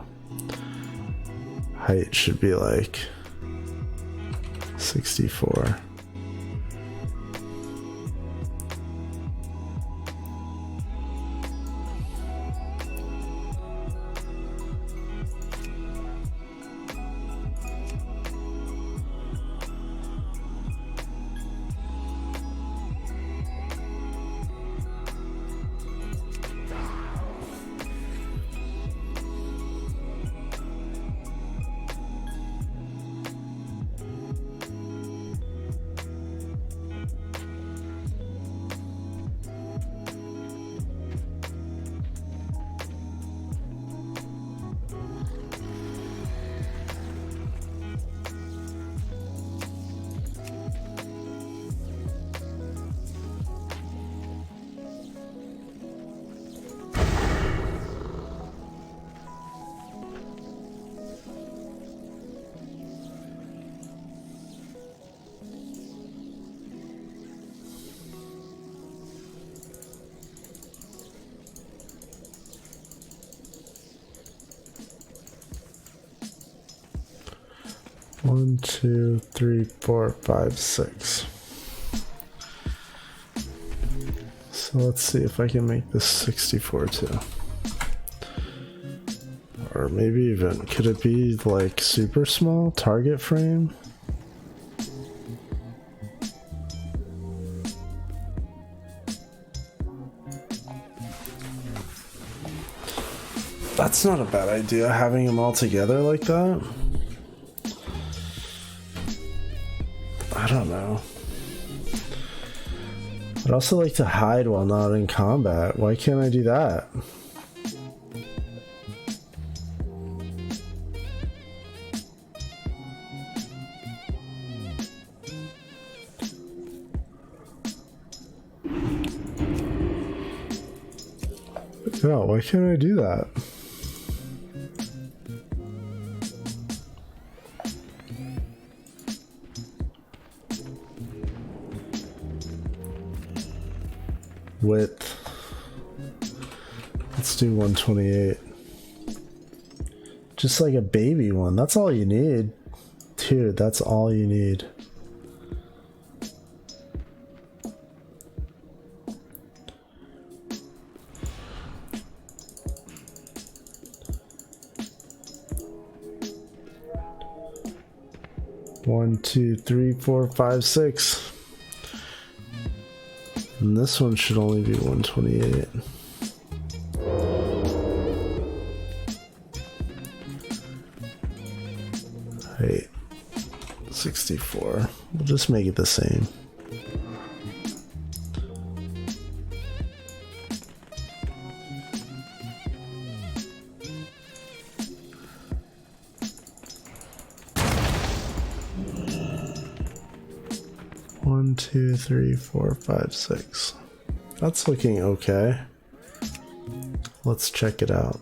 Speaker 2: Height should be like 64. 1, 2, 3, 4, 5, 6. So let's see if I can make this 64 too. Or maybe even, could it be like super small target frame? That's not a bad idea, having them all together like that. I don't know. I'd also like to hide while not in combat. Why can't I do that? Yeah, why can't I do that? Width. Let's do 128. Just like a baby one. That's all you need. Dude, that's all you need. One, two, three, four, five, six. And this one should only be 128. Height 64. We'll just make it the same. One, two, three, four, five, six. That's looking okay. Let's check it out.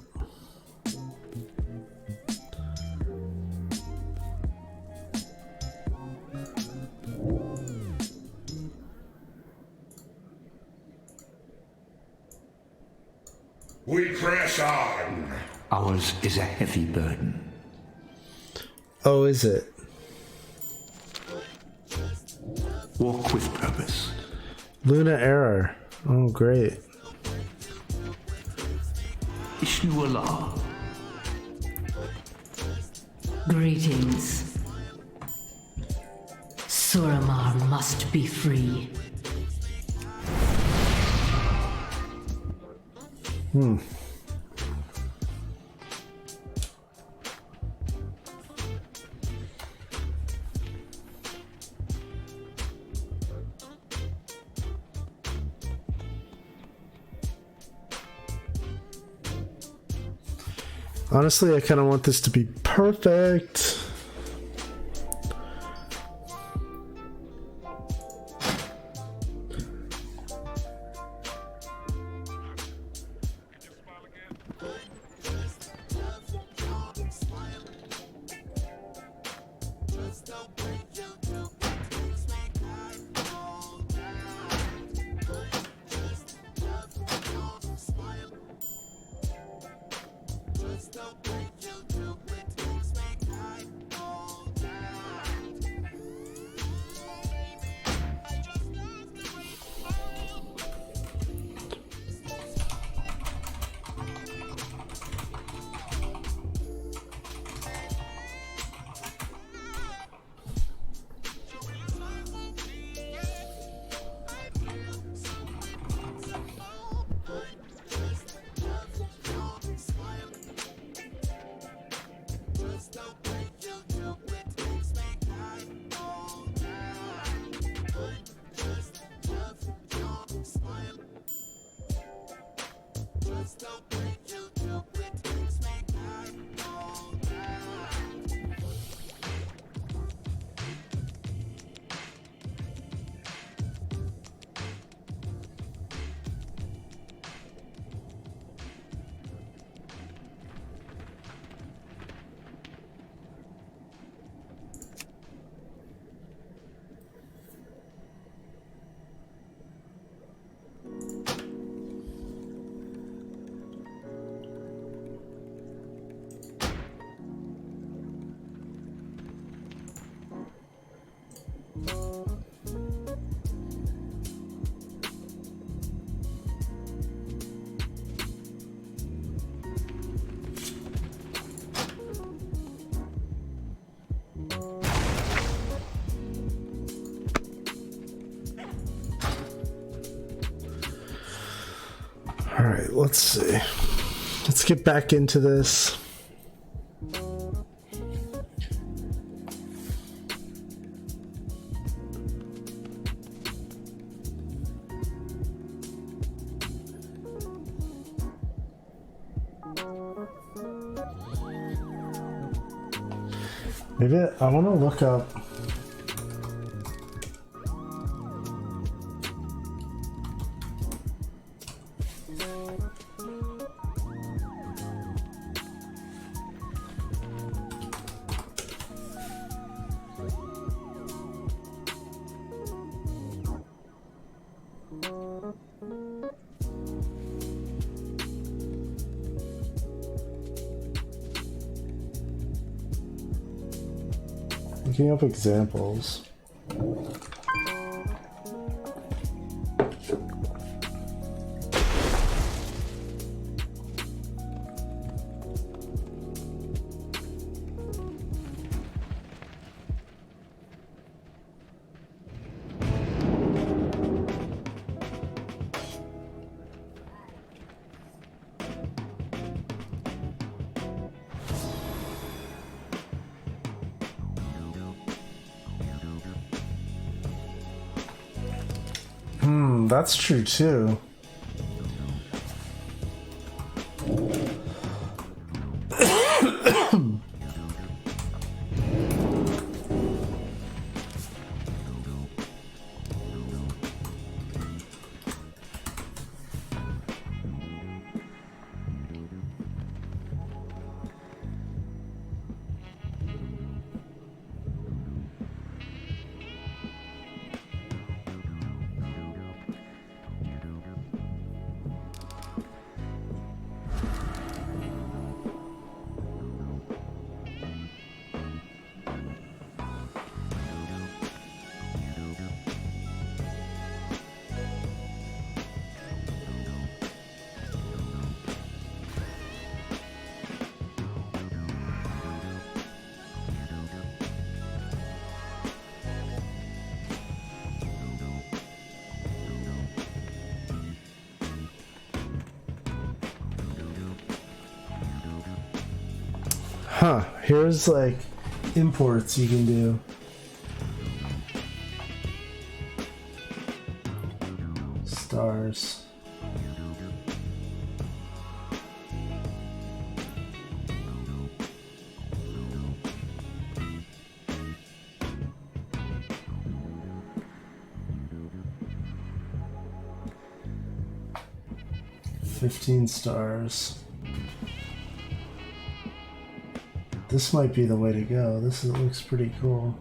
Speaker 5: We press on. Ours is a heavy burden.
Speaker 2: Oh, is it?
Speaker 5: Walk with purpose.
Speaker 2: Luna error. Oh, great.
Speaker 5: Ishnu Allah.
Speaker 10: Greetings. Suramar must be free.
Speaker 2: Honestly, I kind of want this to be perfect. All right, let's see. Let's get back into this. Maybe I want to look up. Looking up examples. That's true too. Huh, here's like imports you can do. Stars. $15 stars. This might be the way to go. This looks pretty cool.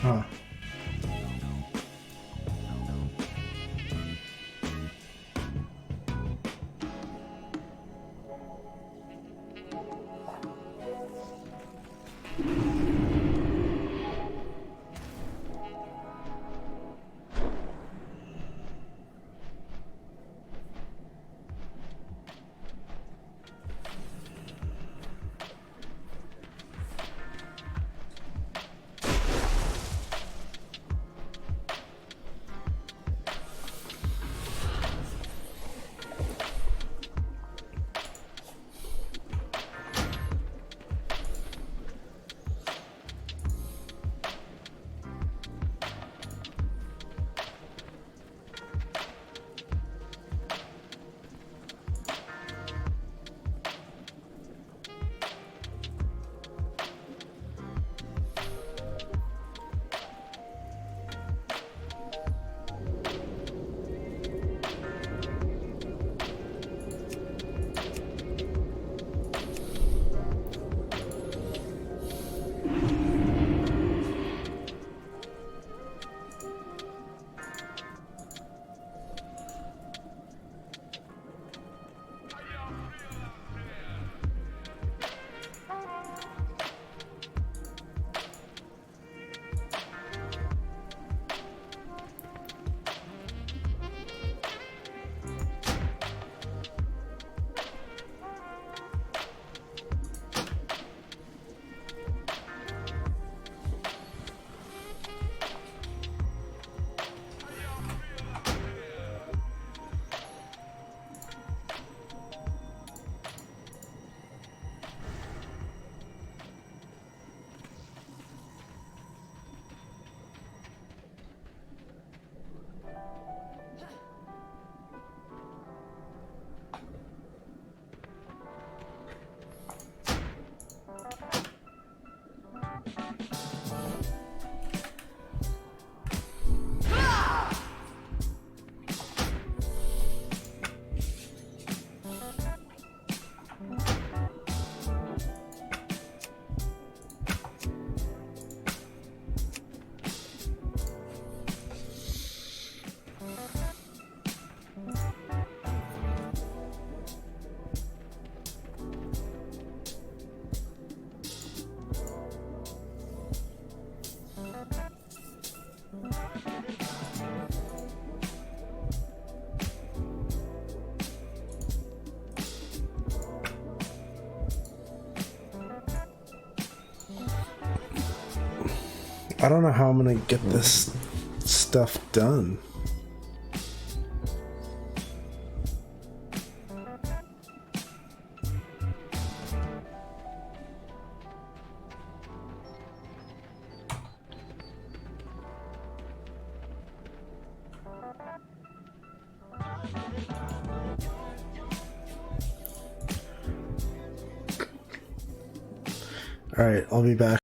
Speaker 2: Huh. I don't know how I'm gonna get this stuff done. All right, I'll be back.